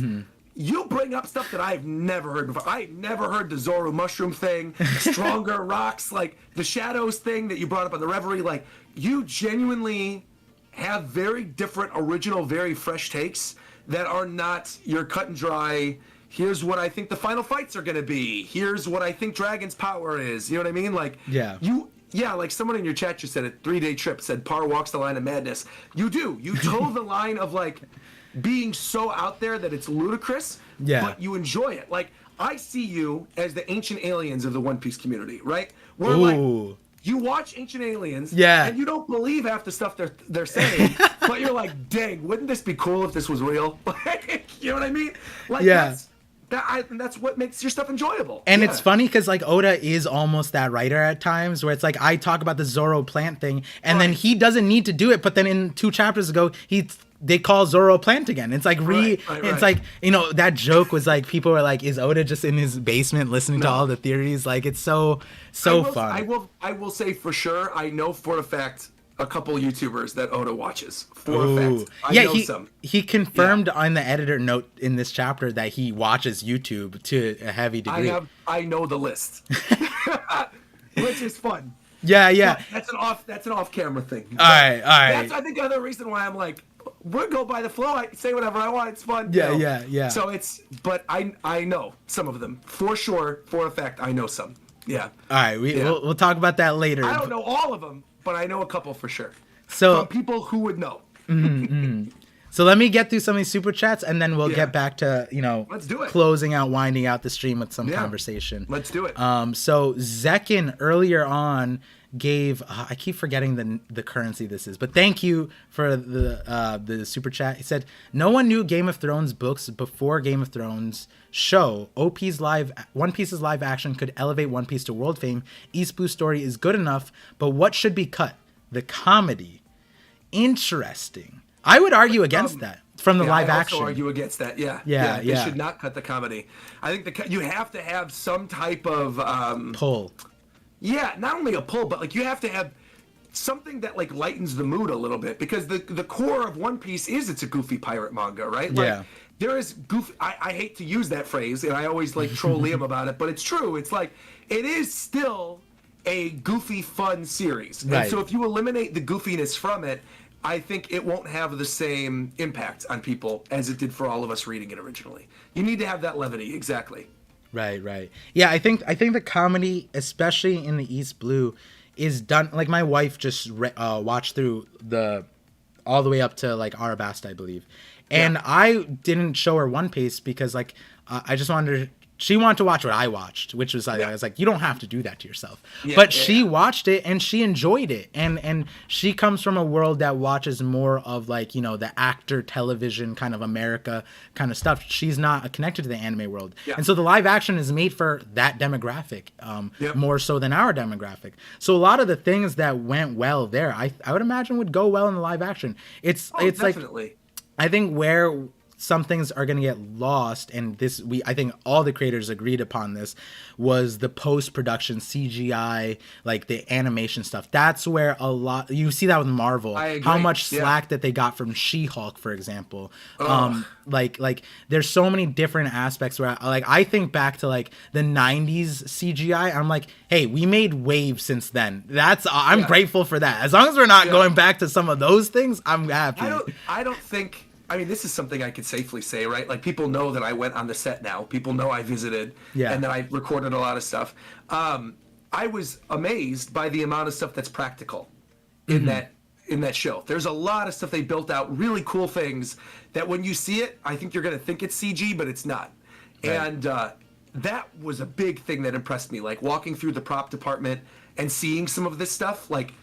You bring up stuff that I've never heard before. I've never heard the Zoru mushroom thing, stronger rocks, like the shadows thing that you brought up on the Reverie. Like, you genuinely have very different, original, very fresh takes that are not your cut and dry. Here's what I think the final fights are going to be. Here's what I think Dragon's power is. You know what I mean? Like, yeah, like someone in your chat just said it. 3-day trip said Par walks the line of madness. You do. You toe the line of like being so out there that it's ludicrous, but you enjoy it. Like, I see you as the ancient aliens of the One Piece community, right? Where like you watch Ancient Aliens, and you don't believe half the stuff they're saying, but you're like, dang, wouldn't this be cool if this was real? You know what I mean? Like, that's what makes your stuff enjoyable. And it's funny because like Oda is almost that writer at times, where it's like I talk about the Zoro plant thing, and then he doesn't need to do it, but then in 2 chapters ago they call Zoro plant again. It's like it's like, that joke was like, people were like, is Oda just in his basement listening to all the theories? Like, it's so fun. I will say for sure, I know for a fact a couple YouTubers that Oda watches. For a fact. I know some. He confirmed on the editor note in this chapter that he watches YouTube to a heavy degree. I know the list. Which is fun. Yeah. But that's an off camera thing. All right. That's, I think, the other reason why I'm like, we'll go by the flow. I say whatever I want. It's fun. Yeah. So but I know some of them for sure. For a fact, I know some. Yeah. All right. We'll talk about that later. I don't know all of them, but I know a couple for sure. So from people who would know. So let me get through some of these super chats, and then we'll get back to let's do it. Closing out, winding out the stream with some conversation. Let's do it. So Zekin earlier on gave I keep forgetting the currency this is, but thank you for the super chat. He said no one knew Game of Thrones books before Game of Thrones show. One Piece's live action could elevate One Piece to world fame. East Blue's story is good enough, but what should be cut? The comedy. Interesting. I would argue against that from the live action. I also argue against that. Yeah. They should not cut the comedy. I think you have to have some type of pull. Yeah, not only a pull, but like you have to have something that like lightens the mood a little bit, because the core of One Piece is it's a goofy pirate manga, right? Like, there is goofy. I hate to use that phrase, and I always like troll Liam about it, but it's true. It's like it is still a goofy, fun series, and so if you eliminate the goofiness from it, I think it won't have the same impact on people as it did for all of us reading it originally. You need to have that levity, exactly. Right. Yeah, I think the comedy, especially in the East Blue, is done. Like, my wife just watched through all the way up to like Arabasta, I believe, and I didn't show her One Piece because like I just wanted she wanted to watch what I watched, which was I was like, you don't have to do that to yourself. But she watched it and she enjoyed it, and she comes from a world that watches more of like the actor television kind of America kind of stuff. She's not connected to the anime world, and so the live action is made for that demographic more so than our demographic. So a lot of the things that went well there, I would imagine would go well in the live action. It's definitely. Like, I think where some things are going to get lost, and I think all the creators agreed upon this, was the post-production CGI, like the animation stuff. That's where a lot, you see that with Marvel, how much slack that they got from She-Hulk, for example. Like there's so many different aspects where I think back to like the 90s CGI. I'm like, hey, we made waves since then. I'm grateful for that. As long as we're not going back to some of those things, I'm happy. I don't think, I mean, this is something I could safely say, right? Like, people know that I went on the set now. People know I visited, and that I recorded a lot of stuff. I was amazed by the amount of stuff that's practical in that in that show. There's a lot of stuff they built out, really cool things that when you see it, I think you're going to think it's CG, but it's not. Right. And that was a big thing that impressed me, like walking through the prop department and seeing some of this stuff like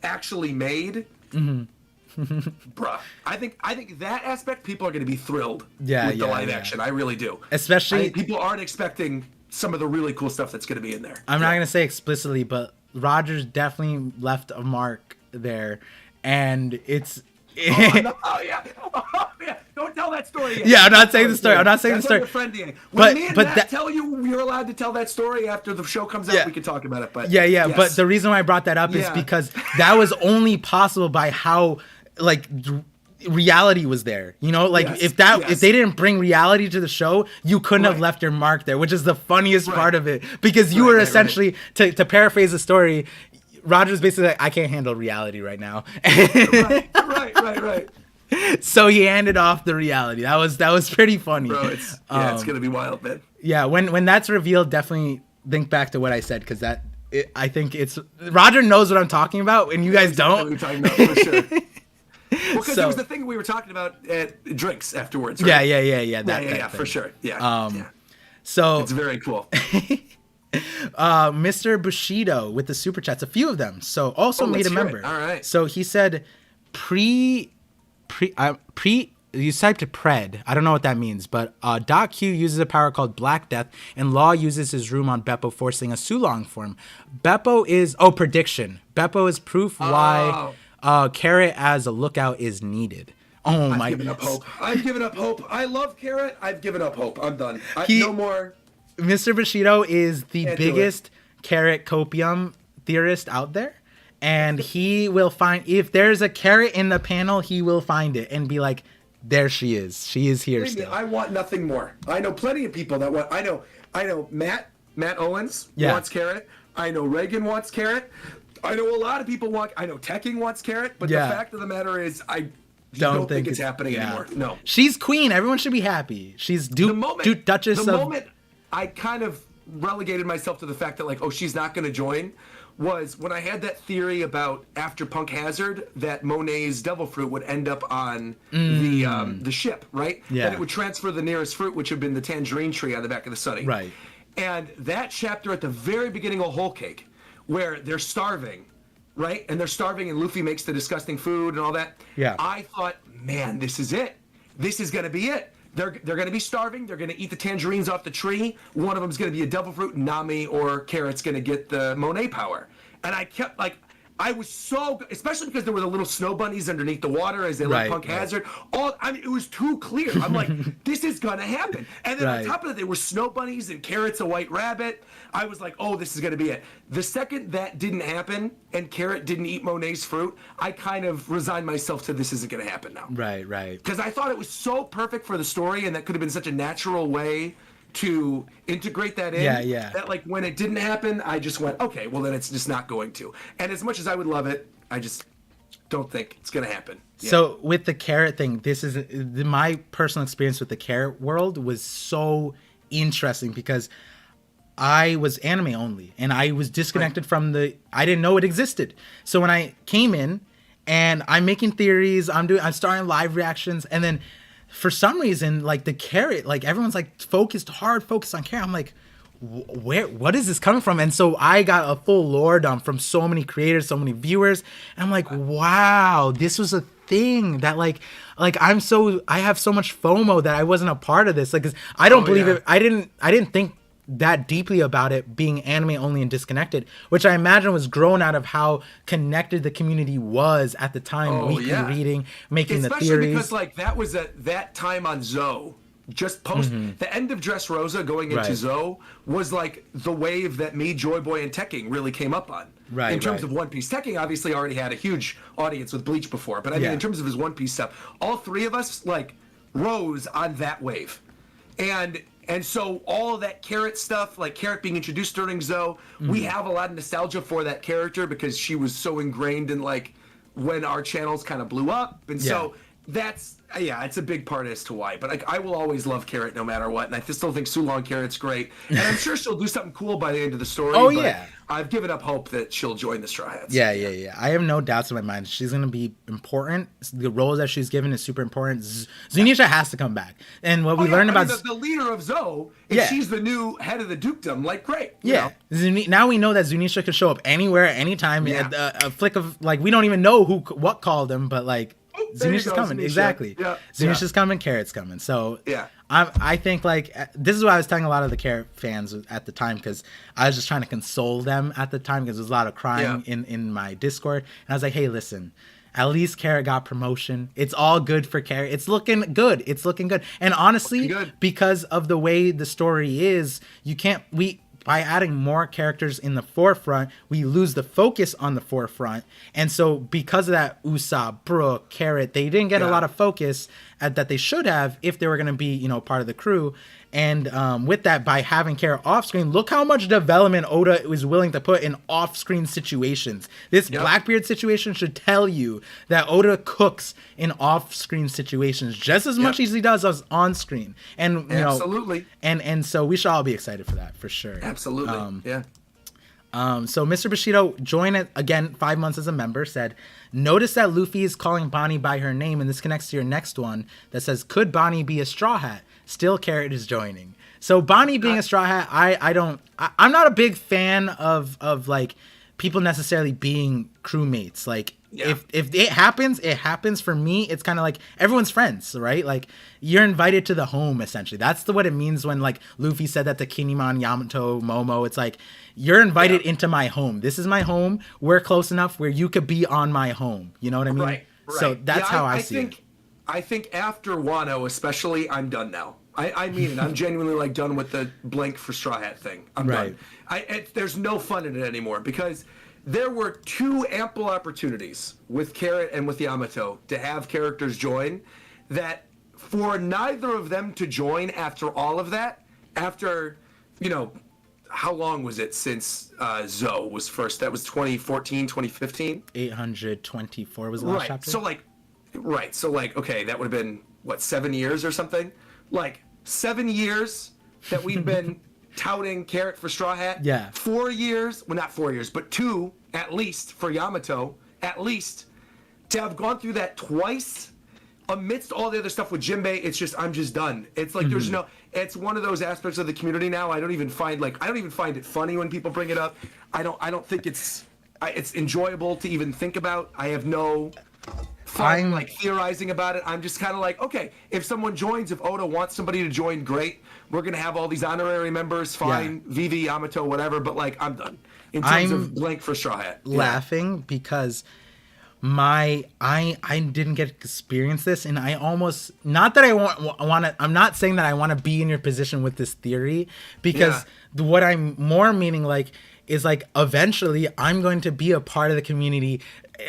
actually made. Bruh, I think that aspect people are going to be thrilled with the live action. I really do. Especially people aren't expecting some of the really cool stuff that's going to be in there. I'm not going to say explicitly, but Rogers definitely left a mark there, and it's. Oh yeah. Don't tell that story yet. Yeah, I'm not saying the story. I'm not saying the story. Your friend DNA. When me and Matt tell you you're allowed to tell that story after the show comes out, we can talk about it. But yes. But the reason why I brought that up is because that was only possible by how like reality was there. You know, like if they didn't bring reality to the show, you couldn't have left your mark there, which is the funniest part of it, because you were essentially to paraphrase the story. Roger's basically like, I can't handle reality right now. Right. So he handed off the reality. That was pretty funny. Bro, it's gonna be wild, man. Yeah, when that's revealed, definitely think back to what I said, because I think it's Roger knows what I'm talking about, and you guys don't. What I'm talking about, for sure. Well, because it was the thing we were talking about at drinks afterwards. Right? Yeah, for sure. Yeah. So it's very cool. Mr. Bushido with the super chats, a few of them. So also made a member. All right. So he said you typed to pred. I don't know what that means, but Doc Q uses a power called Black Death, and Law uses his room on Beppo, forcing a Sulong for him. Beppo is prediction. Beppo is proof why Carrot as a lookout is needed. I've given up hope. I love Carrot. I've given up hope. I'm done. No more. Mr. Bushido is the biggest Carrot copium theorist out there, and he will find, if there's a Carrot in the panel, he will find it and be like, there she is. She is here still. I want nothing more. I know plenty of people that want. I know Matt Owens wants Carrot. I know Reagan wants Carrot. I know a lot of people want. I know Teching wants Carrot. But the fact of the matter is, I don't think it's happening anymore. No. She's queen. Everyone should be happy. She's Duchess of. The moment I kind of relegated myself to the fact that, like, she's not going to join, was when I had that theory about after Punk Hazard that Monet's Devil Fruit would end up on the ship, right? Yeah. That it would transfer the nearest fruit, which had been the tangerine tree on the back of the Sunny. Right. And that chapter at the very beginning of Whole Cake, where they're starving, right? And they're starving, and Luffy makes the disgusting food and all that. Yeah. I thought, man, this is it. This is going to be it. They're going to be starving. They're going to eat the tangerines off the tree. One of them's going to be a devil fruit. Nami or Carrot's going to get the Monet power. And I kept, like, I was so, especially because there were the little snow bunnies underneath the water as they let Punk Hazard. It was too clear. I'm like, this is going to happen. And then on top of it, there were snow bunnies and Carrot's a white rabbit. I was like, this is going to be it. The second that didn't happen and Carrot didn't eat Monet's fruit, I kind of resigned myself to this isn't going to happen now. Right. Because I thought it was so perfect for the story, and that could have been such a natural way to integrate that in. Yeah. That, like, when it didn't happen, I just went, okay, well, then it's just not going to. And as much as I would love it, I just don't think it's going to happen. Yeah. So with the Carrot thing, this is my personal experience with the Carrot world was so interesting, because I was anime only, and I was disconnected from I didn't know it existed. So when I came in, and I'm making theories, I'm starting live reactions, and then for some reason, like, the Carrot, like, everyone's like focused on Carrot. I'm like, what is this coming from? And so I got a full lore dump from so many creators, so many viewers, and I'm like, wow, this was a thing that like I have so much FOMO that I wasn't a part of this. Like, 'cause I don't believe it. I didn't think that deeply about it being anime only and disconnected, which I imagine was grown out of how connected the community was at the time, weekly reading, making the theories. Especially because, like, that was at that time on Zoe, just post the end of Dressrosa going into Zoe was like the wave that me, Joy Boy, and Tekking really came up on. In terms of One Piece. Tekking obviously already had a huge audience with Bleach before, but I mean, in terms of his One Piece stuff, all three of us, like, rose on that wave. And so all of that Carrot stuff, like Carrot being introduced during Zoe, we have a lot of nostalgia for that character because she was so ingrained in, like, when our channels kind of blew up. And so That's it's a big part as to why. But I will always love Carrot no matter what, and I still think Sulong Carrot's great, and I'm sure she'll do something cool by the end of the story. Oh, but yeah. I've given up hope that she'll join the Straw Hats. Yeah. I have no doubts in my mind. She's gonna be important. The roles that she's given is super important. Zunisha has to come back, and what we learned about the leader of Zoe, if she's the new head of the dukedom, like great. Yeah. Now we know that Zunisha can show up anywhere, anytime. Yeah. A flick of like, we don't even know what called him, but like. Zunisha's coming. Zunisha. Exactly. Yeah. Zunisha's coming. Carrot's coming. So yeah, I think like this is what I was telling a lot of the Carrot fans at the time, because I was just trying to console them at the time because there was a lot of crying in my Discord, and I was like, hey, listen, at least Carrot got promotion. It's all good for Carrot. It's looking good. And honestly, because of the way the story is, by adding more characters in the forefront, we lose the focus on the forefront. And so because of that, Usopp, Brook, Carrot, they didn't get a lot of focus that they should have if they were going to be, part of the crew. And with that, by having Carrot off screen, look how much development Oda is willing to put in off screen situations. This Blackbeard situation should tell you that Oda cooks in off screen situations just as much as he does us on screen. And absolutely. And so we should all be excited for that for sure. Absolutely. So Mr. Bushido joined it again 5 months as a member, said, notice that Luffy is calling Bonnie by her name, and this connects to your next one that says, could Bonnie be a Straw Hat? Still Carrot is joining. So Bonnie being a Straw Hat, I'm not a big fan of like people necessarily being crewmates. Like if it happens. For me, it's kind of like everyone's friends, right? Like you're invited to the home essentially. That's what it means when like Luffy said that to Kinemon, Yamato, Momo. It's like you're invited into my home. This is my home. We're close enough where you could be on my home. You know what I mean? Right. So that's how I see it. I think after Wano, especially, I'm done now. I mean it. I'm genuinely like done with the blank for Straw Hat thing. I'm done. There's no fun in it anymore because there were two ample opportunities with Carrot and with Yamato to have characters join that for neither of them to join after all of that, after, how long was it since Zoe was first? That was 2014, 2015? 824 was the last chapter. So okay, that would have been, 7 years or something? 7 years that we've been touting Carrot for Straw Hat. Yeah. 4 years, well, not 4 years, but 2 at least for Yamato, at least. To have gone through that twice, amidst all the other stuff with Jinbei, I'm just done. It's like it's one of those aspects of the community now. I don't even find it funny when people bring it up. I don't think it's enjoyable to even think about. I have no fun theorizing about it. I'm just kind of like, okay, if someone joins, if Oda wants somebody to join, great. We're gonna have all these honorary members, fine. Vivi, Yamato, whatever. But I'm done in terms of blank for Straw Hat. Laughing because I didn't get to experience this, and I almost, not that I want to. I'm not saying that I want to be in your position with this theory, because what I'm more meaning is eventually I'm going to be a part of the community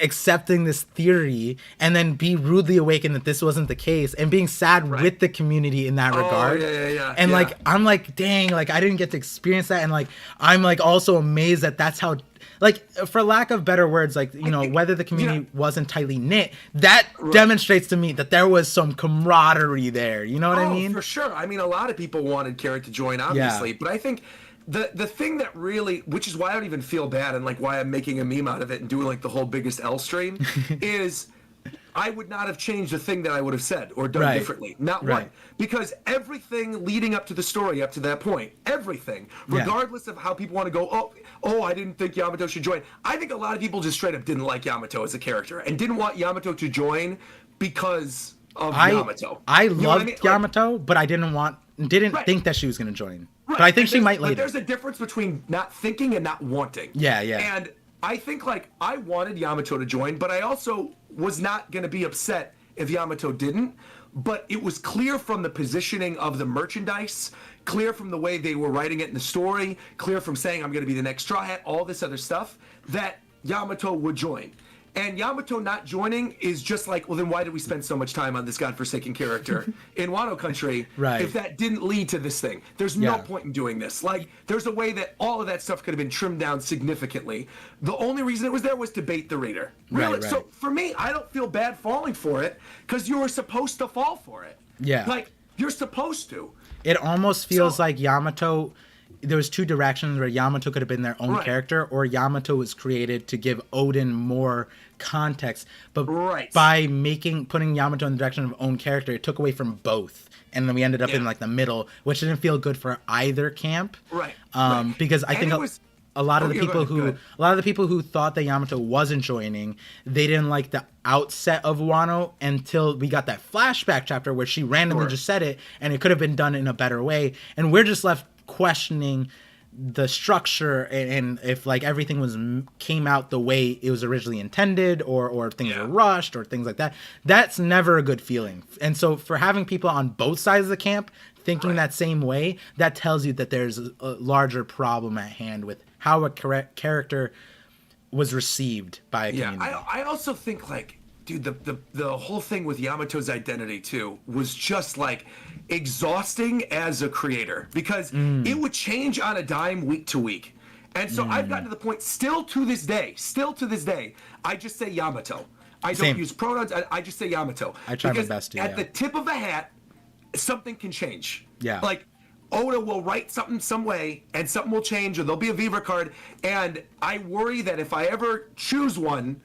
accepting this theory and then be rudely awakened that this wasn't the case and being sad with the community in that regard. And I'm like, dang, I didn't get to experience that. And I'm also amazed that that's how, for lack of better words, whether the community wasn't tightly knit, that demonstrates to me that there was some camaraderie there. You know what I mean? For sure. I mean, a lot of people wanted Carrot to join, obviously, but I think the thing that really, which is why I don't even feel bad and why I'm making a meme out of it and doing the whole biggest L stream is I would not have changed a thing that I would have said or done differently. Not one. Because everything leading up to the story, up to that point, everything, regardless of how people want to go, oh, I didn't think Yamato should join. I think a lot of people just straight up didn't like Yamato as a character and didn't want Yamato to join because of Yamato. I loved Yamato, but I didn't think that she was going to join. But I think she might later. But there's a difference between not thinking and not wanting. Yeah. And I think I wanted Yamato to join, but I also was not going to be upset if Yamato didn't. But it was clear from the positioning of the merchandise, clear from the way they were writing it in the story, clear from saying I'm going to be the next Straw Hat, all this other stuff, that Yamato would join. And Yamato not joining is just like, well, then why did we spend so much time on this godforsaken character in Wano Country Right. if that didn't lead to this thing? There's no Yeah. point in doing this. Like, there's a way that all of that stuff could have been trimmed down significantly. The only reason it was there was to bait the reader. Really? Right. So for me, I don't feel bad falling for it because you were supposed to fall for it. Yeah. Like, you're supposed to. It almost feels like Yamato. There was two directions where Yamato could have been their own Right. character, or Yamato was created to give Odin more context. But Right. by putting Yamato in the direction of own character, it took away from both, and then we ended up in Yeah. like the middle, which didn't feel good for either camp. Right. Because I And think it was- a lot of Oh, the yeah, go people ahead, go ahead. a lot of the people who thought that Yamato wasn't joining, they didn't like the outset of Wano until we got that flashback chapter where she randomly Sure. just said it, and it could have been done in a better way, and we're just left questioning the structure and if like everything came out the way it was originally intended, or things Yeah. were rushed or things like that. That's never a good feeling. And so for having people on both sides of the camp thinking Right. that same way, that tells you that there's a larger problem at hand with how a character was received by a community. I also think like, dude, the whole thing with Yamato's identity too was just like exhausting as a creator because it would change on a dime week to week. And so I've gotten to the point still to this day, I just say Yamato. I don't Same. use pronouns. I just say Yamato. I try my Because best to, at yeah. the tip of a hat, something can change. Yeah. Like Oda will write something some way and something will change or there'll be a Viva card. And I worry that if I ever choose one,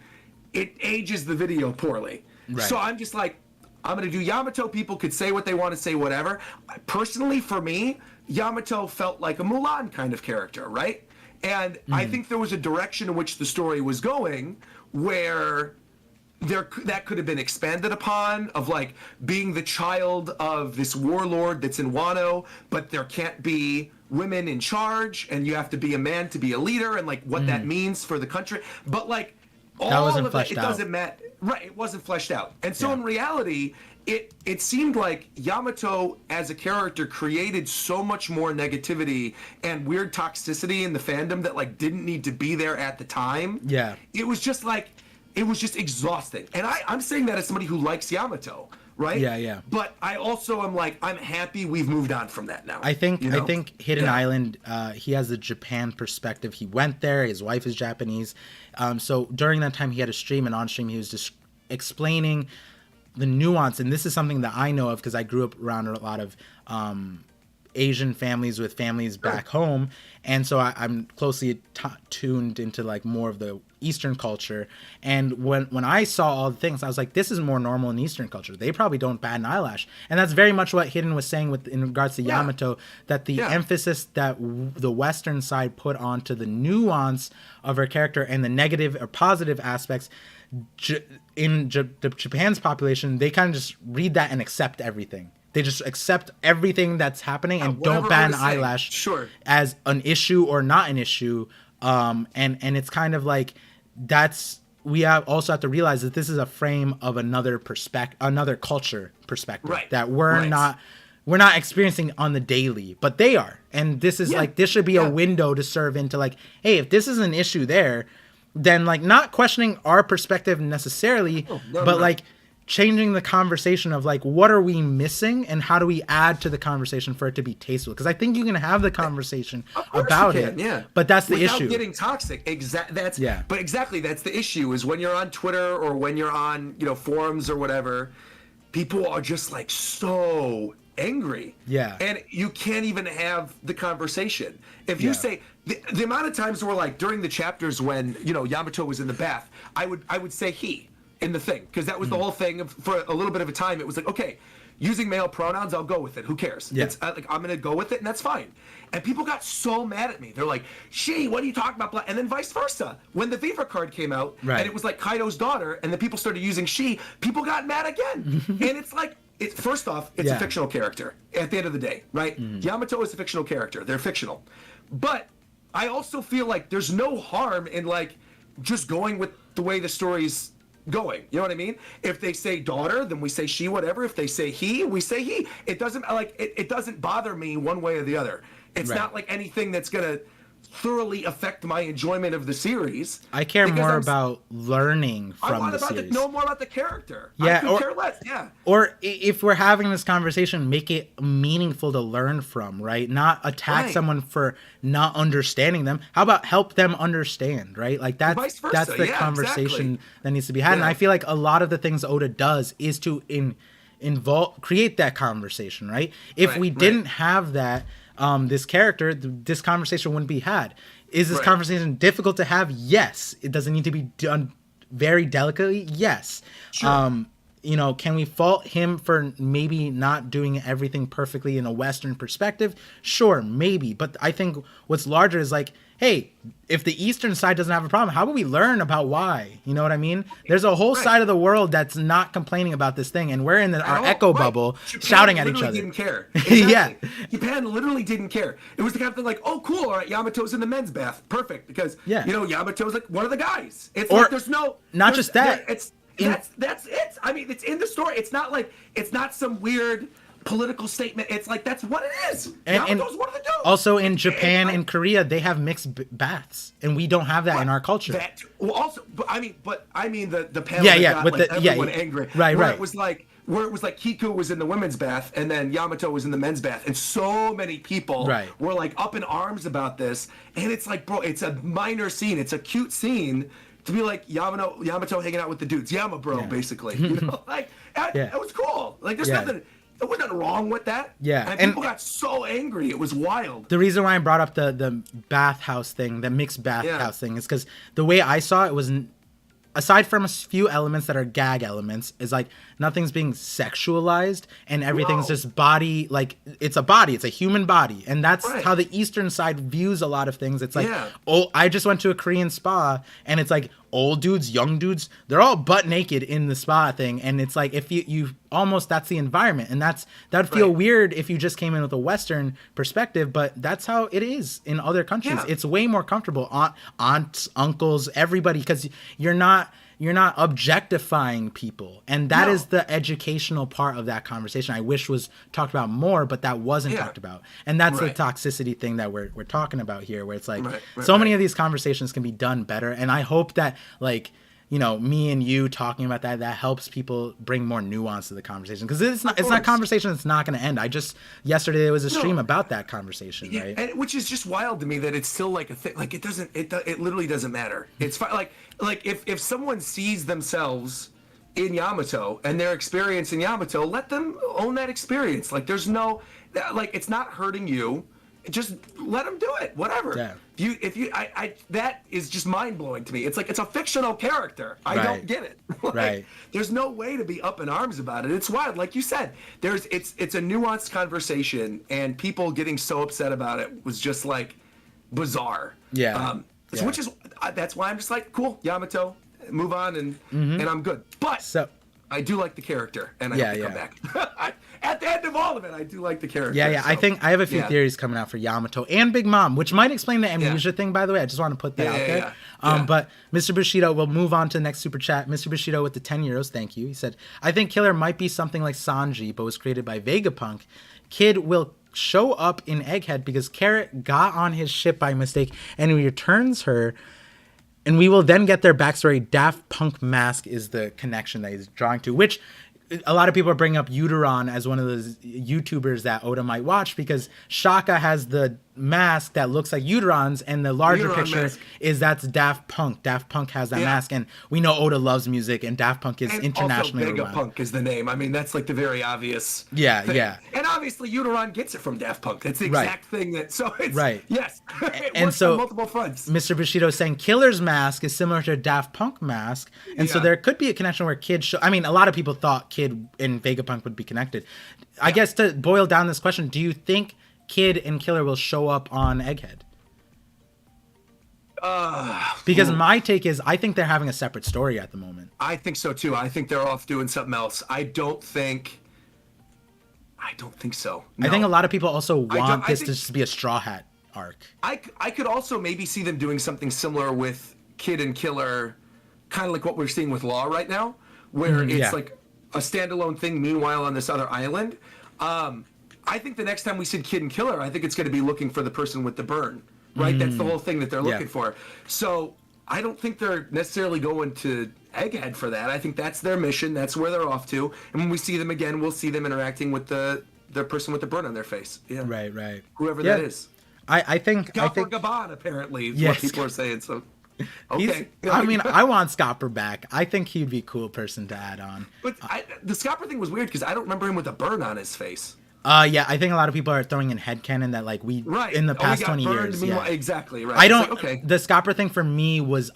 it ages the video poorly. Right. So I'm just like, I'm going to do Yamato. People could say what they want to say, whatever. Personally, for me, Yamato felt like a Mulan kind of character, right? And I think there was a direction in which the story was going where that could have been expanded upon, of like being the child of this warlord that's in Wano, but there can't be women in charge and you have to be a man to be a leader, and like what that means for the country. But like all wasn't of fleshed it out. doesn't matter. Right, it wasn't fleshed out. And so Yeah. in reality, it seemed like Yamato as a character created so much more negativity and weird toxicity in the fandom that like didn't need to be there at the time. Yeah. It was just exhausting. And I'm saying that as somebody who likes Yamato, right? Yeah. But I also am like, I'm happy we've moved on from that now. I think you know? Hidden Yeah. Island, he has the Japan perspective. He went there. His wife is Japanese. So during that time, he had a stream, and on stream, he was just explaining the nuance. And this is something that I know of because I grew up around a lot of Asian families with families back home, and so I'm closely tuned into like more of the Eastern culture. And when I saw all the things, I was like, this is more normal in Eastern culture. They probably don't bat an eyelash, and that's very much what Hidden was saying in regards to Yamato, that the emphasis that the Western side put onto the nuance of her character and the negative or positive aspects. In Japan's population, they kind of just read that and accept everything. They just accept everything that's happening and don't bat an eyelash as an issue or not an issue. And it's kind of like we also have to realize that this is a frame of another culture perspective that we're not experiencing on the daily, but they are. And this is like, this should be a window to serve into like, hey, if this is an issue there, then like not questioning our perspective necessarily, but like changing the conversation of like, what are we missing and how do we add to the conversation for it to be tasteful? Because I think you can have the conversation about it, but that's the issue. Without getting toxic. But exactly, that's the issue, is when you're on Twitter or when you're on, forums or whatever, people are just like so angry. Yeah. And you can't even have the conversation. If you say the amount of times where like during the chapters when, Yamato was in the bath, I would say he in the thing, because that was the whole thing for a little bit of a time. It was like, okay, using male pronouns, I'll go with it. Who cares? Yeah. It's like, I'm going to go with it, and that's fine. And people got so mad at me. They're like, she, what are you talking about? And then vice versa. When the Viva card came out, and it was like Kaido's daughter, and then people started using she, people got mad again. And it's like, first off, it's a fictional character at the end of the day, right? Yamato is a fictional character. They're fictional. But I also feel like there's no harm in like just going with the way the story's going. You know what I mean? If they say daughter, then we say she, whatever. If they say he, we say he. It doesn't like it doesn't bother me one way or the other. It's not like anything that's gonna thoroughly affect my enjoyment of the series. I care more about learning from the series. Know more about the character. Yeah, I could care less. Yeah. Or if we're having this conversation, make it meaningful to learn from, right? Not attack someone for not understanding them. How about help them understand, right? Like that's the conversation that needs to be had. And I feel like a lot of the things Oda does is to create that conversation, right? If we didn't have that, this character, this conversation wouldn't be had. Is this conversation difficult to have? Yes. It doesn't need to be done very delicately. Yes. Sure. You know, can we fault him for maybe not doing everything perfectly in a Western perspective? Sure, maybe. But I think what's larger is like, hey, if the Eastern side doesn't have a problem, how about we learn about why? You know what I mean? There's a whole side of the world that's not complaining about this thing, and we're in our echo bubble shouting at each other. Didn't care. Exactly. Yeah. Japan literally didn't care. It was the kind of thing like, oh, cool, all right, Yamato's in the men's bath. Perfect. Because, you know, Yamato's like one of the guys. It's like there's no... Not just that. That's it. I mean, it's in the story. It's not like, it's not some weird political statement. It's like, that's what it is. Yamato's one of the dudes. Also in Japan and Korea, they have mixed baths, and we don't have that in our culture. But I mean the panel that got like everyone angry. Right. Where it was like Kiku was in the women's bath and then Yamato was in the men's bath, and so many people were like up in arms about this. And it's like, bro, it's a minor scene. It's a cute scene. To be like Yamato hanging out with the dudes, basically. You know, like it was cool. Like there was nothing wrong with that. Yeah, and people got so angry, it was wild. The reason why I brought up the bathhouse thing, the mixed bathhouse thing, is because the way I saw it was, aside from a few elements that are gag elements, is like nothing's being sexualized and everything's just body, like it's a human body, and that's how the Eastern side views a lot of things. It's like, oh, I just went to a Korean spa and it's like old dudes, young dudes, they're all butt naked in the spa thing, and it's like if you almost, that's the environment, and that'd feel weird if you just came in with a Western perspective, but that's how it is in other countries. It's way more comfortable. Aunts, uncles, everybody, because you're not objectifying people, and that is the educational part of that conversation I wish was talked about more, but that wasn't talked about. And that's the toxicity thing that we're talking about here, where it's like so many of these conversations can be done better, and I hope that, like, you know, me and you talking about that helps people bring more nuance to the conversation, because it's not a conversation that's not going to end. Yesterday there was a stream about that conversation, right? And which is just wild to me that it's still like a thing. Like it literally doesn't matter. It's fine. Like if someone sees themselves in Yamato and their experience in Yamato, let them own that experience. Like there's no, like, it's not hurting you. Just let them do it. Whatever. Yeah. That is just mind blowing to me. It's like, it's a fictional character. I don't get it. Like, there's no way to be up in arms about it. It's wild. Like you said, it's a nuanced conversation, and people getting so upset about it was just like bizarre. Which is, that's why I'm just like, cool, Yamato, move on, and I'm good. But I do like the character, and I hope to come back. At the end of all of it, I do like the character. So, I think I have a few theories coming out for Yamato and Big Mom, which might explain the amnesia thing, by the way. I just want to put that out there. But Mr. Bushido, we'll move on to the next super chat. Mr. Bushido with the 10 euros, thank you. He said, I think Killer might be something like Sanji, but was created by Vegapunk. Kid will show up in Egghead because Carrot got on his ship by mistake and he returns her, and we will then get their backstory. Daft Punk mask is the connection that he's drawing to, which a lot of people are bringing up Uteron as one of those YouTubers that Oda might watch, because Shaka has the mask that looks like Uteron's, and the larger picture is that's Daft Punk. Daft Punk has that mask, and we know Oda loves music, and Daft Punk is internationally renowned. Vegapunk is the name. I mean, that's like the very obvious thing. And obviously Uteron gets it from Daft Punk. It's the exact thing that, so it's yes. It and works so on multiple fronts. Mr. Bushido is saying Killer's mask is similar to a Daft Punk mask, and so there could be a connection where Kid I mean, a lot of people thought Kid and Vegapunk would be connected. I guess to boil down this question, do you think Kid and Killer will show up on Egghead? Because my take is, I think they're having a separate story at the moment. I think so too. I think they're off doing something else. I don't think so. No. I think a lot of people also want this to just be a Straw Hat arc. I could also maybe see them doing something similar with Kid and Killer, kind of like what we're seeing with Law right now, where it's like a standalone thing, meanwhile on this other island. I think the next time we see Kid and Killer, I think it's going to be looking for the person with the burn. right? That's the whole thing that they're Yeah. looking for. So I don't think they're necessarily going to Egghead for that. I think that's their mission. That's where they're off to. And when we see them again, we'll see them interacting with the person with the burn on their face. Yeah. Right. Whoever that is. I think Gabon, apparently, is Yes. what people are saying. So, he's, okay. I mean, I want Scopper back. I think he'd be a cool person to add on. But the Scopper thing was weird because I don't remember him with a burn on his face. Yeah, I think a lot of people are throwing in headcanon that like we in the past 20 years. Yeah. Exactly, right. I don't. Like, okay. The Scopper thing for me was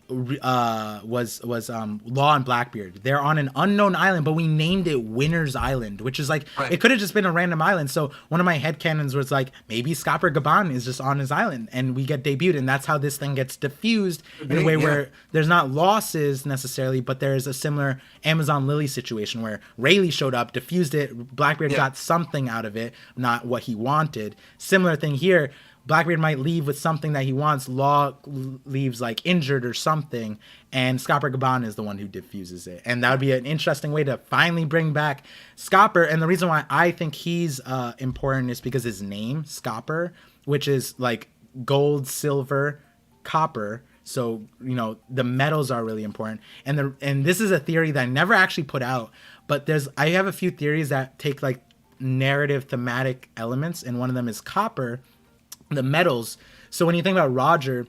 Law and Blackbeard. They're on an unknown island, but we named it Winner's Island, which is like Right. it could have just been a random island. So one of my headcanons was like maybe Scopper Gabon is just on his island and we get debuted, and that's how this thing gets diffused in a way where there's not losses necessarily, but there's a similar Amazon Lily situation where Rayleigh showed up, diffused it, Blackbeard got something out of it, not what he wanted. Similar thing here. Blackbeard might leave with something that he wants. Law leaves like injured or something, and Scopper Gabon is the one who diffuses it. And that would be an interesting way to finally bring back Scopper. And the reason why I think he's important is because his name, Scopper, which is like gold, silver, copper. So, you know, the metals are really important. And this is a theory that I never actually put out, but I have a few theories that take like narrative thematic elements, and one of them is copper. The metals. So when you think about Roger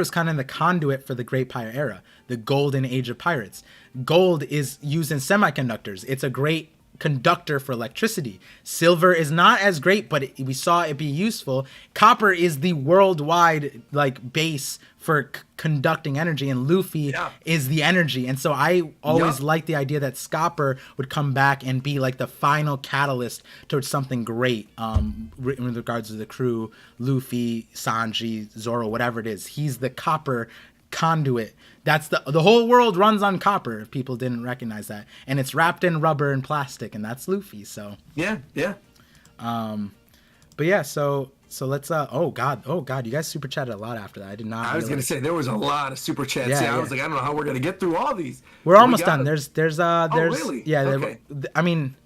is kind of the conduit for the Great Pirate Era, the golden age of pirates. Gold is used in semiconductors. It's a great conductor for electricity. Silver is not as great, but we saw it be useful. Copper is the worldwide like base for conducting energy, and Luffy is the energy. And so I always liked the idea that Scopper would come back and be like the final catalyst towards something great in regards to the crew, Luffy, Sanji, Zoro, whatever it is. He's the copper conduit. That's the whole world runs on copper, if people didn't recognize that, and it's wrapped in rubber and plastic, and that's Luffy. So but yeah, so let's oh god, you guys super chatted a lot after that. I did not. I was gonna say there was a lot of super chats. Yeah, I was like, I don't know how we're gonna get through all these. We're almost done. There's really? Yeah, okay. I mean,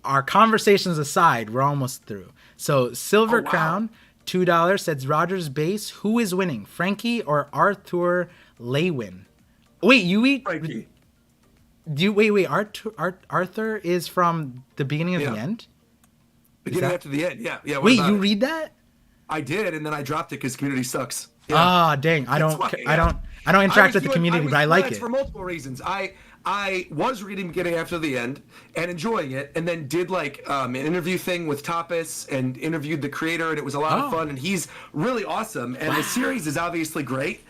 our conversations aside, we're almost through. So Silver Crown, $2 says Roger's base. Who is winning, Frankie or Arthur Lewin? Wait, you eat Frankie. Wait. Arthur is from the beginning of the end. Beginning after the end. Yeah. Wait, you read that? I did, and then I dropped it because community sucks. Ah, dang! I don't interact with the community, but I like it for multiple reasons. I was reading beginning after the end and enjoying it, and then did like an interview thing with Tapas and interviewed the creator, and it was a lot of fun. And he's really awesome, and the series is obviously great.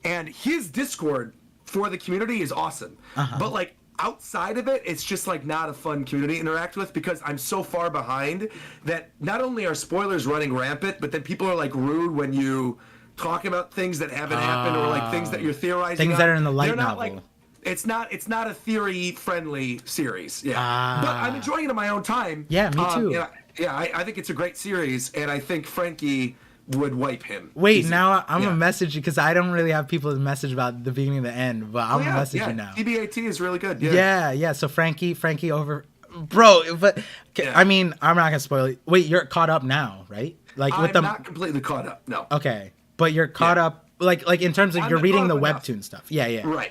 And his Discord for the community is awesome, but like outside of it, it's just like not a fun community to interact with because I'm so far behind that not only are spoilers running rampant, but then people are like rude when you talk about things that haven't happened or like things that you're theorizing. Things that are in the light novel. Like, it's not a theory friendly series. But I'm enjoying it in my own time. Yeah, me too. I think it's a great series, and I think Frankie would wipe him. Wait, easy. Now I'm gonna message you because I don't really have people to message about the beginning and the end, but I'm gonna message you now. B.D.A. is really good. Yeah. So Frankie over, bro. But I mean, I'm not gonna spoil it. Wait, you're caught up now, right? Like with I'm not completely caught up. No. Okay, but you're caught up. Like in terms of you're reading the webtoon stuff. Yeah. Right.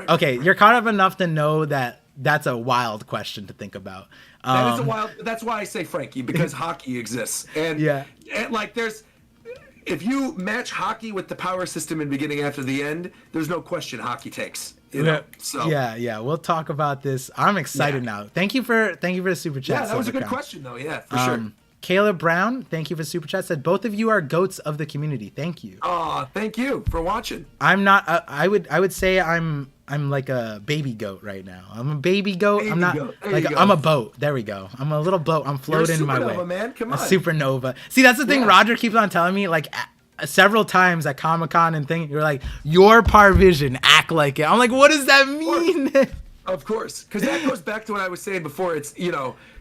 Okay, you're caught up enough to know that that's a wild question to think about. That is a wild. That's why I say Frankie, because hockey exists, and like there's. If you match hockey with the power system in beginning after the end, there's no question hockey takes. You know? So yeah, we'll talk about this. I'm excited now. Thank you for the super chat. Yeah, that was a good question though. Yeah, for sure. Caleb Brown, thank you for super chat. Said both of you are goats of the community. Thank you. Oh, thank you for watching. I'm not. I would say I'm like a baby goat right now. I'm a baby goat. I'm not like I'm a boat. There we go. I'm a little boat. I'm floating my way. Man. Come on. A supernova. See, that's the thing. Roger keeps on telling me like several times at Comic-Con and thing. You're like, your ParVision, act like it. I'm like, what does that mean? Of course, because that goes back to what I was saying before. It's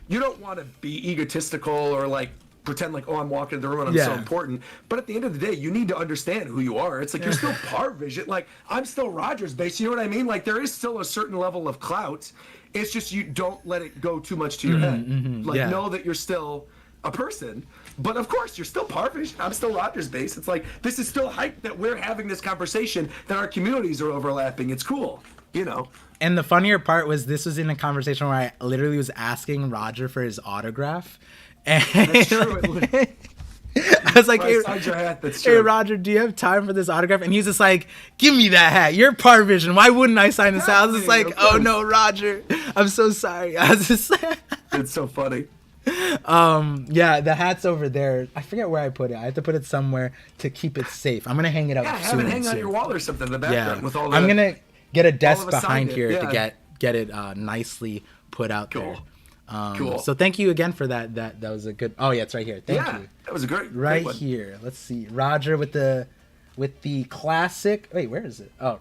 you don't want to be egotistical or like pretend like, oh, I'm walking in the room and I'm so important. But at the end of the day, you need to understand who you are. It's like you're still ParVision. Like I'm still Roger's base. You know what I mean? Like there is still a certain level of clout. It's just you don't let it go too much to your head. Like know that you're still a person. But of course, you're still ParVision. I'm still Rogers Base. It's like, this is still hype that we're having this conversation, that our communities are overlapping. It's cool, you know. And the funnier part was this was in a conversation where I literally was asking Roger for his autograph. And That's true. I was like, hey, your hat, that's hey, true. Roger, do you have time for this autograph? And he's just like, give me that hat. You're ParVision. Why wouldn't I sign this hat? I was just like, oh no, Roger, I'm so sorry. I was just It's so funny. Yeah, the hat's over there. I forget where I put it. I have to put it somewhere to keep it safe. I'm gonna hang it up Have it hang on your wall or something in the background with all the. I'm gonna get a desk us behind signed here it. to Yeah. get it nicely put out Cool. there. Cool. So thank you again for that. That was a good. Oh yeah, it's right here. Thank you. That was a great Right one. here. Let's see. Roger with the classic. Wait, where is it? Oh.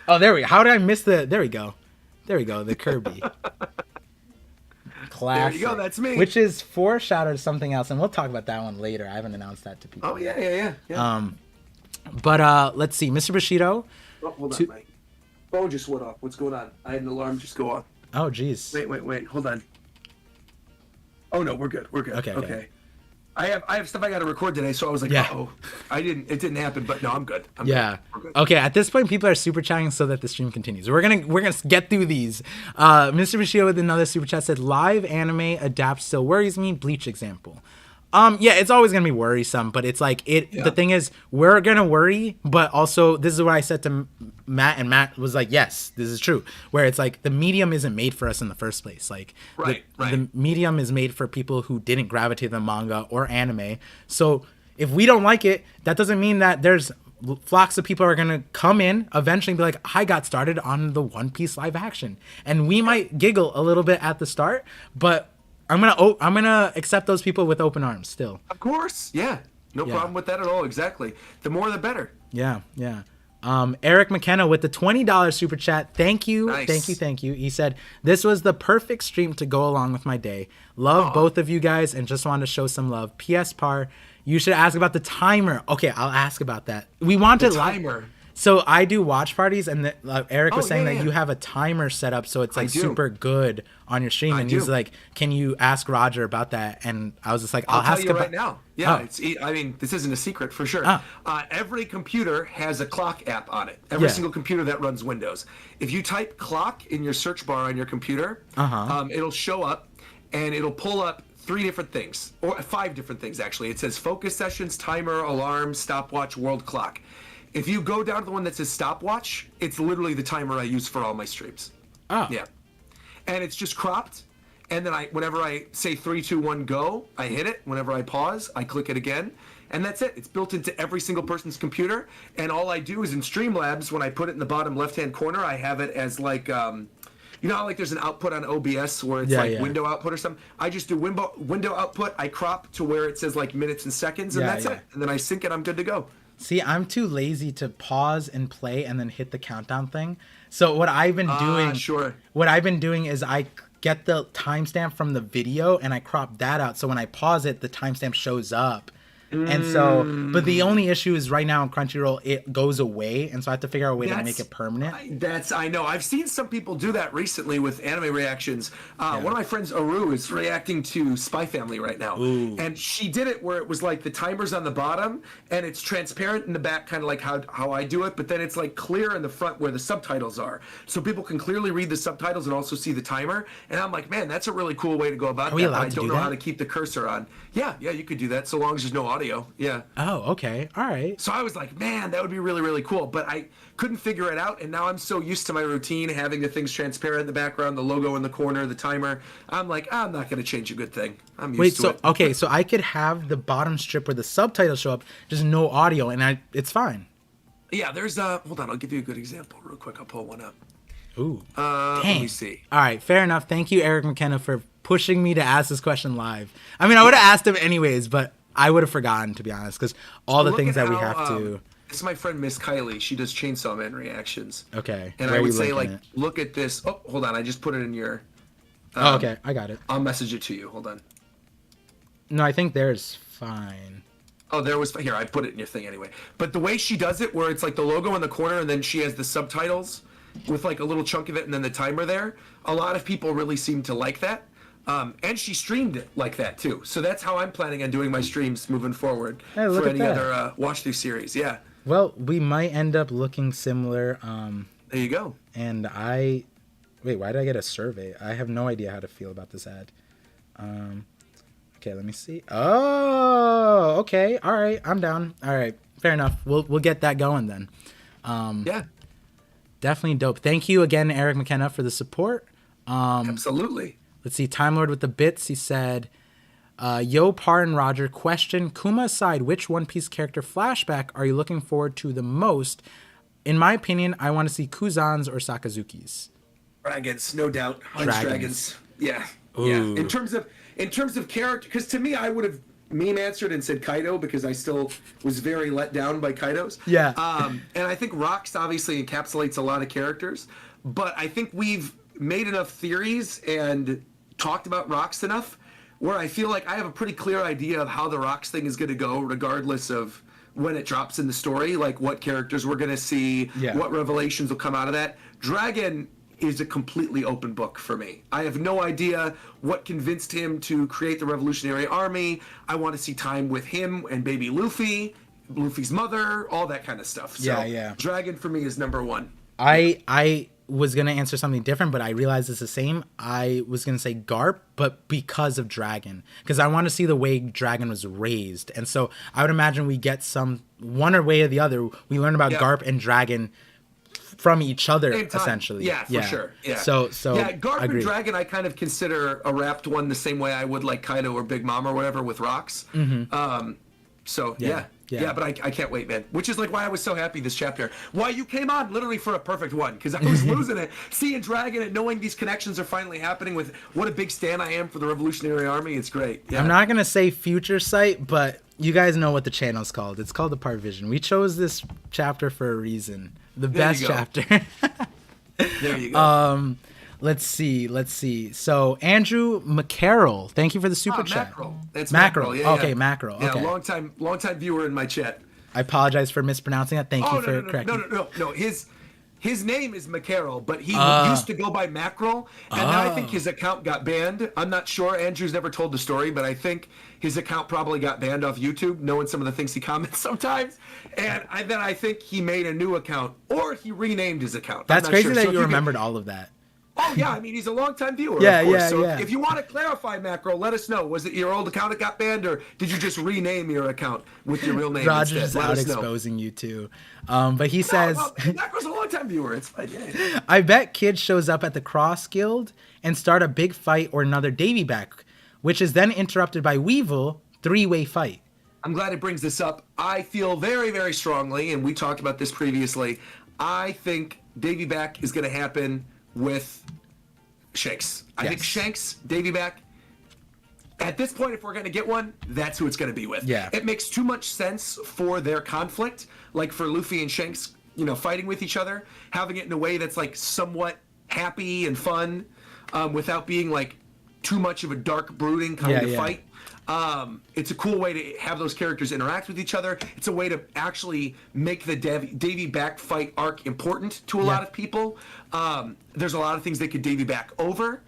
Oh, there we go. How did I miss the? There we go. There we go. The Kirby. Classic. There you go. That's me. Which is foreshadowed something else, and we'll talk about that one later. I haven't announced that to people. Oh yeah. But let's see, Mr. Bushido. Oh, hold on, Mike. Phone just went off. What's going on? I had an alarm just go off. Oh, geez. Wait. Hold on. Oh no, we're good. Okay. Okay. I have stuff I got to record today, so I was like, Yeah. oh, it didn't happen, but no, I'm good. Yeah. We're good. Okay. At this point, people are super chatting so that the stream continues. We're gonna get through these. Mr. Bushido with another super chat said, "Live anime adapt still worries me." Bleach example. Yeah, it's always gonna be worrisome, but it's like The thing is, we're gonna worry, but also this is what I said to Matt, and Matt was like, "Yes, this is true." Where it's like the medium isn't made for us in the first place. Like, Right. the medium is made for people who didn't gravitate to manga or anime. So if we don't like it, that doesn't mean that there's flocks of people are gonna come in eventually and be like, I got started on the One Piece live action, and we might giggle a little bit at the start, but I'm gonna accept those people with open arms still. Of course, yeah. No problem with that at all. Exactly. The more, the better. Yeah. Eric McKenna with the $20 super chat. Thank you. Nice. Thank you. He said, this was the perfect stream to go along with my day. Love both of you guys and just wanted to show some love. P.S. Par, you should ask about the timer. Okay, I'll ask about that. We wanted timer. So I do watch parties, and Eric was saying that yeah. you have a timer set up, so it's like do. super good on your stream. And he's like, "Can you ask Roger about that?" And I was just like, "I'll tell ask you about right now." Yeah, Oh. I mean, this isn't a secret for sure. Oh. Every computer has a clock app on it. Every Yeah. single computer that runs Windows. If you type clock in your search bar on your computer, it'll show up, and it'll pull up 3 different things, or 5 different things actually. It says focus sessions, timer, alarm, stopwatch, world clock. If you go down to the one that says stopwatch, it's literally the timer I use for all my streams. Oh. Yeah. And it's just cropped. And then whenever I say 3, 2, 1, go, I hit it. Whenever I pause, I click it again. And that's it. It's built into every single person's computer. And all I do is in Streamlabs, when I put it in the bottom left-hand corner, I have it as like, you know how like there's an output on OBS where it's window output or something? I just do window output. I crop to where it says like minutes and seconds, and that's it. And then I sync it. I'm good to go. See, I'm too lazy to pause and play and then hit the countdown thing. So what I've been doing is I get the timestamp from the video and I crop that out. So when I pause it, the timestamp shows up. And so, but the only issue is right now on Crunchyroll, it goes away. And so I have to figure out a way to make it permanent. I know. I've seen some people do that recently with anime reactions. One of my friends, Aru, is reacting to Spy Family right now. Ooh. And she did it where it was like the timer's on the bottom and it's transparent in the back, kind of like how I do it. But then it's like clear in the front where the subtitles are. So people can clearly read the subtitles and also see the timer. And I'm like, man, that's a really cool way to go about that. But I don't know how to keep the cursor on. Yeah, you could do that so long as there's no audio. Yeah. Oh, okay. All right. So I was like, man, that would be really, really cool. But I couldn't figure it out. And now I'm so used to my routine, having the things transparent in the background, the logo in the corner, the timer. I'm like, I'm not going to change a good thing. I'm used to it. Okay, so I could have the bottom strip where the subtitles show up, just no audio, and it's fine. Yeah, there's hold on, I'll give you a good example real quick. I'll pull one up. Ooh. Let me see. All right, fair enough. Thank you, Eric McKenna, for pushing me to ask this question live. I mean, I would have asked him anyways, but I would have forgotten, to be honest, because all the things that we have to. This is my friend Miss Kylie. She does Chainsaw Man reactions. Okay. And I would say, like, look at this. Oh, hold on. I just put it in your. Okay. I got it. I'll message it to you. Hold on. No, I think there's fine. Oh, there was. Here, I put it in your thing anyway. But the way she does it, where it's like the logo in the corner and then she has the subtitles with like a little chunk of it and then the timer there, a lot of people really seem to like that. And she streamed it like that too. So that's how I'm planning on doing my streams moving forward Hey, look for at any that. other watch through series. Yeah. Well, we might end up looking similar. There you go. And wait, why did I get a survey? I have no idea how to feel about this ad. Okay, let me see. Oh, okay. All right, I'm down. All right, fair enough. We'll get that going then. Yeah. Definitely dope. Thank you again, Eric McKenna, for the support. Absolutely. Let's see. Time Lord with the bits. He said, "Yo, Par and Roger. Question: Kuma aside, which One Piece character flashback are you looking forward to the most? In my opinion, I want to see Kuzan's or Sakazuki's." Dragons, no doubt. Dragons. Yeah. Ooh. Yeah. In terms of character, because to me, I would have meme answered and said Kaido because I still was very let down by Kaido's. Yeah. And I think Rocks obviously encapsulates a lot of characters, but I think we've made enough theories and talked about Rocks enough where I feel like I have a pretty clear idea of how the Rocks thing is going to go, regardless of when it drops in the story, like what characters we're going to see, what revelations will come out of that. Dragon is a completely open book for me. I have no idea what convinced him to create the Revolutionary Army. I want to see time with him and baby Luffy, Luffy's mother, all that kind of stuff. So Yeah. Dragon for me is number one. I was gonna answer something different, but I realized it's the same. I was gonna say Garp, but because of Dragon, because I want to see the way Dragon was raised, and so I would imagine we get some one way or the other. We learn about Garp and Dragon from each other, essentially. Yeah, for sure. Yeah. So yeah, Garp and Dragon, I kind of consider a wrapped one the same way I would like Kaido or Big Mom or whatever with Rocks. So but I can't wait, man. Which is like why I was so happy this chapter. Why you came on literally for a perfect one, because I was losing it. Seeing Dragon and knowing these connections are finally happening with what a big stan I am for the Revolutionary Army. It's great. Yeah. I'm not gonna say future sight, but you guys know what the channel's called. It's called the ParVision. We chose this chapter for a reason. The best chapter. There you go. Let's see. So Andrew McCarroll, thank you for the super chat. Mackerel. That's Mackerel. Yeah, okay, Mackerel. Yeah, Okay. long time viewer in my chat. I apologize for mispronouncing that. Thank you for correcting. No. His name is McCarroll, but he used to go by Mackerel, and now I think his account got banned. I'm not sure. Andrew's never told the story, but I think his account probably got banned off YouTube, knowing some of the things he comments sometimes. And then I think he made a new account, or he renamed his account. That's crazy that you remembered all of that. Oh, yeah. I mean, he's a longtime viewer, Yeah, of course. yeah, So yeah. if you want to clarify, Mackerel, let us know. Was it your old account that got banned, or did you just rename your account with your real name Roger's instead? out Let us know. exposing you too. But he says, Mackerel's a longtime viewer. It's fine. Yeah. I bet Kid shows up at the Cross Guild and start a big fight or another Davy back, which is then interrupted by Weevil, three-way fight. I'm glad it brings this up. I feel very, very strongly, and we talked about this previously, I think Davy back is going to happen with Shanks. I think Shanks, Davy back, at this point, if we're going to get one, that's who it's going to be with. Yeah. It makes too much sense for their conflict, like for Luffy and Shanks, fighting with each other, having it in a way that's like somewhat happy and fun, without being like too much of a dark, brooding kind of fight. It's a cool way to have those characters interact with each other. It's a way to actually make the Davy back fight arc important to a lot of people. There's a lot of things they could Davy back over.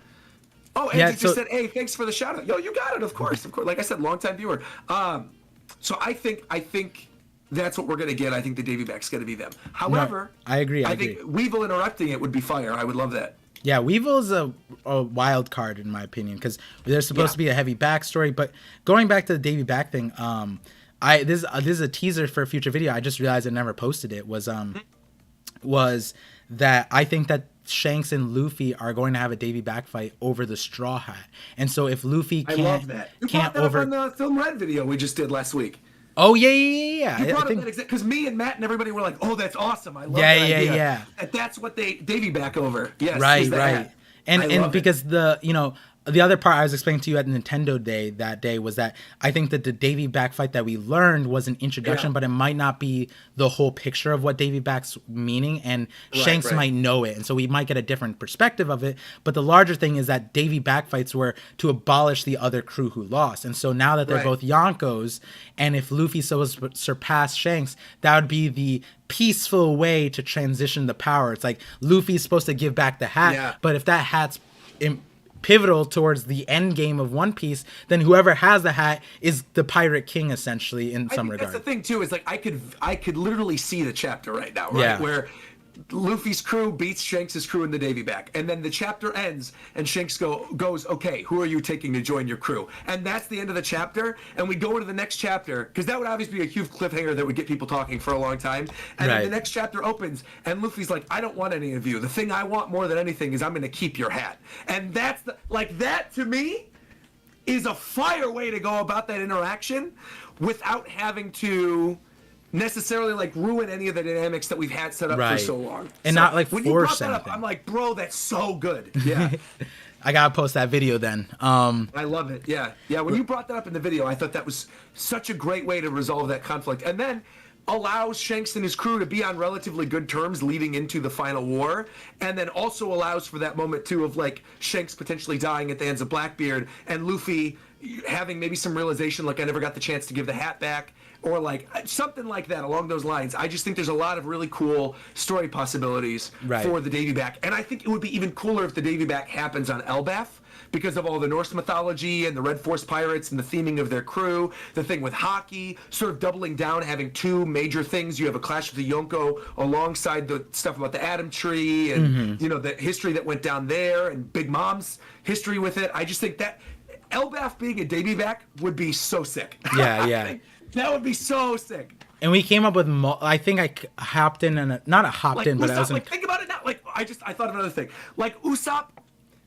Oh, Andrew just said, "Hey, thanks for the shout out." Yo, you got it. Of course. Like I said, longtime viewer. So I think that's what we're gonna get. I think the Davy back's gonna be them. However, I agree. I think Weevil interrupting it would be fire. I would love that. Yeah, Weevil's a wild card in my opinion because there's supposed to be a heavy backstory. But going back to the Davy back thing, this is a teaser for a future video. I just realized I never posted it. Was that I think that Shanks and Luffy are going to have a Davy back fight over the Straw Hat, and so if Luffy can't, I love that. You brought that up on the Film Red video we just did last week. Oh yeah. You brought up that because me and Matt and everybody were like, "Oh, that's awesome! I love that idea." Yeah. And that's what they Davy back over. Yes, Right. And because the other part I was explaining to you at Nintendo Day that day was that I think that the Davy back fight that we learned was an introduction, but it might not be the whole picture of what Davy back's meaning, and Shanks might know it, and so we might get a different perspective of it. But the larger thing is that Davy back fights were to abolish the other crew who lost, and so now that they're both Yonkos, and if Luffy surpassed Shanks, that would be the peaceful way to transition the power. It's like Luffy's supposed to give back the hat, but if that hat's pivotal towards the end game of One Piece, then whoever has the hat is the pirate king, essentially, in some regard. That's the thing too, is like I could literally see the chapter right now, right? Yeah. Where Luffy's crew beats Shanks' crew in the Davy back, and then the chapter ends, and Shanks goes, okay, who are you taking to join your crew? And that's the end of the chapter, and we go into the next chapter, because that would obviously be a huge cliffhanger that would get people talking for a long time, and then the next chapter opens, and Luffy's like, I don't want any of you. The thing I want more than anything is I'm going to keep your hat. And that's, that to me is a fire way to go about that interaction without having to necessarily like ruin any of the dynamics that we've had set up for so long. And so not like when force you brought that anything. up, I'm like, bro, that's so good. Yeah. I gotta post that video then. I love it. Yeah. Yeah. When you brought that up in the video, I thought that was such a great way to resolve that conflict. And then allows Shanks and his crew to be on relatively good terms leading into the final war, and then also allows for that moment too of like Shanks potentially dying at the hands of Blackbeard and Luffy having maybe some realization like I never got the chance to give the hat back, or like something like that along those lines. I just think there's a lot of really cool story possibilities for the Davy back, and I think it would be even cooler if the Davy back happens on Elbaf, because of all the Norse mythology and the Red Force pirates and the theming of their crew, the thing with hockey, sort of doubling down, having two major things. You have a clash with the Yonko alongside the stuff about the Atom Tree and, you know, the history that went down there and Big Mom's history with it. I just think that Elbaf being a Davy back would be so sick. Yeah, yeah. That would be so sick. And we came up with, I think I hopped in, and not a hopped like in, but Usopp, I was like, think about it now. Like, I thought of another thing. Like, Usopp,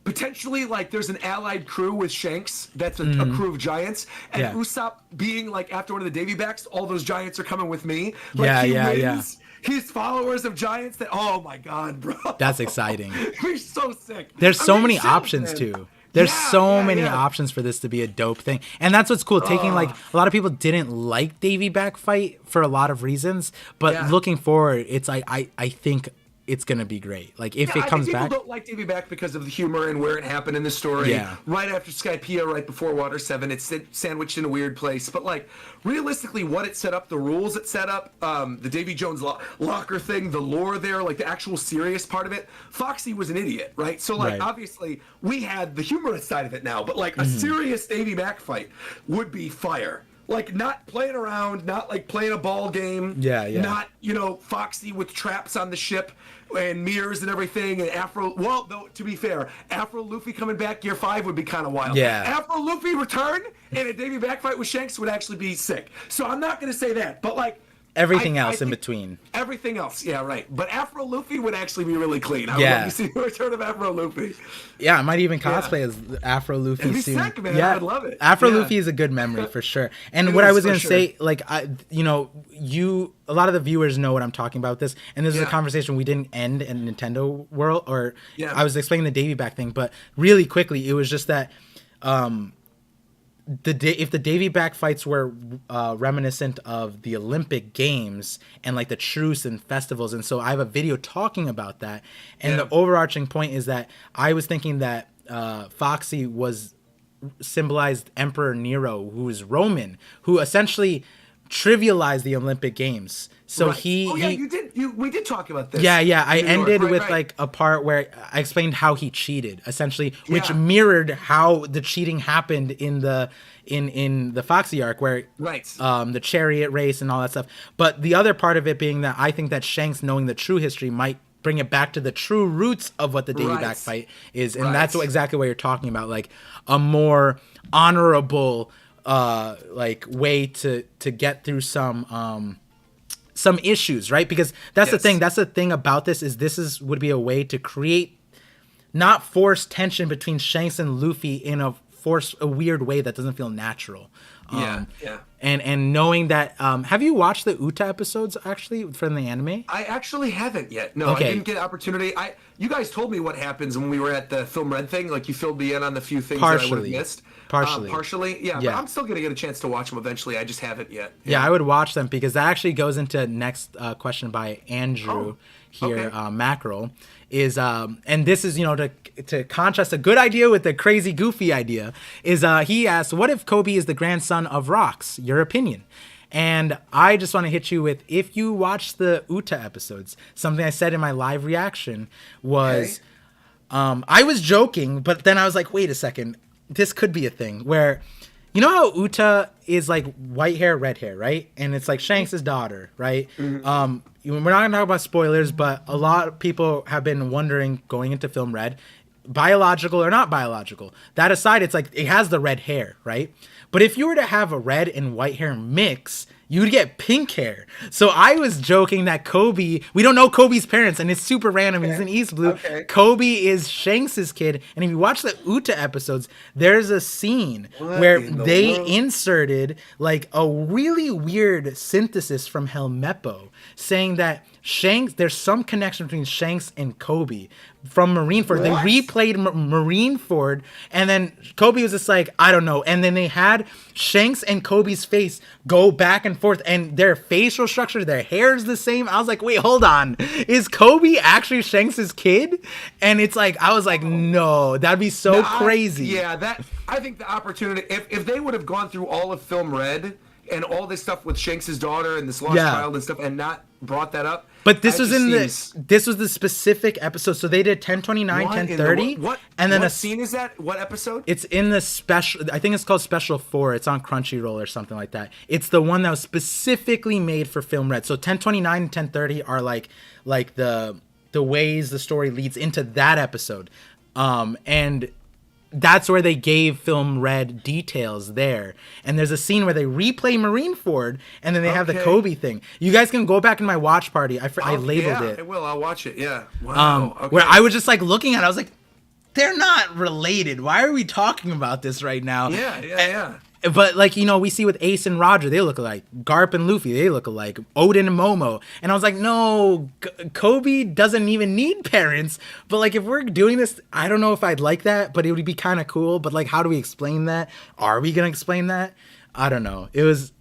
potentially, like, there's an allied crew with Shanks that's a crew of giants, and Usopp being, like, after one of the Davy backs, all those giants are coming with me. Like, he wins his followers of giants that, oh my god, bro. That's exciting. He's so sick. There's so many options, too. There's so many options for this to be a dope thing. And that's what's cool. Taking, like, a lot of people didn't like Davy back fight for a lot of reasons, but looking forward, it's like, I think it's gonna be great. Like, if it comes back. People don't like Davy back because of the humor and where it happened in the story. Yeah. Right after Skypiea, right before Water 7, it's sandwiched in a weird place. But, like, realistically, what it set up, the rules it set up, the Davy Jones locker thing, the lore there, like, the actual serious part of it, Foxy was an idiot, right? So, like, obviously, we had the humorous side of it now, but, like, a serious Davy back fight would be fire. Like, not playing around, not, like, playing a ball game. Not, you know, Foxy with traps on the ship and mirrors and everything, and Afro. Well, though, to be fair, Afro Luffy coming back Gear 5 would be kind of wild. Afro Luffy return in a Davy back fight with Shanks would actually be sick. So I'm not going to say that, but, like, everything else in between. Everything else, yeah, right. But Afro Luffy would actually be really clean. I would love to see the return of Afro Luffy. Yeah, I might even cosplay as Afro Luffy It'd be soon. sick, man. Yeah, I'd love it. Afro Luffy is a good memory for sure. And what I was gonna say, like, a lot of the viewers know what I'm talking about with this, and this is a conversation we didn't end in Nintendo World, or I was explaining the Davy back thing, but really quickly, it was just that. If the Davy back fights were reminiscent of the Olympic Games and like the truce and festivals, and so I have a video talking about that, and the overarching point is that I was thinking that Foxy was symbolized Emperor Nero, who is Roman, who essentially trivialized the Olympic Games. So we did talk about this. I ended with like a part where I explained how he cheated, essentially, which mirrored how the cheating happened in the Foxy arc, where the chariot race and all that stuff. But the other part of it being that I think that Shanks, knowing the true history, might bring it back to the true roots of what the Davy back fight is, and that's exactly what you're talking about, like a more honorable like way to get through some issues, right? Because that's the thing. That's the thing about this would be a way to create, not force tension between Shanks and Luffy in a weird way that doesn't feel natural. And knowing that, have you watched the Uta episodes actually from the anime? I actually haven't yet. No, I didn't get an opportunity. You guys told me what happens when we were at the Film Red thing. Like, you filled me in on the few things that I would have missed. Partially, yeah. But I'm still gonna get a chance to watch them eventually. I just haven't yet. Yeah, I would watch them, because that actually goes into next question by Andrew Mackerel. Is and this is, to contrast a good idea with a crazy goofy idea, is he asked, what if Kobe is the grandson of Rocks? Your opinion. And I just want to hit you with, if you watch the Uta episodes, something I said in my live reaction was, I was joking, but then I was like, wait a second, this could be a thing where, you know how Uta is like white hair, red hair, right? And it's like Shanks' daughter, right? Mm-hmm. We're not gonna talk about spoilers, but a lot of people have been wondering going into Film Red, biological or not biological. That aside, it's like it has the red hair, right? But if you were to have a red and white hair mix, you'd get pink hair. So I was joking that Kobe, we don't know Kobe's parents, and it's super random. He's in East Blue. Okay. Kobe is Shanks' kid. And if you watch the Uta episodes, there's a scene What where in the they world? inserted like a really weird synthesis from Helmeppo saying that Shanks, there's some connection between Shanks and Kobe from Marineford. They What? replayed Marineford, and then Kobe was just like, I don't know. And then they had Shanks and Kobe's face go back and forth, and their facial structure, their hair is the same. I was like, wait, hold on. Is Kobe actually Shanks' kid? And it's like, I was like, no, that'd be so crazy. I think the opportunity, if they would have gone through all of Film Red and all this stuff with Shanks' daughter and this lost child and stuff and not brought that up. But this was this was the specific episode. So they did 1029, 1030. What? And then what scene is that? What episode? It's in the special, I think it's called Special 4. It's on Crunchyroll or something like that. It's the one that was specifically made for Film Red. So 1029 and 1030 are like the ways the story leads into that episode. And that's where they gave Film Red details there. And there's a scene where they replay Marineford, and then they have the Kobe thing. You guys can go back in my watch party. I labeled it. I will. I'll watch it. Yeah. Wow. Where I was just like looking at it, I was like, they're not related. Why are we talking about this right now? Yeah. But like, you know, we see with Ace and Roger, they look alike. Garp and Luffy, they look alike. Odin and Momo. And I was like, no, Kobe doesn't even need parents. But like, if we're doing this, I don't know if I'd like that, but it would be kind of cool. But like, how do we explain that? Are we going to explain that? I don't know. It was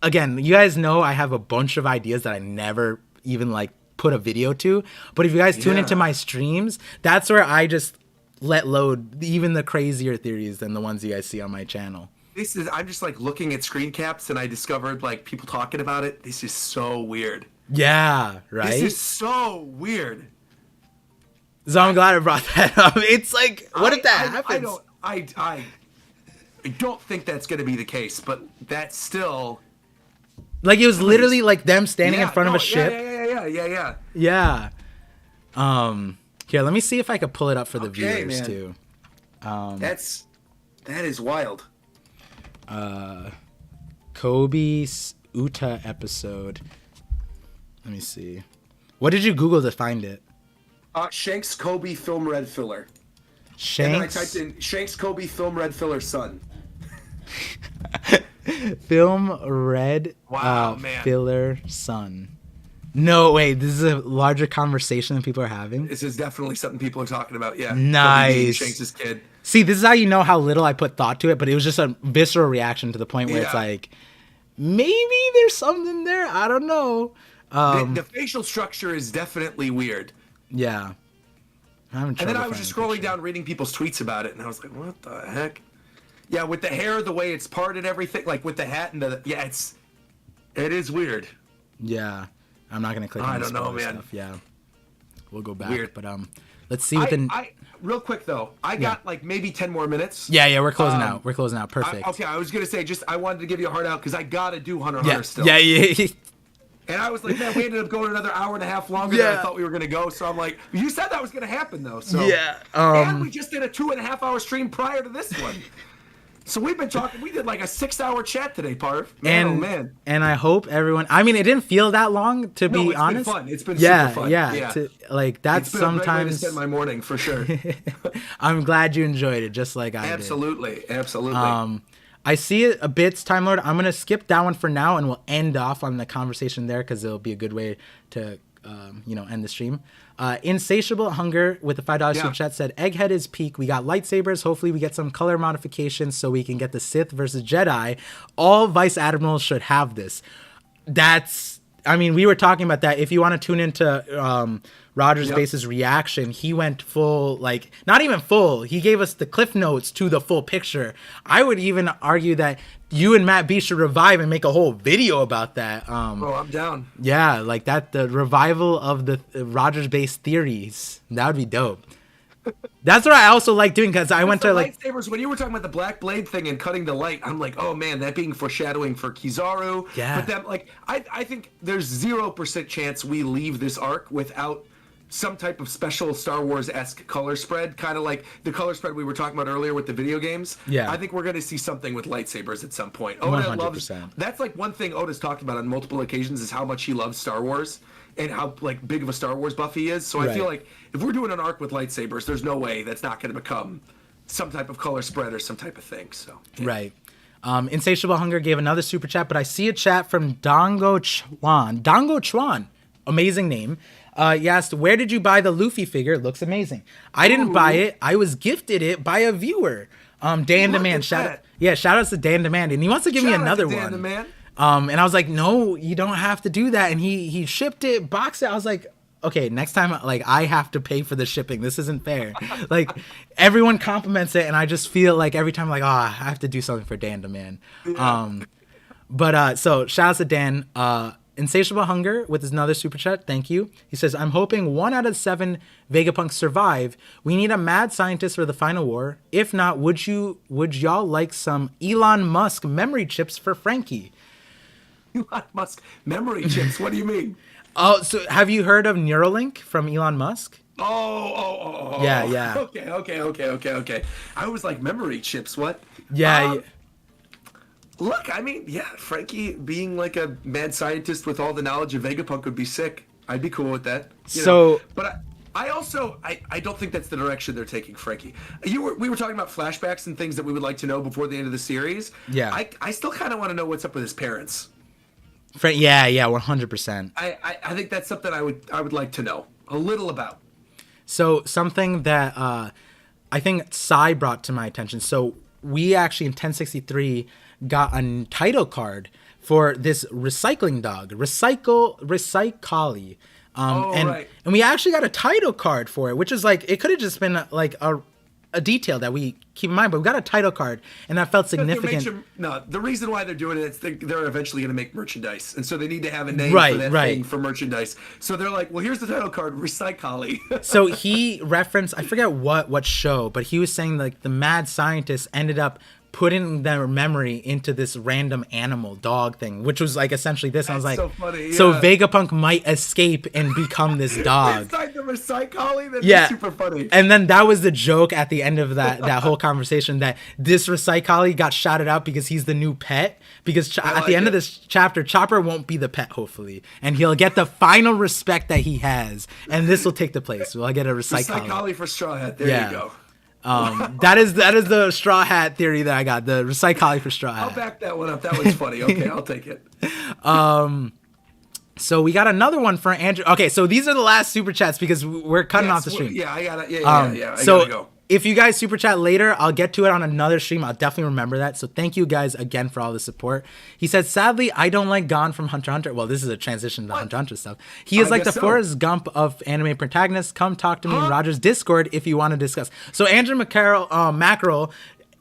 again, you guys know I have a bunch of ideas that I never even like put a video to. But if you guys tune into my streams, that's where I just let load even the crazier theories than the ones you guys see on my channel. I'm just like looking at screen caps and I discovered like people talking about it. This is so weird. Yeah, right? This is so weird. So I'm glad I brought that up. It's like, what if that happens? I don't think that's going to be the case, but that's still... Like, it was literally like them standing in front of a ship. Yeah. Here, let me see if I could pull it up for the viewers, man. too. That is wild. Kobe's Uta episode. Let me see. What did you Google to find it? Shanks Kobe Film Red filler. Shanks. And then I typed in Shanks Kobe Film Red filler son. Film Red man. filler son. No, wait, this is a larger conversation than people are having. This is definitely something people are talking about, yeah. Nice. Kobe being Shanks' kid. See, this is how you know how little I put thought to it, but it was just a visceral reaction to the point where it's like, maybe there's something there. I don't know. The facial structure is definitely weird. Yeah. And then I was just scrolling down reading people's tweets about it, and I was like, what the heck? Yeah, with the hair, the way it's parted, everything, like with the hat and it is weird. Yeah. I'm not going to click on the spoiler stuff. Yeah. We'll go back. Weird. But let's see what real quick though, I got like maybe 10 more minutes. Yeah, we're closing out. We're closing out. Perfect. I was gonna say I wanted to give you a heart out because I gotta do Hunter x Hunter still. Yeah. And I was like, man, we ended up going another hour and a half longer than I thought we were gonna go. So I'm like, you said that was gonna happen though. So and we just did a 2.5 hour stream prior to this one. So we've been talking. We did like a 6-hour chat today, Parv. Man. And I hope everyone. I mean, it didn't feel that long to be honest. It's been fun. It's been super fun. Yeah. That's it's been sometimes. A great way to spend my morning for sure. I'm glad you enjoyed it, just like I did. Absolutely. I see it a bit, Time Lord. I'm gonna skip that one for now, and we'll end off on the conversation there because it'll be a good way to, end the stream. Insatiable Hunger with the $5 super chat said, Egghead is peak. We got lightsabers. Hopefully we get some color modifications so we can get the Sith versus Jedi. All Vice Admirals should have this. We were talking about that. If you want to tune into Roger's Base's reaction, he went full, like, not even full. He gave us the cliff notes to the full picture. I would even argue that you and Matt B should revive and make a whole video about that. I'm down. Yeah, like that, the revival of the Roger's Base theories. That would be dope. That's what I also like doing because I went The to like lightsabers, when you were talking about the black blade thing and cutting the light, I'm like, oh man, that being foreshadowing for Kizaru. Yeah. But then, like, I think there's 0% chance we leave this arc without some type of special Star Wars-esque color spread, kind of like the color spread we were talking about earlier with the video games. Yeah. I think we're going to see something with lightsabers at some point. 100%. That's like one thing Oda's talked about on multiple occasions is how much he loves Star Wars and how like big of a Star Wars buff he is. So I feel like if we're doing an arc with lightsabers, there's no way that's not going to become some type of color spread or some type of thing. So yeah. Right. Insatiable Hunger gave another super chat, but I see a chat from Dongo Chuan. Dongo Chuan, amazing name. He asked, where did you buy the Luffy figure? It looks amazing. I didn't buy it. I was gifted it by a viewer. Dan Demand. Shout outs to Dan Demand. And he wants to give me another one. Demand. And I was like, no, you don't have to do that. And he shipped it, boxed it. I was like, okay, next time, like, I have to pay for the shipping. This isn't fair. Like, everyone compliments it, and I just feel like every time, like, I have to do something for Dan Demand. Yeah. So shout out to Dan. Insatiable Hunger with his another super chat. Thank you. He says, I'm hoping 1 out of 7 Vegapunks survive. We need a mad scientist for the final war. If not, would y'all like some Elon Musk memory chips for Frankie? Elon Musk memory chips. What do you mean? Oh, so have you heard of Neuralink from Elon Musk? Oh. Yeah. Okay. I was like, memory chips, what? Yeah. Look, I mean, yeah, Frankie being like a mad scientist with all the knowledge of Vegapunk would be sick. I'd be cool with that. You know? But I also don't think that's the direction they're taking Frankie. We were talking about flashbacks and things that we would like to know before the end of the series. Yeah. I still kind of want to know what's up with his parents. Yeah, 100%. I think that's something I would like to know a little about. So something that I think Sai brought to my attention. So we actually in 1063 got a title card for this recycling dog, Recycali. And we actually got a title card for it, which is like, it could have just been like a detail that we keep in mind, but we got a title card, and that felt significant. No, the reason why they're doing it is they're eventually going to make merchandise, and so they need to have a name for that thing for merchandise. So they're like, well, here's the title card, Recycali. So he referenced, I forget what show, but he was saying like the mad scientist ended up putting their memory into this random animal dog thing, which was like essentially this. I was like, so funny. So Vegapunk might escape and become this dog. Inside the Recycali? That'd be super funny. And then that was the joke at the end of that whole conversation, that this Recycali got shouted out because he's the new pet. Because at the end of this chapter, Chopper won't be the pet, hopefully. And he'll get the final respect that he has. And this will take the place. We'll get a Recycali. Recycali for Straw Hat. There you go. That is the straw hat theory that I got, the Recycali for straw hat. I'll back that one up. That one's funny. Okay, I'll take it. So we got another one for Andrew. Okay, so these are the last super chats because we're cutting off the stream. Yeah, I got it. Yeah. So gotta go. If you guys super chat later, I'll get to it on another stream. I'll definitely remember that. So thank you guys again for all the support. He said, sadly, I don't like Gon from Hunter x Hunter. Well, this is a transition to Hunter x Hunter stuff. He is like the Forrest Gump of anime protagonists. Come talk to me in Roger's Discord if you want to discuss. So Andrew Mackerel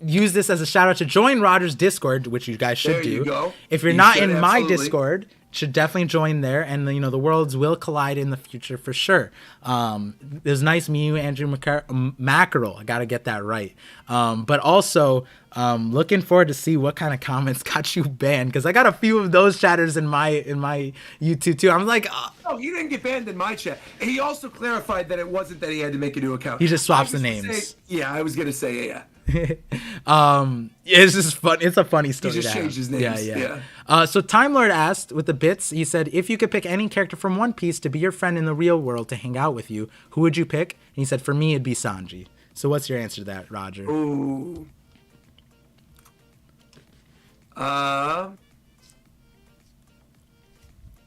use this as a shout out to join Roger's Discord, which you guys should do. You go. If you're not in my Discord, should definitely join there, and the worlds will collide in the future for sure. It was nice meeting you, Andrew Mackerel. I gotta get that right. But also looking forward to see what kind of comments got you banned, because I got a few of those chatters in my YouTube too. I'm like, no, he didn't get banned in my chat. He also clarified that it wasn't that he had to make a new account. He just swaps the names. I was gonna say yeah. It's just fun. It's a funny story. He just changed his names. Yeah. So Time Lord asked with the bits. He said, if you could pick any character from One Piece to be your friend in the real world to hang out with you, who would you pick? And he said, for me, it'd be Sanji. So what's your answer to that, Roger? Ooh.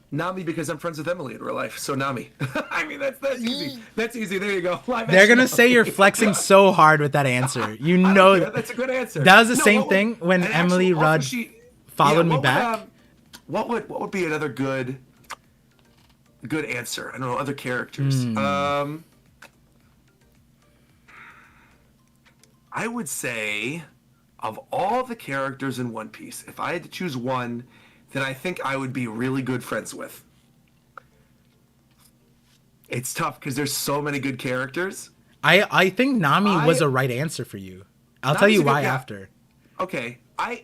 Nami, because I'm friends with Emily in real life. So Nami. I mean, that's easy. That's easy. There you go. They're going to say you're flexing so hard with that answer. You know that's a good answer. That was the same thing when Emily Rudd followed me back. What would be another good answer? I don't know, other characters. I would say, of all the characters in One Piece, if I had to choose one that I think I would be really good friends with. It's tough because there's so many good characters. I think Nami was a right answer for you. I'll tell you why after. Okay, I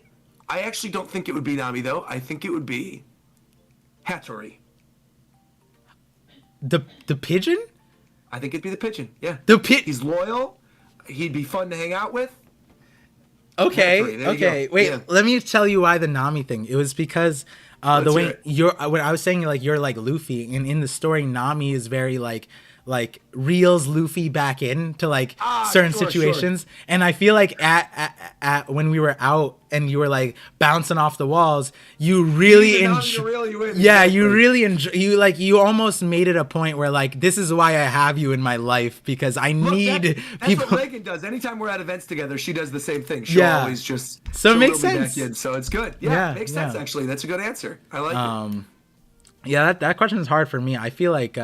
actually don't think it would be Nami though. I think it would be Hattori. The pigeon? I think it'd be the pigeon. Yeah. He's loyal. He'd be fun to hang out with. Okay. Wait, let me tell you why the Nami thing. It was because the way when I was saying like you're like Luffy, and in the story Nami is very like reels Luffy back into like certain situations, and I feel like at when we were out and you were like bouncing off the walls, you really really enjoy you almost made it a point where like this is why I have you in my life, because I need people. That's what Reagan does anytime we're at events together. She does the same thing. She'll always just it makes sense. So it's good. It makes sense actually. That's a good answer. I like it. Yeah, that question is hard for me. I feel like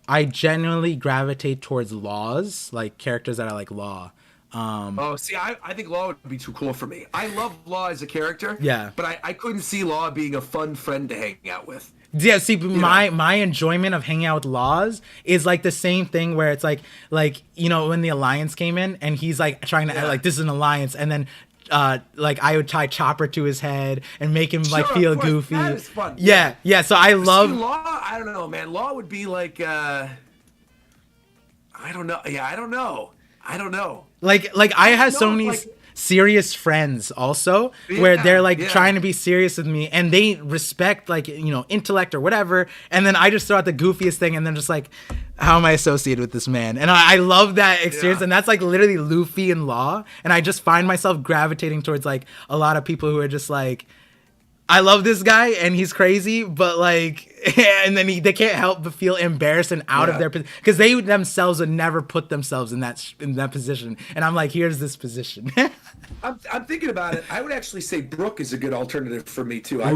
I genuinely gravitate towards Laws, like characters that are like Law. I think Law would be too cool for me. I love Law as a character. Yeah. But I couldn't see Law being a fun friend to hang out with. Yeah, see, my enjoyment of hanging out with Laws is like the same thing where it's like when the Alliance came in and he's like trying to act like this is an alliance, and then like I would tie Chopper to his head and make him like feel goofy. That is fun. Yeah. So I love Law. I don't know, man. Law would be like I don't know. Yeah, I don't know. Like I have so many serious friends also where they're like trying to be serious with me, and they respect like intellect or whatever, and then I just throw out the goofiest thing, and then just like, how am I associated with this man? And I love that experience, and that's like literally Luffy and Law, and I just find myself gravitating towards like a lot of people who are just like, I love this guy and he's crazy, but like, and then they can't help but feel embarrassed and out of their position, because they themselves would never put themselves in that position. And I'm like, here's this position. I'm thinking about it. I would actually say Brooke is a good alternative for me too. I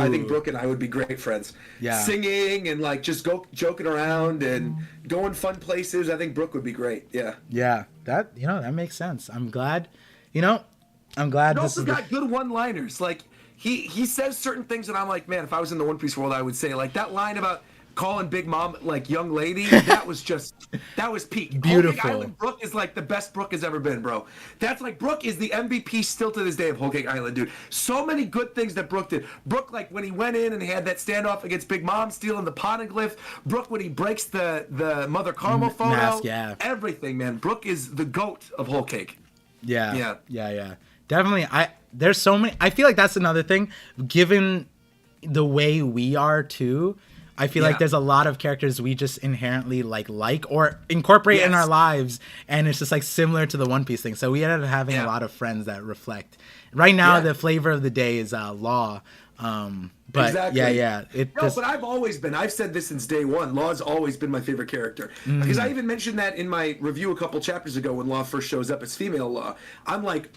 think Brooke and I would be great friends. Yeah. Singing and like just joking around and going fun places. I think Brooke would be great. Yeah. Yeah. That makes sense. I'm glad. I'm glad He this also got good one-liners. Like he says certain things, and I'm like, man, if I was in the One Piece world, I would say like that line about calling Big Mom like young lady. That was peak. Beautiful. Whole Cake Island Brooke is like the best Brooke has ever been, bro. That's like Brooke is the MVP still to this day of Whole Cake Island, dude. So many good things that Brooke did. Brooke, like when he went in and he had that standoff against Big Mom stealing the poneglyph. Brooke when he breaks the Mother Carmel photo. Mask, yeah. Everything, man. Brooke is the GOAT of Whole Cake. Yeah. Definitely. There's so many. I feel like that's another thing. Given the way we are too, I feel like there's a lot of characters we just inherently like or incorporate in our lives, and it's just like similar to the One Piece thing. So we ended up having a lot of friends that reflect. Right now, the flavor of the day is Law. But exactly. But I've said this since day one. Law's always been my favorite character. Because I even mentioned that in my review a couple chapters ago when Law first shows up as female Law. I'm like,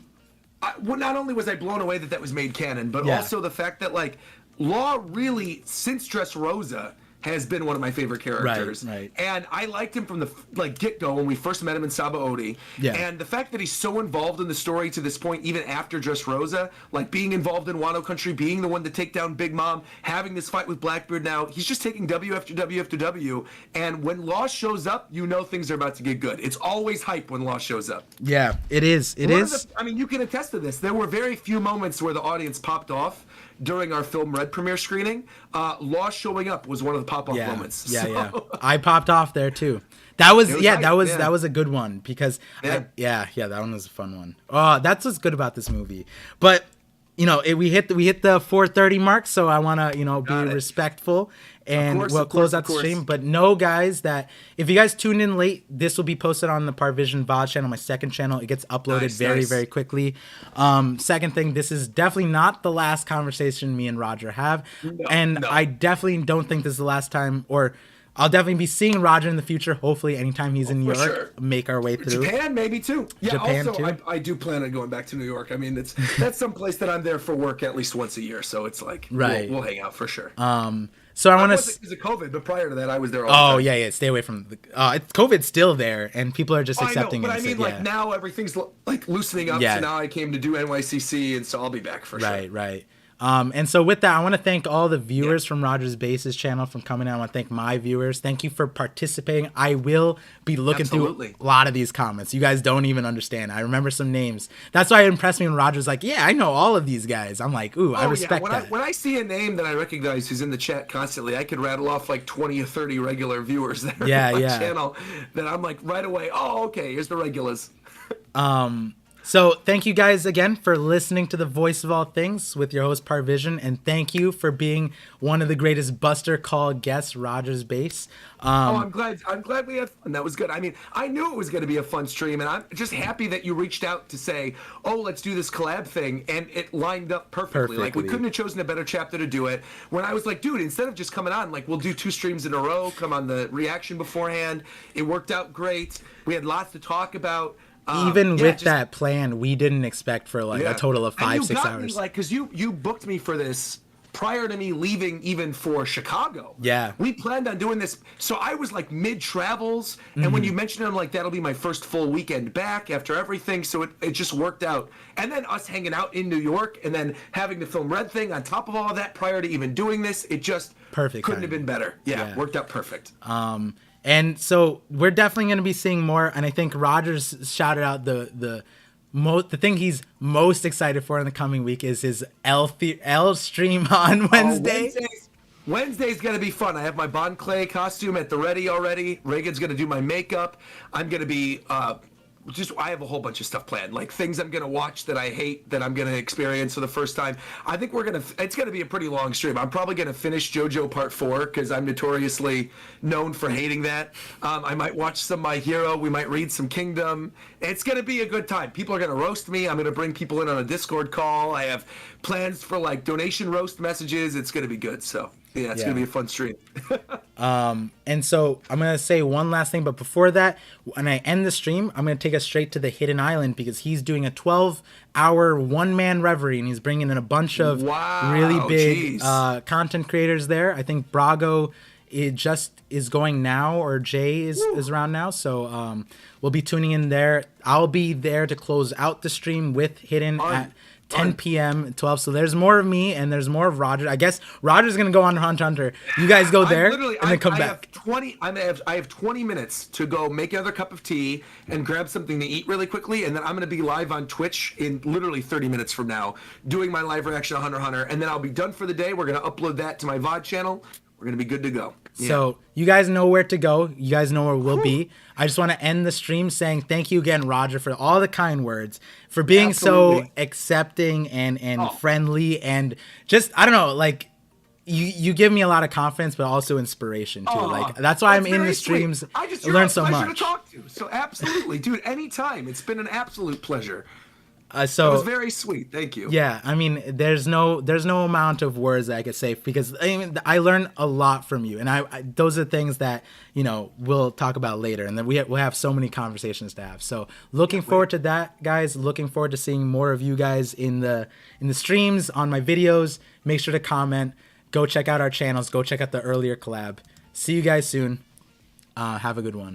not only was I blown away that was made canon, but also the fact that like Law really, since Dressrosa, has been one of my favorite characters. Right. And I liked him from the get-go when we first met him in Sabaody. Yeah. And the fact that he's so involved in the story to this point, even after Dressrosa, like being involved in Wano Country, being the one to take down Big Mom, having this fight with Blackbeard now, he's just taking W after W after W. And when Law shows up, things are about to get good. It's always hype when Law shows up. Yeah, it is. You can attest to this. There were very few moments where the audience popped off during our film Red premiere screening. Law showing up was one of the pop-off moments. Yeah. I popped off there too. That was a good one because that one was a fun one. Oh, that's what's good about this movie. But we hit the 4:30 mark, so I want to be respectful, and we'll close out the stream. But know, guys, that if you guys tuned in late, this will be posted on the ParVision VOD channel, my second channel. It gets uploaded very quickly. Second thing, this is definitely not the last conversation me and Roger have, I definitely don't think this is the last time, or I'll definitely be seeing Roger in the future. Hopefully, anytime he's in New York, make our way through. Japan, maybe too. Yeah, I do plan on going back to New York. I mean, that's some place that I'm there for work at least once a year. So it's like, we'll hang out for sure. So I want to. Because of COVID, but prior to that, I was there all the time. Yeah. Stay away from the. COVID's still there, and people are just accepting it. But I mean, now everything's like loosening up. So now I came to do NYCC, and so I'll be back for sure. Right. And so with that, I want to thank all the viewers from Rogers Base's channel from coming out. I want to thank my viewers. Thank you for participating. I will be looking through a lot of these comments. You guys don't even understand. I remember some names. That's why it impressed me when Rogers was like, yeah, I know all of these guys. I'm like, ooh, I respect that. When I see a name that I recognize who's in the chat constantly, I could rattle off like 20 or 30 regular viewers that are on my channel that I'm like right away, oh, okay, here's the regulars. So thank you guys again for listening to the Voice of All Things with your host ParVision, and thank you for being one of the greatest Buster Call guests, Rogers Base. I'm glad we had fun. That was good. I mean, I knew it was going to be a fun stream, and I'm just happy that you reached out to say, oh, let's do this collab thing, and it lined up perfectly. Like, we couldn't have chosen a better chapter to do it. When I was like, dude, instead of just coming on, like, we'll do 2 streams in a row, come on the reaction beforehand. It worked out great. We had lots to talk about. Even with that plan, we didn't expect for like a total of 5-6 hours. Like, because you booked me for this prior to me leaving, even for Chicago. Yeah, we planned on doing this, so I was like mid travels, and when you mentioned it, I'm like, that'll be my first full weekend back after everything. So it just worked out. And then us hanging out in New York, and then having the Film Red thing on top of all of that prior to even doing this, it just couldn't have been better. Yeah, worked out perfect. And so we're definitely going to be seeing more. And I think Rogers shouted out the thing he's most excited for in the coming week is his L stream on Wednesday. Wednesday's going to be fun. I have my Bon Clay costume at the ready already. Reagan's going to do my makeup. I'm going to be I have a whole bunch of stuff planned, like things I'm going to watch that I hate that I'm going to experience for the first time. I think it's going to be a pretty long stream. I'm probably going to finish JoJo Part 4 because I'm notoriously known for hating that. I might watch some My Hero. We might read some Kingdom. It's going to be a good time. People are going to roast me. I'm going to bring people in on a Discord call. I have plans for like donation roast messages. It's going to be good. So yeah, it's going to be a fun stream. And so I'm going to say one last thing, but before that, when I end the stream, I'm going to take us straight to the Hidden Island because he's doing a 12-hour one-man reverie, and he's bringing in a bunch of really big content creators there. I think Brago is going now, or Jay is around now, so we'll be tuning in there. I'll be there to close out the stream with Hidden at 10 p.m. 12. So there's more of me and there's more of Roger. I guess Roger's gonna go on Hunter. You guys go there and then come back. I have 20 minutes to go make another cup of tea and grab something to eat really quickly, and then I'm gonna be live on Twitch in literally 30 minutes from now, doing my live reaction on Hunter, and then I'll be done for the day. We're gonna upload that to my VOD channel. We're going to be good to go. Yeah. So you guys know where to go. You guys know where we'll be. I just want to end the stream saying thank you again, Roger, for all the kind words, for being so accepting and friendly, and just, I don't know, like, you give me a lot of confidence, but also inspiration too. Like, that's why I'm in the streams. I learn so much. To talk to. So absolutely, dude, anytime. It's been an absolute pleasure. So it was very sweet. Thank you. Yeah, I mean, there's no amount of words that I could say, because I learned a lot from you, and I those are things that we'll talk about later, and then we'll have so many conversations to have. So looking forward to that, guys. Looking forward to seeing more of you guys in the streams, on my videos. Make sure to comment. Go check out our channels. Go check out the earlier collab. See you guys soon. Have a good one.